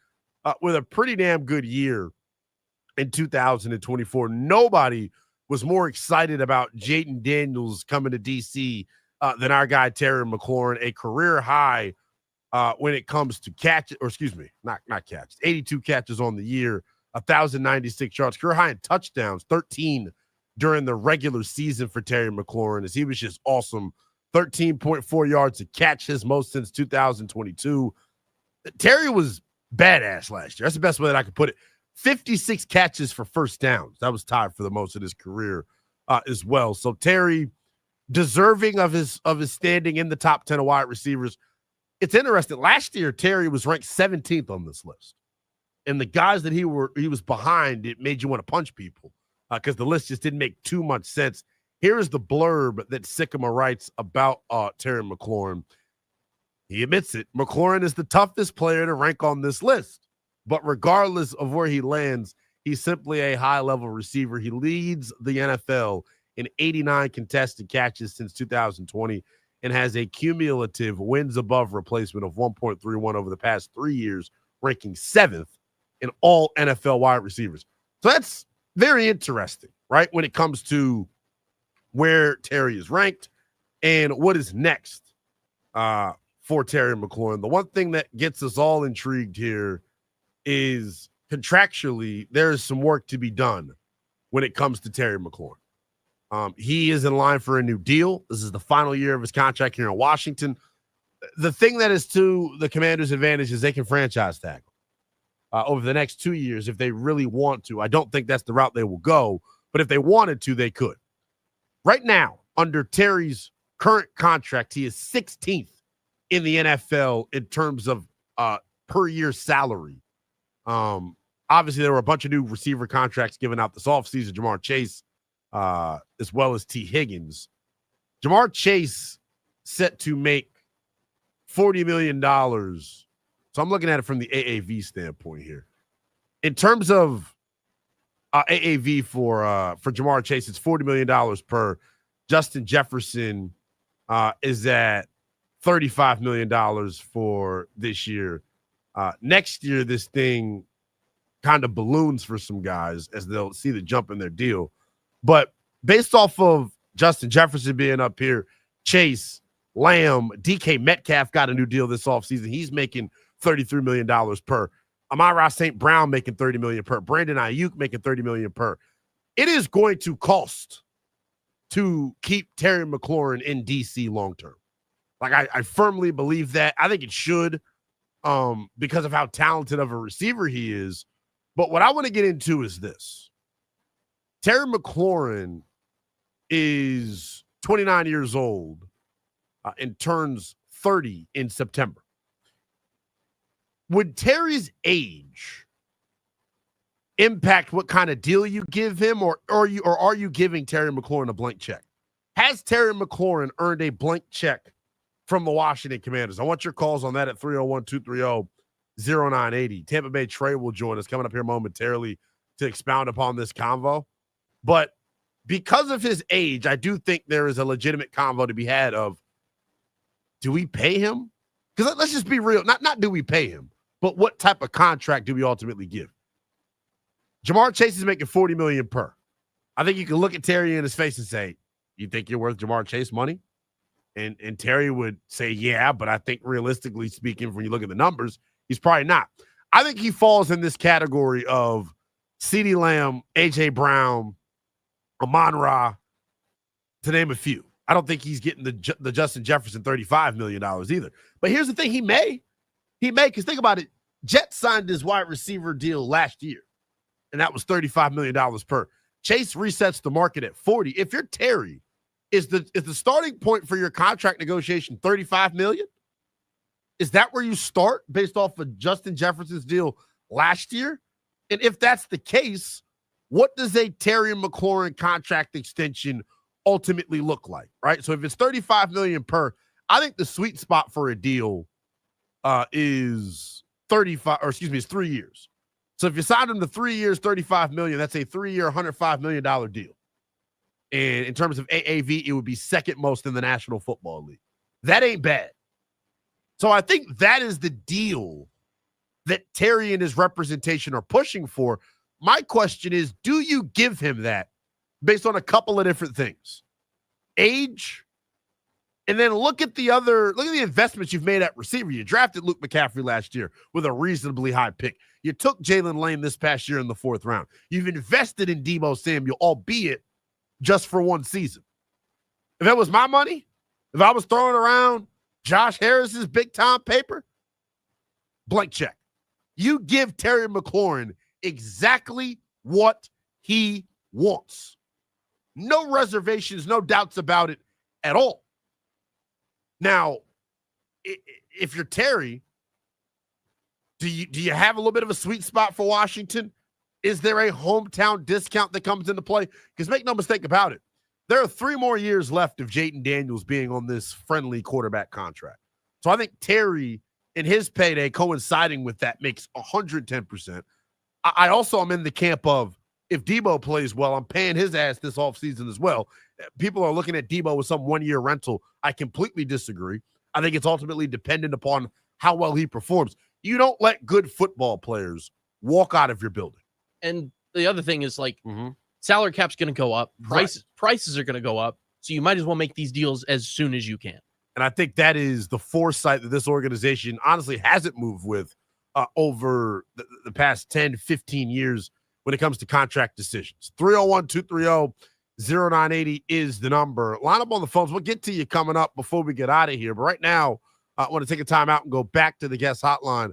with a pretty damn good year in 2024. Nobody was more excited about Jaden Daniels coming to DC than our guy Terry McLaurin, a career high when it comes to catches, or excuse me, not catches, 82 catches on the year, 1,096 yards, career high in touchdowns, 13 during the regular season for Terry McLaurin, as he was just awesome. 13.4 yards a catch, his most since 2022. Terry was badass last year. That's the best way that I could put it. 56 catches for first downs. That was tied for the most of his career as well. So Terry, deserving of his standing in the top 10 of wide receivers. It's interesting. Last year, Terry was ranked 17th on this list. And the guys that he was behind, it made you want to punch people because the list just didn't make too much sense. Here is the blurb that Sikkema writes about Terry McLaurin. He admits it. McLaurin is the toughest player to rank on this list. But regardless of where he lands, he's simply a high-level receiver. He leads the NFL in 89 contested catches since 2020 and has a cumulative wins above replacement of 1.31 over the past 3 years, ranking 7th in all NFL wide receivers. So that's very interesting, right, when it comes to where Terry is ranked and what is next for Terry McLaurin. The one thing that gets us all intrigued here is contractually there is some work to be done when it comes to Terry McLaurin. He is in line for a new deal. This is the final year of his contract here in Washington. The thing that is to the Commanders' advantage is they can franchise tag over the next 2 years if they really want to. I don't think that's the route they will go, but if they wanted to, they could. Right now, under Terry's current contract, he is 16th in the NFL in terms of per year salary. Obviously, there were a bunch of new receiver contracts given out this offseason. Jamar Chase, as well as T. Higgins. Jamar Chase set to make $40 million. So I'm looking at it from the AAV standpoint here. In terms of AAV for Jamar Chase, it's $40 million per. Justin Jefferson is at $35 million for this year. Next year, this thing kind of balloons for some guys as they'll see the jump in their deal. But based off of Justin Jefferson being up here, Chase, Lamb, DK Metcalf got a new deal this offseason. He's making $33 million per. Amon-Ra St. Brown making $30 million per. Brandon Ayuk making $30 million per. It is going to cost to keep Terry McLaurin in DC long term. Like I firmly believe that. I think it should because of how talented of a receiver he is. But what I want to get into is this. Terry McLaurin is 29 years old and turns 30 in September. Would Terry's age impact what kind of deal you give him, or are you giving Terry McLaurin a blank check? Has Terry McLaurin earned a blank check from the Washington Commanders? I want your calls on that at 301-230-0980. Tampa Bay Trey will join us coming up here momentarily to expound upon this convo. But because of his age, I do think there is a legitimate convo to be had of, do we pay him? Because let's just be real. Not do we pay him, but what type of contract do we ultimately give? Jamar Chase is making $40 million per. I think you can look at Terry in his face and say, you think you're worth Jamar Chase money? And Terry would say, yeah, but I think realistically speaking, when you look at the numbers, he's probably not. I think he falls in this category of CeeDee Lamb, A.J. Brown, Amon-Ra, to name a few. I don't think he's getting the Justin Jefferson $35 million either. But here's the thing, he may, because think about it, Jets signed his wide receiver deal last year, and that was $35 million per. Chase resets the market at 40. If you're Terry, is the starting point for your contract negotiation $35 million? Is that where you start based off of Justin Jefferson's deal last year? And if that's the case, what does a Terry McLaurin contract extension ultimately look like, right? So if it's $35 million per, I think the sweet spot for a deal is 3 years. So if you signed him to 3 years, $35 million, that's a 3-year, $105 million deal. And in terms of AAV, it would be second most in the National Football League. That ain't bad. So I think that is the deal that Terry and his representation are pushing for. My question is, do you give him that based on a couple of different things? Age, and then look at the investments you've made at receiver. You drafted Luke McCaffrey last year with a reasonably high pick. You took Jalen Lane this past year in the 4th round. You've invested in Deebo Samuel, albeit just for one season. If that was my money, if I was throwing around Josh Harris's big-time paper, blank check. You give Terry McLaurin exactly what he wants. No reservations, no doubts about it at all. Now, if you're Terry, do you have a little bit of a sweet spot for Washington? Is there a hometown discount that comes into play? Because make no mistake about it, there are 3 more years left of Jayden Daniels being on this friendly quarterback contract. So I think Terry and his payday coinciding with that makes 110%. I also am in the camp of, if Deebo plays well, I'm paying his ass this offseason as well. People are looking at Deebo with some 1-year rental. I completely disagree. I think it's ultimately dependent upon how well he performs. You don't let good football players walk out of your building. And the other thing is, like, salary cap's going to go up. Prices are going to go up. So you might as well make these deals as soon as you can. And I think that is the foresight that this organization honestly hasn't moved with over the past 10, 15 years when it comes to contract decisions. 301-230-0980 is the number. Line up on the phones. We'll get to you coming up before we get out of here. But right now, I want to take a time out and go back to the guest hotline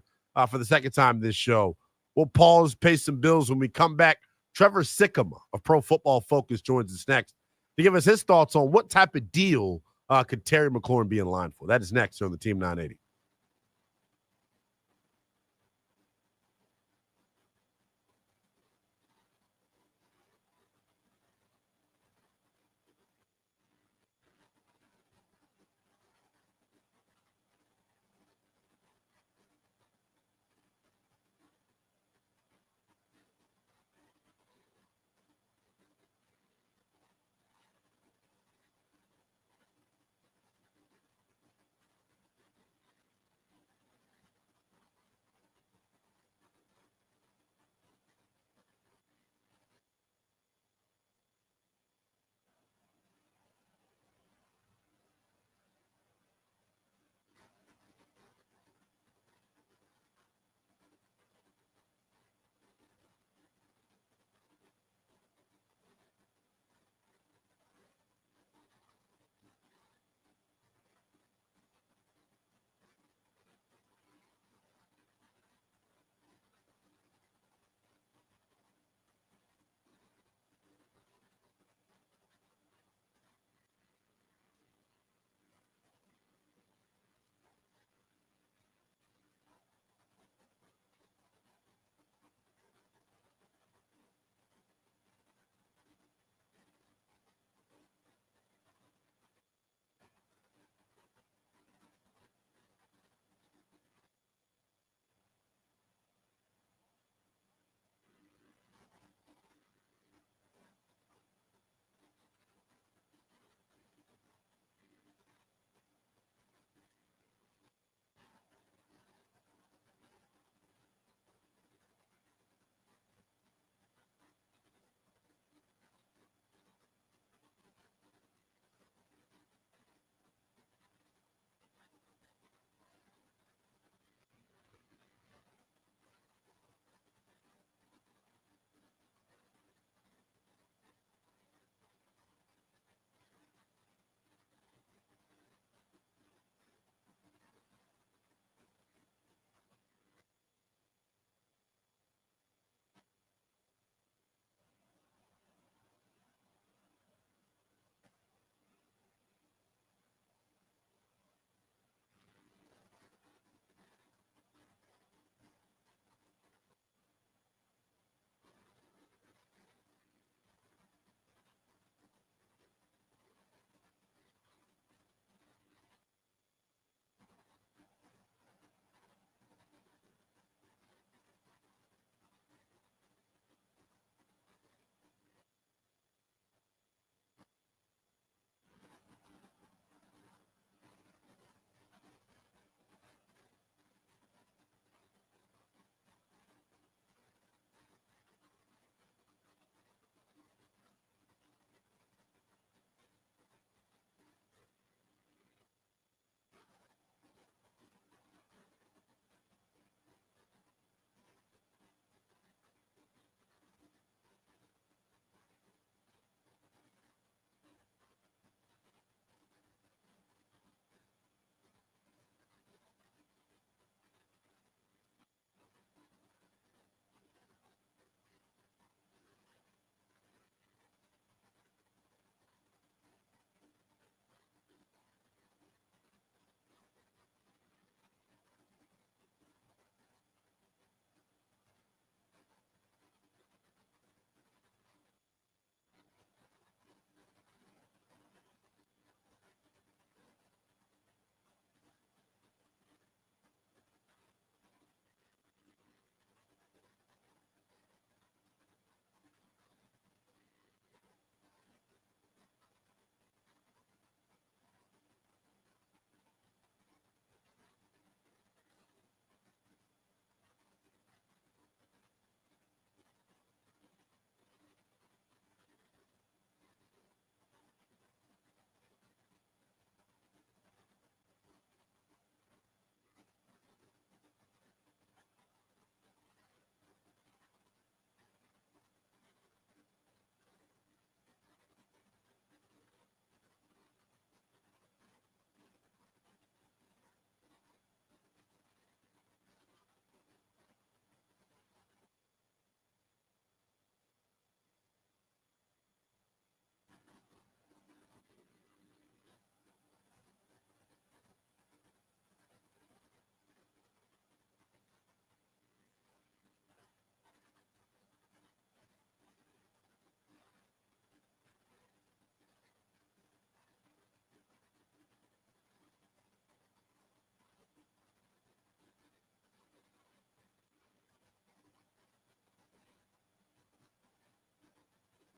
for the second time this show. We'll pause, pay some bills. When we come back, Trevor Sikkema of Pro Football Focus joins us next to give us his thoughts on what type of deal could Terry McLaurin be in line for. That is next on the Team 980.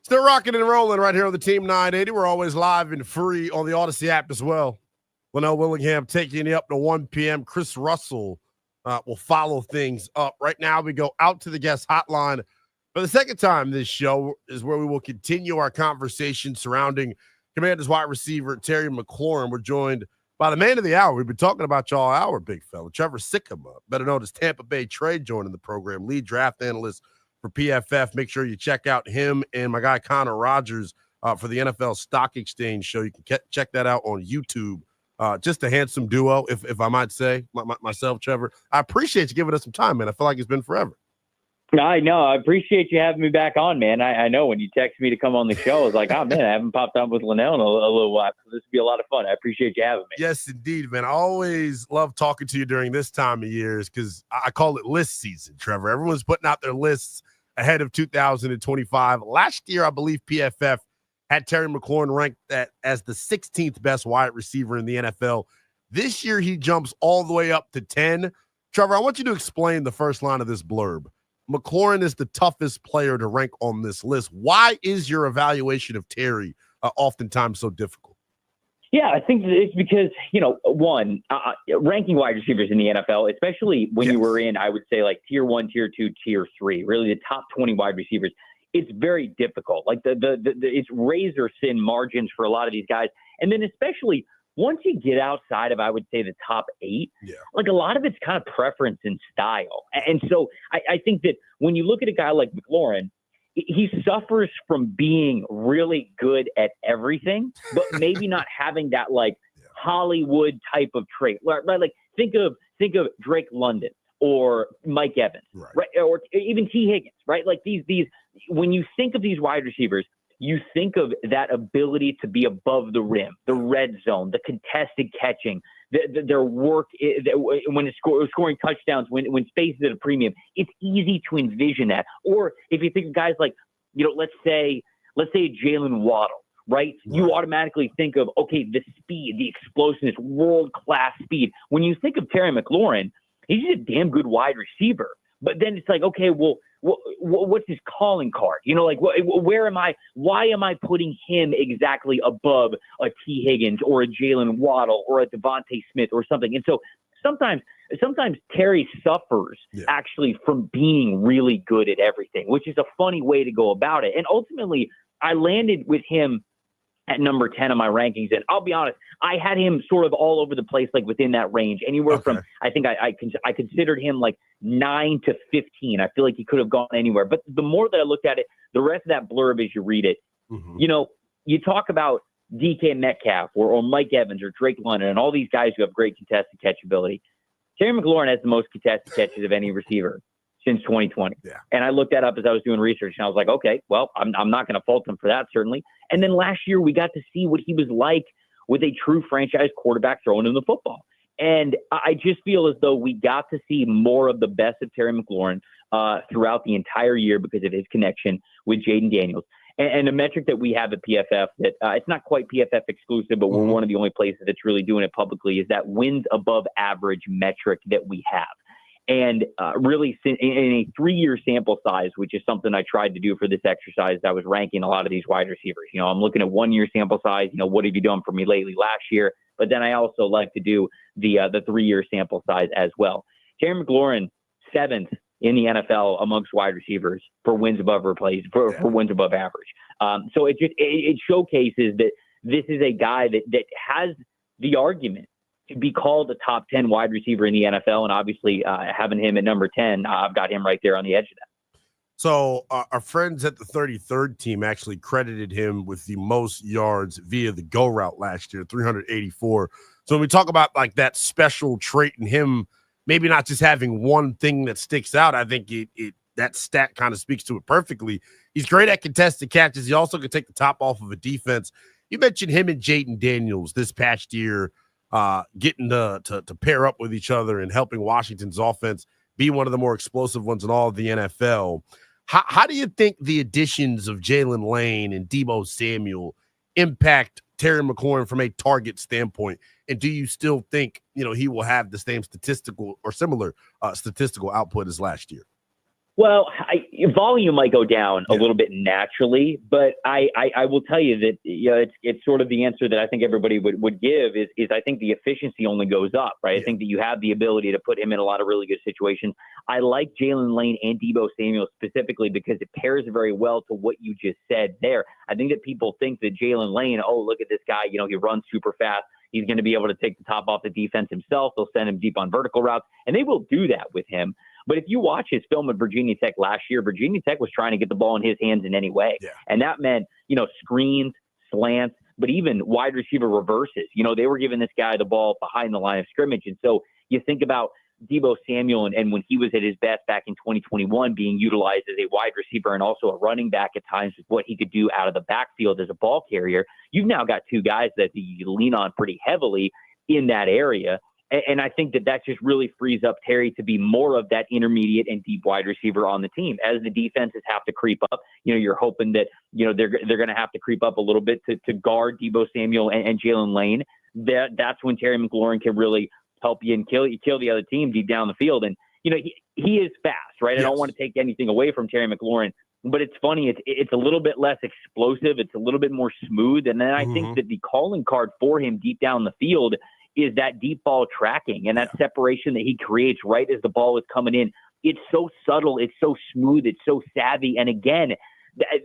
Still rocking and rolling right here on the Team 980. We're always live and free on the Odyssey app as well. Lynnell Willingham taking you up to 1 p.m. Chris Russell will follow things up. Right now, we go out to the guest hotline. For the second time this show is where we will continue our conversation surrounding Commanders wide receiver Terry McLaurin. We're joined by the man of the hour. We've been talking about you all hour, big fella. Trevor Sikkema, better known as Tampa Bay Trade, joining the program. Lead draft analyst for PFF. Make sure you check out him and my guy Connor Rogers for the NFL Stock Exchange show. You can check that out on YouTube. Just a handsome duo, if I might say, myself, Trevor. I appreciate you giving us some time, man. I feel like it's been forever. I know. I appreciate you having me back on, man. I know when you texted me to come on the show, I was like, oh, man, I haven't popped on with Lynnell in a little while. So this would be a lot of fun. I appreciate you having me. Yes, indeed, man. I always love talking to you during this time of years because I call it list season, Trevor. Everyone's putting out their lists ahead of 2025. Last year, I believe PFF had Terry McLaurin ranked as the 16th best wide receiver in the NFL. This year, he jumps all the way up to 10. Trevor, I want you to explain the first line of this blurb. McLaurin is the toughest player to rank on this list. Why is your evaluation of Terry oftentimes so difficult? Yeah, I think it's because, one, ranking wide receivers in the NFL, especially when you were in, I would say, like tier 1, tier 2, tier 3, really the top 20 wide receivers, it's very difficult. Like it's razor thin margins for a lot of these guys. And then especially once you get outside of, I would say, the top 8, like a lot of it's kind of preference and style. And so I think that when you look at a guy like McLaurin, he suffers from being really good at everything, but maybe not having that like Hollywood type of trait. Right? Like think of Drake London or Mike Evans, right? Or even T. Higgins, right? Like these when you think of these wide receivers, you think of that ability to be above the rim, the red zone, the contested catching, their work when it's scoring touchdowns, when space is at a premium. It's easy to envision that. Or if you think of guys like, let's say Jalen Waddle, right? You automatically think of, okay, the speed, the explosiveness, world-class speed. When you think of Terry McLaurin, he's just a damn good wide receiver. But then it's like, okay, well, what's his calling card? Why am I putting him exactly above a T. Higgins or a Jalen Waddle or a Devontae Smith or something? And so sometimes Terry suffers actually from being really good at everything, which is a funny way to go about it. And ultimately, I landed with him at number 10 on my rankings. And I'll be honest, I had him sort of all over the place, like within that range, anywhere from, I think I considered him like 9 to 15. I feel like he could have gone anywhere. But the more that I looked at it, the rest of that blurb as you read it, you talk about DK Metcalf or Mike Evans or Drake London and all these guys who have great contested catch ability. Terry McLaurin has the most contested catches of any receiver since 2020. And I looked that up as I was doing research, and I was like, okay, well, I'm not going to fault him for that, certainly. And then last year, we got to see what he was like with a true franchise quarterback throwing him the football. And I just feel as though we got to see more of the best of Terry McLaurin throughout the entire year because of his connection with Jaden Daniels. And a metric that we have at PFF that it's not quite PFF exclusive, but we're one of the only places that's really doing it publicly, is that wins above average metric that we have. And really, in a 3-year sample size, which is something I tried to do for this exercise, I was ranking a lot of these wide receivers. I'm looking at 1-year sample size. What have you done for me lately last year? But then I also like to do the 3-year sample size as well. Terry McLaurin, 7th in the NFL amongst wide receivers for wins above for wins above average. So it showcases that this is a guy that has the argument to be called a top 10 wide receiver in the NFL. And obviously having him at number 10, I've got him right there on the edge of that. So our friends at the 33rd team actually credited him with the most yards via the go route last year, 384. So when we talk about like that special trait in him, maybe not just having one thing that sticks out, I think that stat kind of speaks to it perfectly. He's great at contested catches. He also can take the top off of a defense. You mentioned him and Jaden Daniels this past year, getting to pair up with each other and helping Washington's offense be one of the more explosive ones in all of the NFL. How do you think the additions of Jalen Lane and Deebo Samuel impact Terry McLaurin from a target standpoint? And do you still think, he will have the same statistical or similar statistical output as last year? Well, volume might go down a little bit naturally, but I will tell you that it's sort of the answer that I think everybody would give is I think the efficiency only goes up, right? Yeah. I think that you have the ability to put him in a lot of really good situations. I like Jalen Lane and Deebo Samuel specifically because it pairs very well to what you just said there. I think that people think that Jalen Lane, oh, look at this guy, he runs super fast. He's going to be able to take the top off the defense himself. They'll send him deep on vertical routes, and they will do that with him. But if you watch his film at Virginia Tech last year, Virginia Tech was trying to get the ball in his hands in any way. Yeah. And that meant, screens, slants, but even wide receiver reverses. They were giving this guy the ball behind the line of scrimmage. And so you think about Deebo Samuel and when he was at his best back in 2021 being utilized as a wide receiver and also a running back at times with what he could do out of the backfield as a ball carrier. You've now got two guys that you lean on pretty heavily in that area. And I think that just really frees up Terry to be more of that intermediate and deep wide receiver on the team. As the defenses have to creep up, you're hoping that, they're going to have to creep up a little bit to guard Deebo Samuel and Jalen Lane. That's when Terry McLaurin can really help you and kill the other team deep down the field. And, he is fast, right? Yes. I don't want to take anything away from Terry McLaurin, but it's funny. It's a little bit less explosive. It's a little bit more smooth. And then I think that the calling card for him deep down the field is that deep ball tracking and that separation that he creates right as the ball is coming in. It's so subtle. It's so smooth. It's so savvy. And again,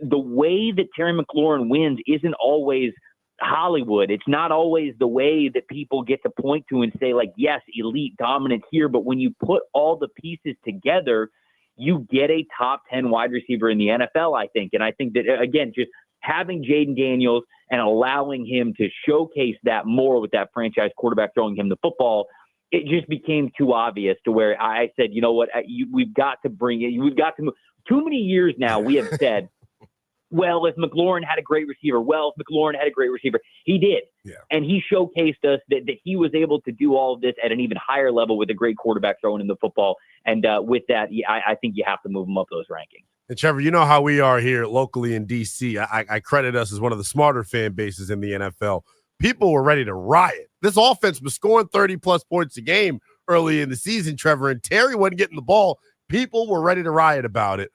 the way that Terry McLaurin wins isn't always Hollywood. It's not always the way that people get to point to and say, like, yes, elite dominant here. But when you put all the pieces together, you get a top 10 wide receiver in the NFL, I think. And I think that, again, just having Jaden Daniels and allowing him to showcase that more with that franchise quarterback throwing him the football, it just became too obvious to where I said, you know what, we've got to bring it. We've got to move. Too many years now we have said, well, if McLaurin had a great receiver, he did. Yeah. And he showcased us that he was able to do all of this at an even higher level with a great quarterback throwing in the football. And with that, I think you have to move him up those rankings. And Trevor, you know how we are here locally in D.C. I credit us as one of the smarter fan bases in the NFL. People were ready to riot. This offense was scoring 30-plus points a game early in the season, Trevor, and Terry wasn't getting the ball. People were ready to riot about it.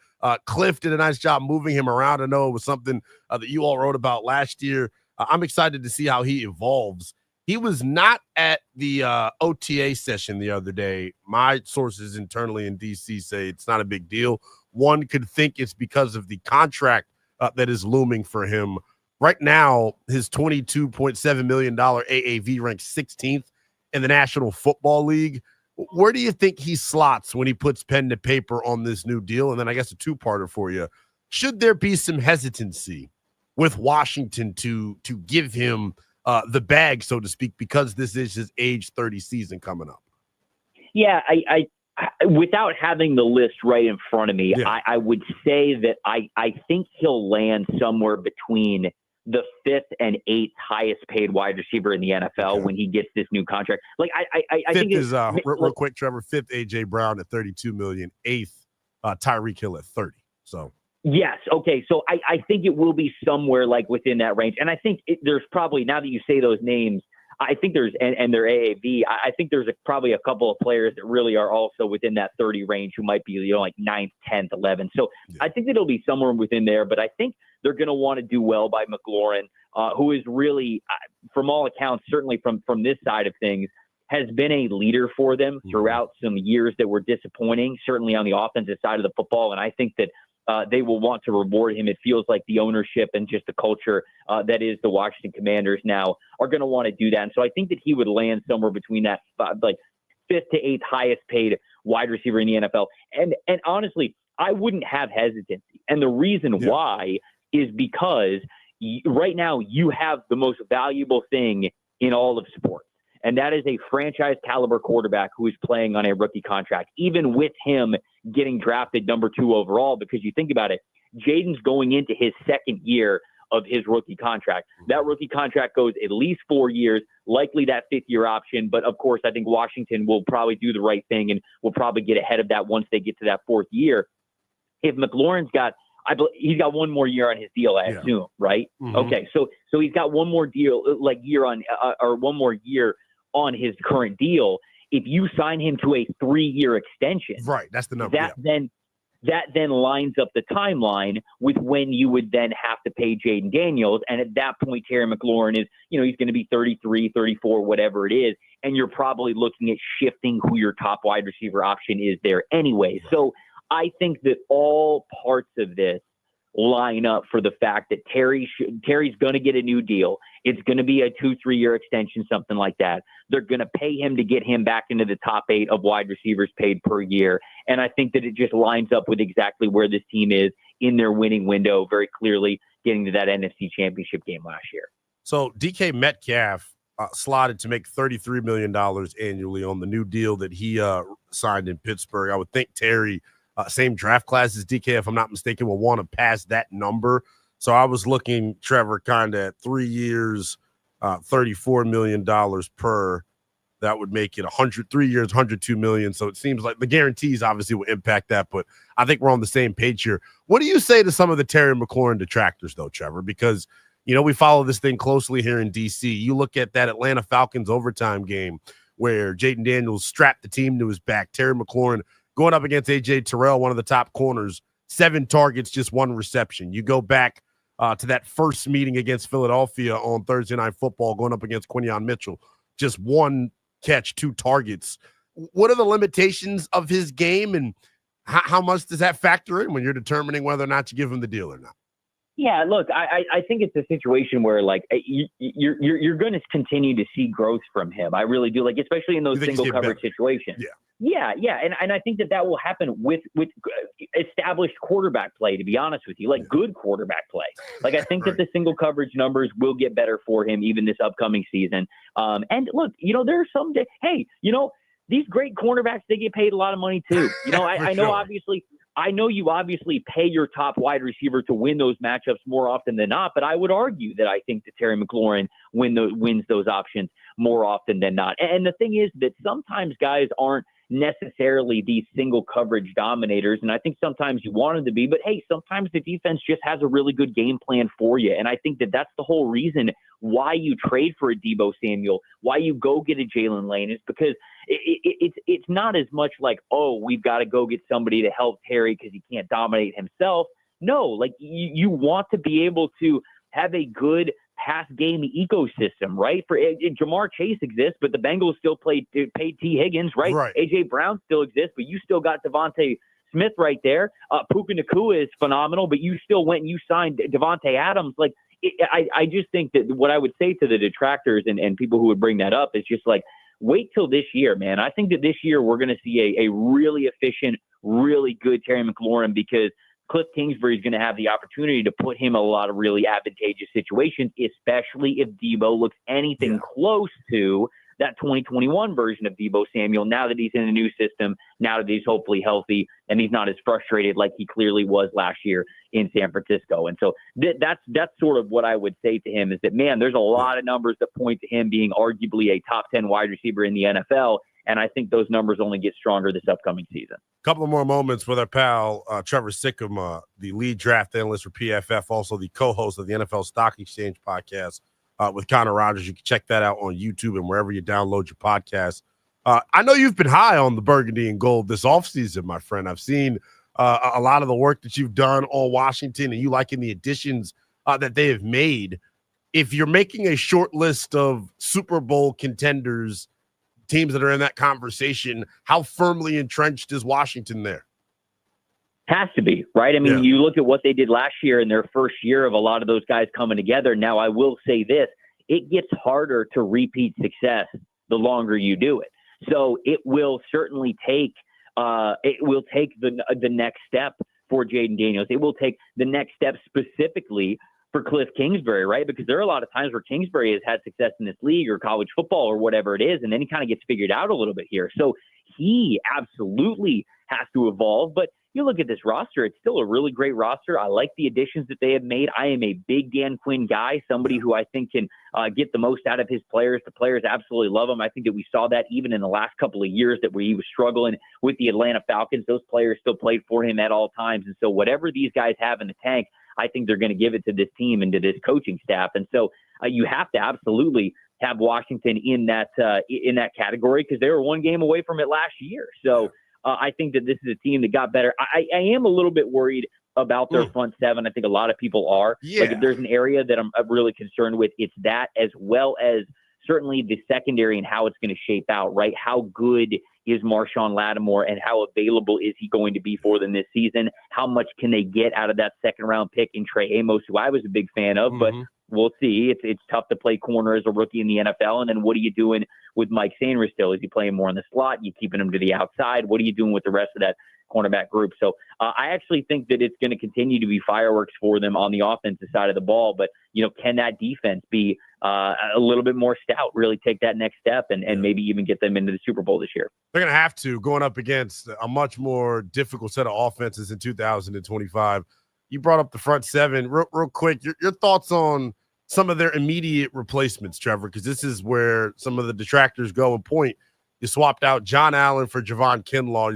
Cliff did a nice job moving him around. I know it was something that you all wrote about last year. I'm excited to see how he evolves. He was not at the OTA session the other day. My sources internally in D.C. say it's not a big deal. One could think it's because of the contract that is looming for him. Right now, his $22.7 million AAV ranks 16th in the National Football League. Where do you think he slots when he puts pen to paper on this new deal? And then I guess a two-parter for you. Should there be some hesitancy with Washington to give him the bag, so to speak, because this is his age 30 season coming up? Yeah, I without having the list right in front of me, I would say that I think he'll land somewhere between the 5th and 8th highest paid wide receiver in the NFL when he gets this new contract. Like I think is real quick, Trevor. 5th AJ Brown at $32 million, 8th Tyreek Hill at 30. So yes, okay. So I think it will be somewhere like within that range, and I think there's probably, now that you say those names, I think there's and their AAV. I think there's probably a couple of players that really are also within that 30 range who might be like 9th, 10th, 11th. So I think it'll be somewhere within there. But I think they're going to want to do well by McLaurin, who is really, from all accounts, certainly from this side of things, has been a leader for them throughout some years that were disappointing, certainly on the offensive side of the football. And I think that they will want to reward him. It feels like the ownership and just the culture that is the Washington Commanders now are going to want to do that. And so I think that he would land somewhere between that like 5th to 8th highest paid wide receiver in the NFL. And honestly, I wouldn't have hesitancy. And the reason why is because right now you have the most valuable thing in all of sports. And that is a franchise caliber quarterback who is playing on a rookie contract, even with him getting drafted number 2 overall, because you think about it, Jaden's going into his 2nd year of his rookie contract. That rookie contract goes at least 4 years, likely that 5th year option. But of course, I think Washington will probably do the right thing and will probably get ahead of that once they get to that 4th year. If McLaurin's got, he's got one more year on his deal, I assume, right? Okay. So he's got one more deal, one more year on his current deal. If you sign him to a 3-year extension, right, that's the number. that then lines up the timeline with when you would then have to pay Jaden Daniels. And at that point, Terry McLaurin is, he's going to be 33, 34, whatever it is. And you're probably looking at shifting who your top wide receiver option is there anyway. So I think that all parts of this line up for the fact that Terry's going to get a new deal. It's going to be a 2-3 year extension, something like that. They're going to pay him to get him back into the top 8 of wide receivers paid per year. And I think that it just lines up with exactly where this team is in their winning window, very clearly getting to that NFC Championship game last year. So DK Metcalf slotted to make $33 million annually on the new deal that he signed in Pittsburgh. I would think Terry, same draft class as DK, if I'm not mistaken, will want to pass that number. So I was looking, Trevor, kind of at 3 years, $34 million per. That would make it 3 years, $102 million. So it seems like the guarantees obviously will impact that, but I think we're on the same page here. What do you say to some of the Terry McLaurin detractors, though, Trevor? Because, we follow this thing closely here in D.C. You look at that Atlanta Falcons overtime game where Jaden Daniels strapped the team to his back. Terry McLaurin going up against A.J. Terrell, one of the top corners, 7 targets, just 1 reception. You go back to that first meeting against Philadelphia on Thursday Night Football, going up against Quinyon Mitchell, just 1 catch, 2 targets. What are the limitations of his game, and how much does that factor in when you're determining whether or not to give him the deal or not? Yeah, look, I think it's a situation where you're going to continue to see growth from him. I really do, especially in those single coverage situations. Yeah, and I think that will happen with established quarterback play. To be honest with you, good quarterback play. I think that the single coverage numbers will get better for him even this upcoming season. And look, there are some days. Hey, these great cornerbacks, they get paid a lot of money too. I know obviously. I know you obviously pay your top wide receiver to win those matchups more often than not, but I would argue that I think that Terry McLaurin wins those options more often than not. And the thing is that sometimes guys aren't necessarily these single coverage dominators, and I think sometimes you want them to be, but hey, sometimes the defense just has a really good game plan for you, and I think that that's the whole reason why you trade for a Deebo Samuel, why you go get a Jalen Lane, is because it's not as much we've got to go get somebody to help Terry because he can't dominate himself. No, you want to be able to have a good pass game ecosystem, right? For Jamar Chase exists, but the Bengals still paid T. Higgins, right? A.J. Brown still exists, but you still got Devontae Smith right there. Puka Nacua is phenomenal, but you still went and you signed Devontae Adams. I just think that what I would say to the detractors and people who would bring that up is just wait till this year, man. I think that this year we're going to see a really efficient, really good Terry McLaurin, because Cliff Kingsbury is going to have the opportunity to put him in a lot of really advantageous situations, especially if Deebo looks anything close to that 2021 version of Deebo Samuel, now that he's in a new system, now that he's hopefully healthy and he's not as frustrated like he clearly was last year in San Francisco. And so that's sort of what I would say to him, is that, man, there's a lot of numbers that point to him being arguably a top 10 wide receiver in the NFL. And I think those numbers only get stronger this upcoming season. A couple of more moments with our pal, Trevor Sikkema, the lead draft analyst for PFF, also the co-host of the NFL Stock Exchange podcast with Connor Rogers. You can check that out on YouTube and wherever you download your podcast. I know you've been high on the burgundy and gold this offseason, my friend. I've seen a lot of the work that you've done on Washington, and you liking the additions that they have made. If you're making a short list of Super Bowl contenders, teams that are in that conversation, how firmly entrenched is Washington there? Has to be, right? I mean, you look at what they did last year in their first year of a lot of those guys coming together. Now, I will say this, it gets harder to repeat success the longer you do it. So it will certainly take the next step for Jaden Daniels. It will take the next step specifically for Cliff Kingsbury, right? Because there are a lot of times where Kingsbury has had success in this league or college football or whatever it is, and then he kind of gets figured out a little bit here. So he absolutely has to evolve. But you look at this roster, it's still a really great roster. I like the additions that they have made. I am a big Dan Quinn guy, somebody who I think can get the most out of his players. The players absolutely love him. I think that we saw that even in the last couple of years that he was struggling with the Atlanta Falcons. Those players still played for him at all times. And so whatever these guys have in the tank, I think they're going to give it to this team and to this coaching staff. And so you have to absolutely have Washington in that category, because they were one game away from it last year. So I think that this is a team that got better. I am a little bit worried about their front seven. I think a lot of people are. Yeah. Like, if there's an area that I'm really concerned with, it's that, as well as certainly the secondary and how it's going to shape out, right? How good is Marshawn Lattimore and how available is he going to be for them this season? How much can they get out of that second-round pick in Trey Amos, who I was a big fan of, but we'll see. It's tough to play corner as a rookie in the NFL. And then what are you doing with Mike Sanders still? Is he playing more in the slot? You keeping him to the outside? What are you doing with the rest of that cornerback group? So I actually think that it's going to continue to be fireworks for them on the offensive side of the ball. But, can that defense be a little bit more stout, really take that next step and maybe even get them into the Super Bowl this year? They're going to have to, going up against a much more difficult set of offenses in 2025. You brought up the front seven. Real quick, your thoughts on some of their immediate replacements, Trevor, because this is where some of the detractors go and point. You swapped out John Allen for Javon Kinlaw.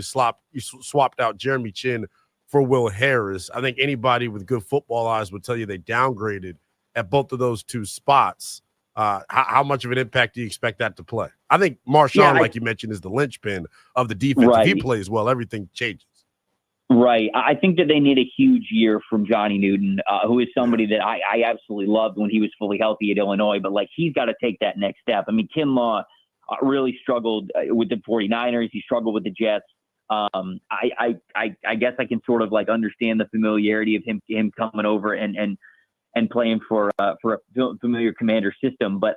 You swapped out Jeremy Chin for Will Harris. I think anybody with good football eyes would tell you they downgraded at both of those two spots. How much of an impact do you expect that to play? I think Marshawn, like you mentioned, is the linchpin of the defense. Right. If he plays well, everything changes. Right. I think that they need a huge year from Johnny Newton, who is somebody that I absolutely loved when he was fully healthy at Illinois, but he's got to take that next step. I mean, Kinlaw really struggled with the 49ers. He struggled with the Jets. I guess I can sort of understand the familiarity of him coming over and playing for a familiar commander system. But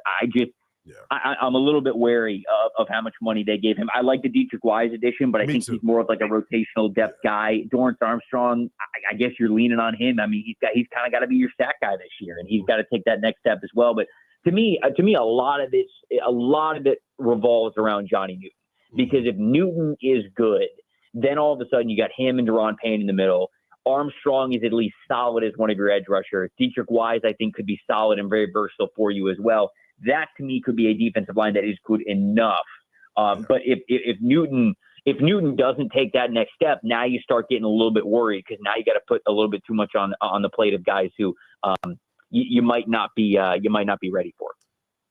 I'm a little bit wary of how much money they gave him. I like the Dietrich Wise addition, but I think he's more of a rotational depth guy. Dorrance Armstrong, I guess you're leaning on him. I mean, he's kind of got to be your sack guy this year, and he's got to take that next step as well. But to me, a lot of it revolves around Johnny Newton, because if Newton is good, then all of a sudden you got him and Deron Payne in the middle. Armstrong is at least solid as one of your edge rushers. Dietrich Wise, I think, could be solid and very versatile for you as well. That, to me, could be a defensive line that is good enough. But if Newton doesn't take that next step, now you start getting a little bit worried, because now you got to put a little bit too much on the plate of guys who you might not be ready for.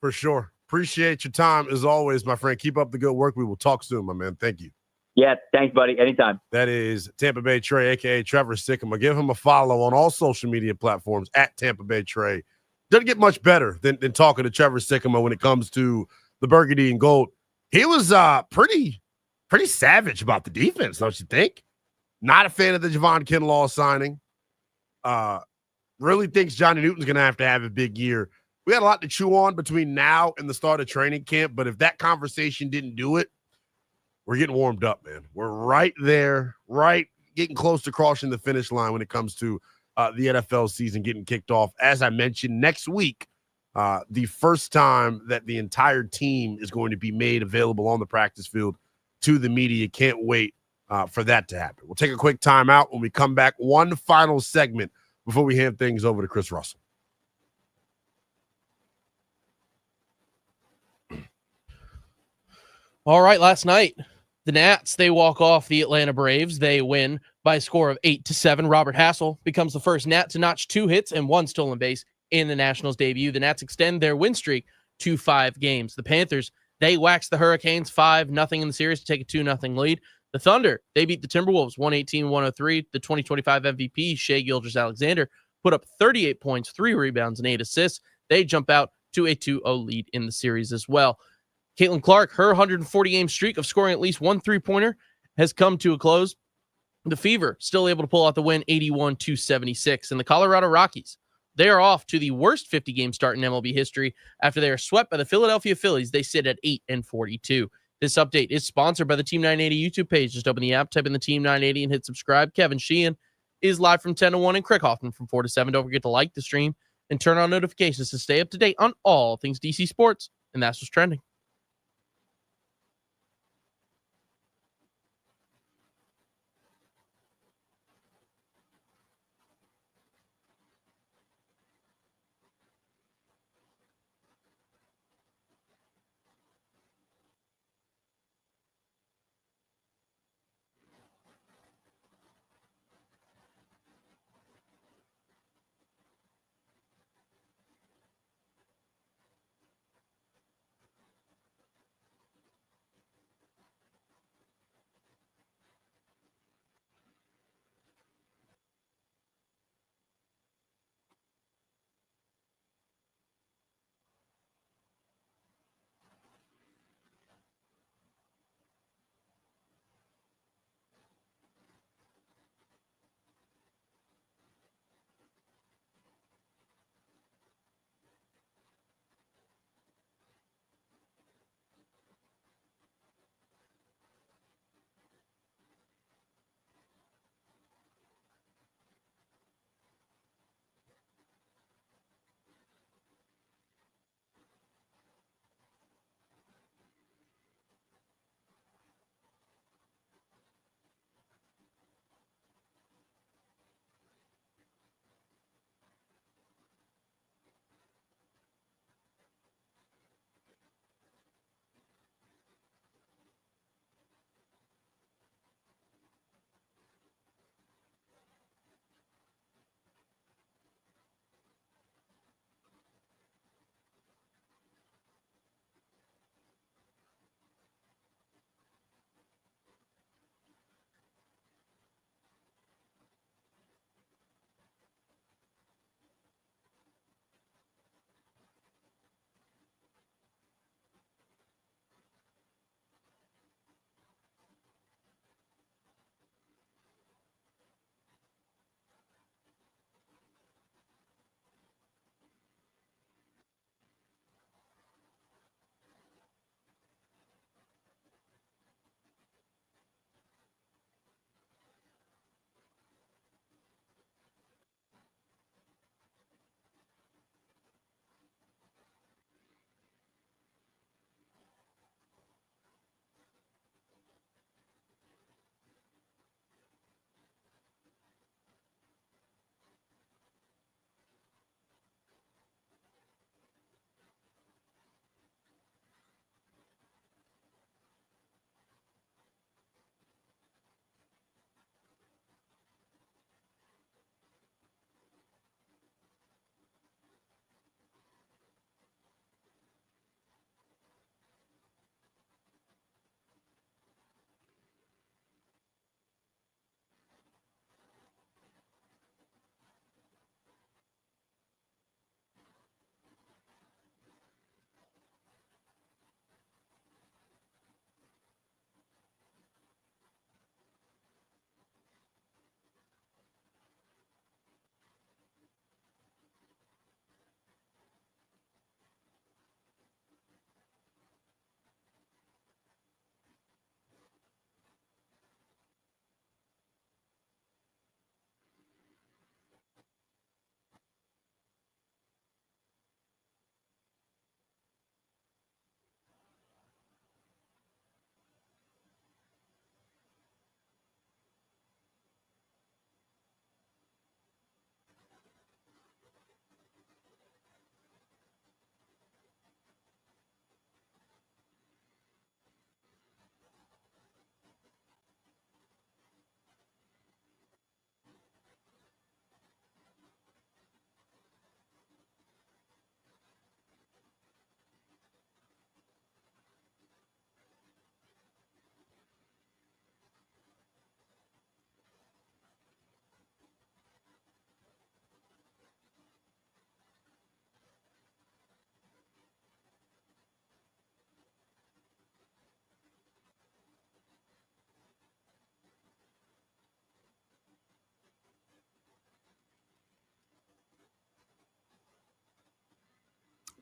For sure. Appreciate your time as always, my friend. Keep up the good work. We will talk soon, my man. Thank you. Yeah, thanks, buddy. Anytime. That is Tampa Bay Trey, a.k.a. Trevor Sikkema. Give him a follow on all social media platforms at Tampa Bay Trey. Doesn't get much better than talking to Trevor Sikkema when it comes to the burgundy and gold. He was pretty savage about the defense, don't you think? Not a fan of the Javon Kinlaw signing. Really thinks Johnny Newton's going to have a big year. We got a lot to chew on between now and the start of training camp, but if that conversation didn't do it, we're getting warmed up, man. We're right there, getting close to crossing the finish line when it comes to the NFL season getting kicked off. As I mentioned, next week, the first time that the entire team is going to be made available on the practice field to the media. Can't wait for that to happen. We'll take a quick timeout. When we come back, one final segment before we hand things over to Chris Russell. All right, last night, the Nats, they walk off the Atlanta Braves. They win by a score of 8-7. Robert Hassel becomes the first Nat to notch 2 hits and 1 stolen base in the Nationals debut. The Nats extend their win streak to 5 games. The Panthers, they wax the Hurricanes 5-0 in the series to take a 2-0 lead. The Thunder, they beat the Timberwolves 118-103. The 2025 MVP, Shai Gilgeous-Alexander, put up 38 points, 3 rebounds, and 8 assists. They jump out to a 2-0 lead in the series as well. Caitlin Clark, her 140-game streak of scoring at least 1 3-pointer has come to a close. The Fever still able to pull out the win 81-76. And the Colorado Rockies, they are off to the worst 50-game start in MLB history after they are swept by the Philadelphia Phillies. They sit at 8-42. This update is sponsored by the Team 980 YouTube page. Just open the app, type in the Team 980, and hit subscribe. Kevin Sheehan is live from 10 to 1 and Craig Hoffman from 4 to 7. Don't forget to like the stream and turn on notifications to stay up to date on all things DC sports. And that's what's trending.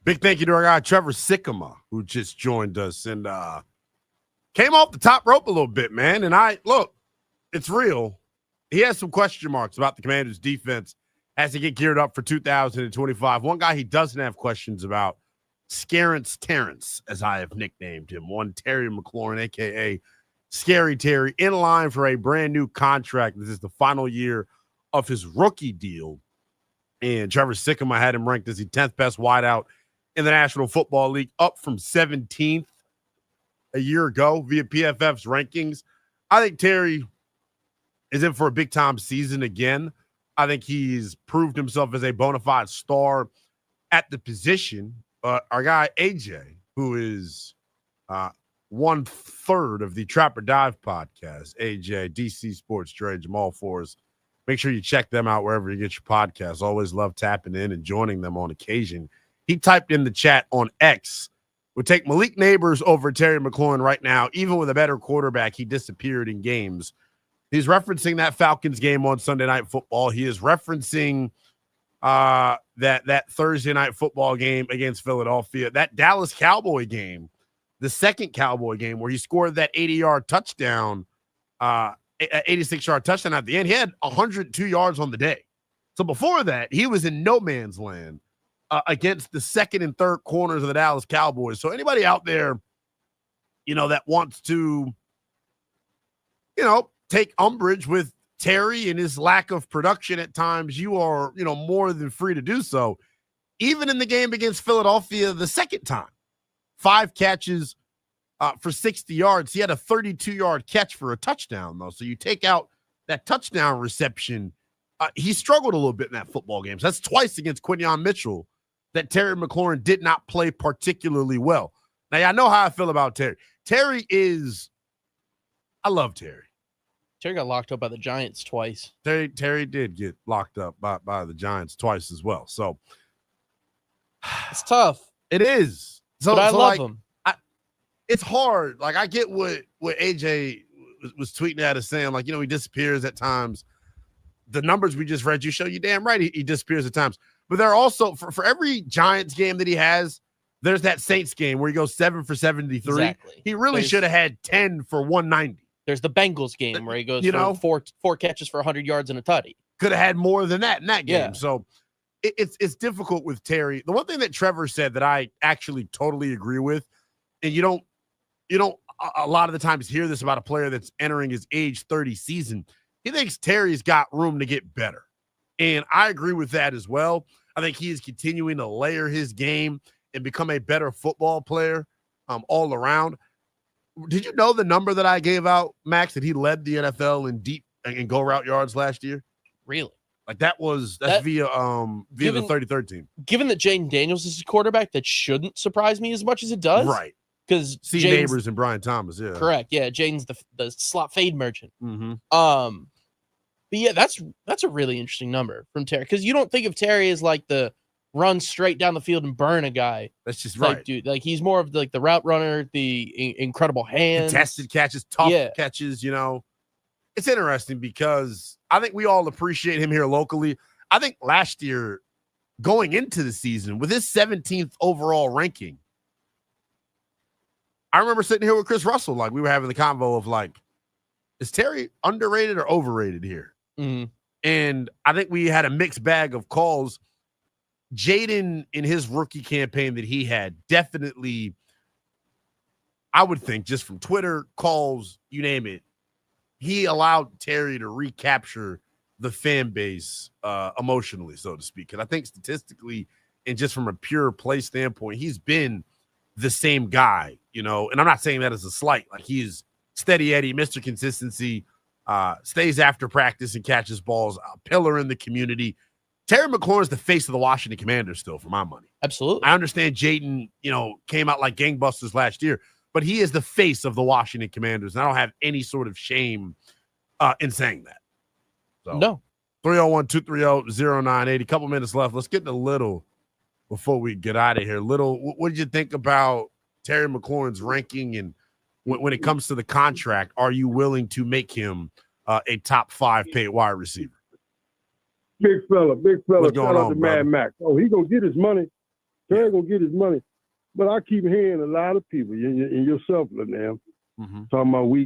Big thank you to our guy, Trevor Sikkema, who just joined us and came off the top rope a little bit, man. And look, it's real. He has some question marks about the Commanders' defense as they get geared up for 2025. One guy he doesn't have questions about, Scarence Terrence, as I have nicknamed him, one Terry McLaurin, a.k.a. Scary Terry, in line for a brand new contract. This is the final year of his rookie deal. And Trevor Sikkema had him ranked as the 10th best wideout in the National Football League, up from 17th a year ago via PFF's rankings. I think Terry is in for a big-time season again. I think he's proved himself as a bona fide star at the position. Our guy, AJ, who is 1/3 of the Trapper Dive podcast, AJ, DC Sports Dre, Jamal Forrest. Make sure you check them out wherever you get your podcasts. Always love tapping in and joining them on occasion. He typed in the chat on X, would take Malik Neighbors over Terry McLaurin right now. Even with a better quarterback, he disappeared in games. He's referencing that Falcons game on Sunday Night Football. He is referencing that Thursday Night Football game against Philadelphia, that Dallas Cowboy game, the second Cowboy game where he scored that 80-yard touchdown, 86-yard touchdown at the end. He had 102 yards on the day. So before that, he was in no man's land against the second and third corners of the Dallas Cowboys. So anybody out there, that wants to, take umbrage with Terry and his lack of production at times, you are, more than free to do so. Even in the game against Philadelphia the second time, 5 catches for 60 yards. He had a 32-yard catch for a touchdown, though. So you take out that touchdown reception. He struggled a little bit in that football game. So that's twice against Quinyon Mitchell that Terry McLaurin did not play particularly well. Now, I know how I feel about Terry. I love Terry. Terry got locked up by the Giants twice. Terry did get locked up by the Giants twice as well. So it's tough. It is. So I love him. It's hard. Like, I get what AJ was tweeting at us saying, like, he disappears at times. The numbers we just read, you show you damn right he disappears at times. But there are also, for every Giants game that he has, there's that Saints game where he goes 7 for 73. Exactly. He really should have had 10 for 190. There's the Bengals game where he goes four catches for 100 yards and a tutty. Could have had more than that in that game. Yeah. So it's difficult with Terry. The one thing that Trevor said that I actually totally agree with, and you don't a lot of the times hear this about a player that's entering his age 30 season. He thinks Terry's got room to get better. And I agree with that as well. I think he is continuing to layer his game and become a better football player all around. Did you know the number that I gave out, Max, that he led the NFL in deep and go route yards last year? Really? Like that's via the 33rd team. Given that Jaden Daniels is a quarterback, that shouldn't surprise me as much as it does. Right. Because Neighbors and Brian Thomas, yeah. Correct. Yeah, Jaden's the slot fade merchant. Mm-hmm. But yeah, that's a really interesting number from Terry. Because you don't think of Terry as like the run straight down the field and burn a guy. That's just like, right. Dude, like he's more of the route runner, the incredible hands. Contested catches, tough catches, It's interesting because I think we all appreciate him here locally. I think last year, going into the season, with his 17th overall ranking, I remember sitting here with Chris Russell, like we were having the convo of like, is Terry underrated or overrated here? Mm-hmm. And I think we had a mixed bag of calls. Jaden, in his rookie campaign that he had, definitely, I would think, just from Twitter, calls, you name it, he allowed Terry to recapture the fan base emotionally, so to speak. And I think statistically and just from a pure play standpoint, he's been the same guy, and I'm not saying that as a slight. Like, he's steady Eddie, Mr. Consistency, stays after practice and catches balls, a pillar in the community. Terry McLaurin is the face of the Washington Commanders still, for my money. Absolutely. I understand Jaden, came out like gangbusters last year, but he is the face of the Washington Commanders, and I don't have any sort of shame in saying that. So, no. 301-230-0980. A couple minutes left. Let's get to Little before we get out of here. Little, what did you think about Terry McLaurin's ranking? And when it comes to the contract, are you willing to make him a top 5 paid wide receiver? Big fella. What's going Shout out on, to Mad Max. Oh, he gonna get his money. Craig gonna get his money. But I keep hearing a lot of people, and yourself, Lynnell, talking about we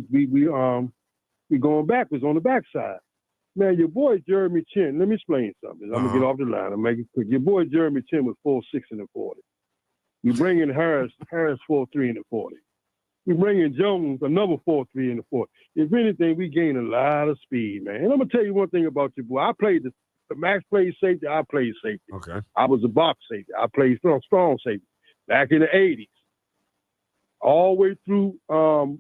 going backwards on the backside. Man, your boy Jeremy Chin. Let me explain something. I'm gonna get off the line and make it quick. Your boy Jeremy Chin was 4.6 in the 40. You bring in Harris 4.3 in the 40. We bring in Jones another 4.3 in the 40. If anything, we gain a lot of speed, man. And I'm gonna tell you one thing about your boy. I played the Max played safety. I played safety. Okay. I was a box safety. I played strong safety back in the 80s, all the way through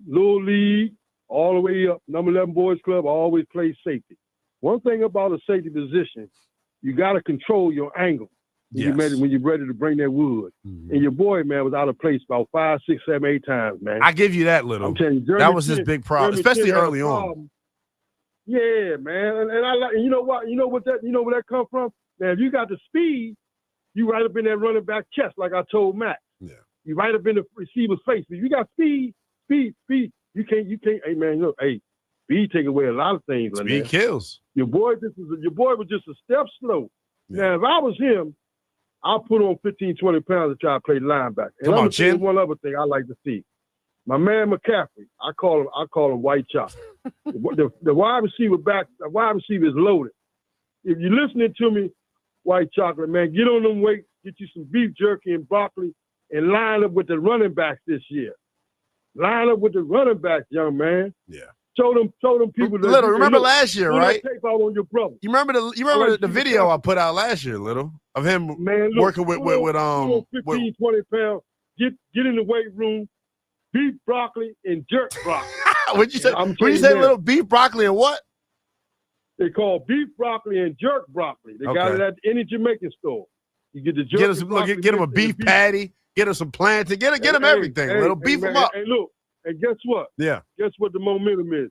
Little League, all the way up number 11 Boys Club. I always played safety. One thing about a safety position, you got to control your angle when you're ready to bring that wood. And your boy, man, was out of place about 5, 6, 7, 8 times, man. I give you that, Little. I'm telling you, that was his big problem, especially early on. Yeah, man, and I like. You know what? You know where that come from? Man, if you got the speed, you right up in that running back chest, like I told Matt. Yeah. You right up in the receiver's face. If you got speed, you can't. Hey, man, look, speed take away a lot of things. Speed kills. Your boy was just a step slow. Yeah. Now, if I was him, I'll put on 15, 20 pounds to try to play linebacker. And I'm gonna tell you one other thing I like to see. My man McCaffrey, I call him White Chop. The wide receiver is loaded. If you're listening to me, White Chocolate, man, get on them weights, get you some beef jerky and broccoli, and line up with the running backs this year. Line up with the running backs, young man. Yeah. Show them people. Little, remember last year, right? Tape out on your brother. You remember the video I put out last year, Little, of him working with 15, 20 pounds. Get in the weight room. Beef broccoli and jerk broccoli. What'd you say? What'd you say, Little? Beef broccoli and what? They call beef broccoli and jerk broccoli. They got it at any Jamaican store. You get the jerk. Get him a beef patty. Get him some plantain. Get him everything. Little beef him up. Hey, look. And guess what? Yeah. Guess what the momentum is?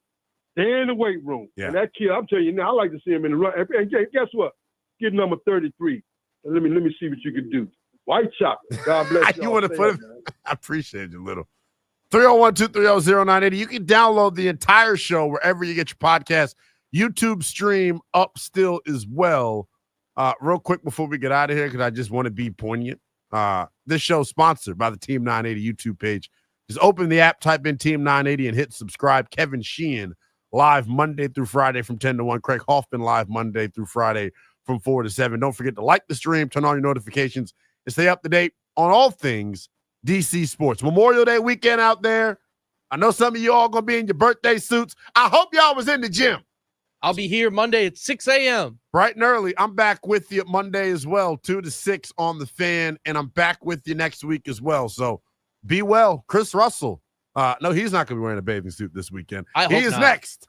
They're in the weight room. Yeah. And that kid, I'm telling you now, I like to see him in the run. And guess what? Get number 33. And let me see what you can do. White chocolate. God bless you. You want to put him? I appreciate you, Little. 301-230-0980. You can download the entire show wherever you get your podcast. YouTube stream up still as well. Real quick before we get out of here, because I just want to be poignant. This show is sponsored by the Team 980 YouTube page. Just open the app, type in Team 980, and hit subscribe. Kevin Sheehan live Monday through Friday from 10 to 1. Craig Hoffman live Monday through Friday from 4 to 7. Don't forget to like the stream, turn on your notifications, and stay up to date on all things DC sports. Memorial Day weekend out there. I know some of you all going to be in your birthday suits. I hope y'all was in the gym. I'll be here Monday at 6 a.m. Bright and early. I'm back with you Monday as well, 2 to 6 on the Fan, and I'm back with you next week as well. So be well. Chris Russell. No, he's not going to be wearing a bathing suit this weekend. He is next.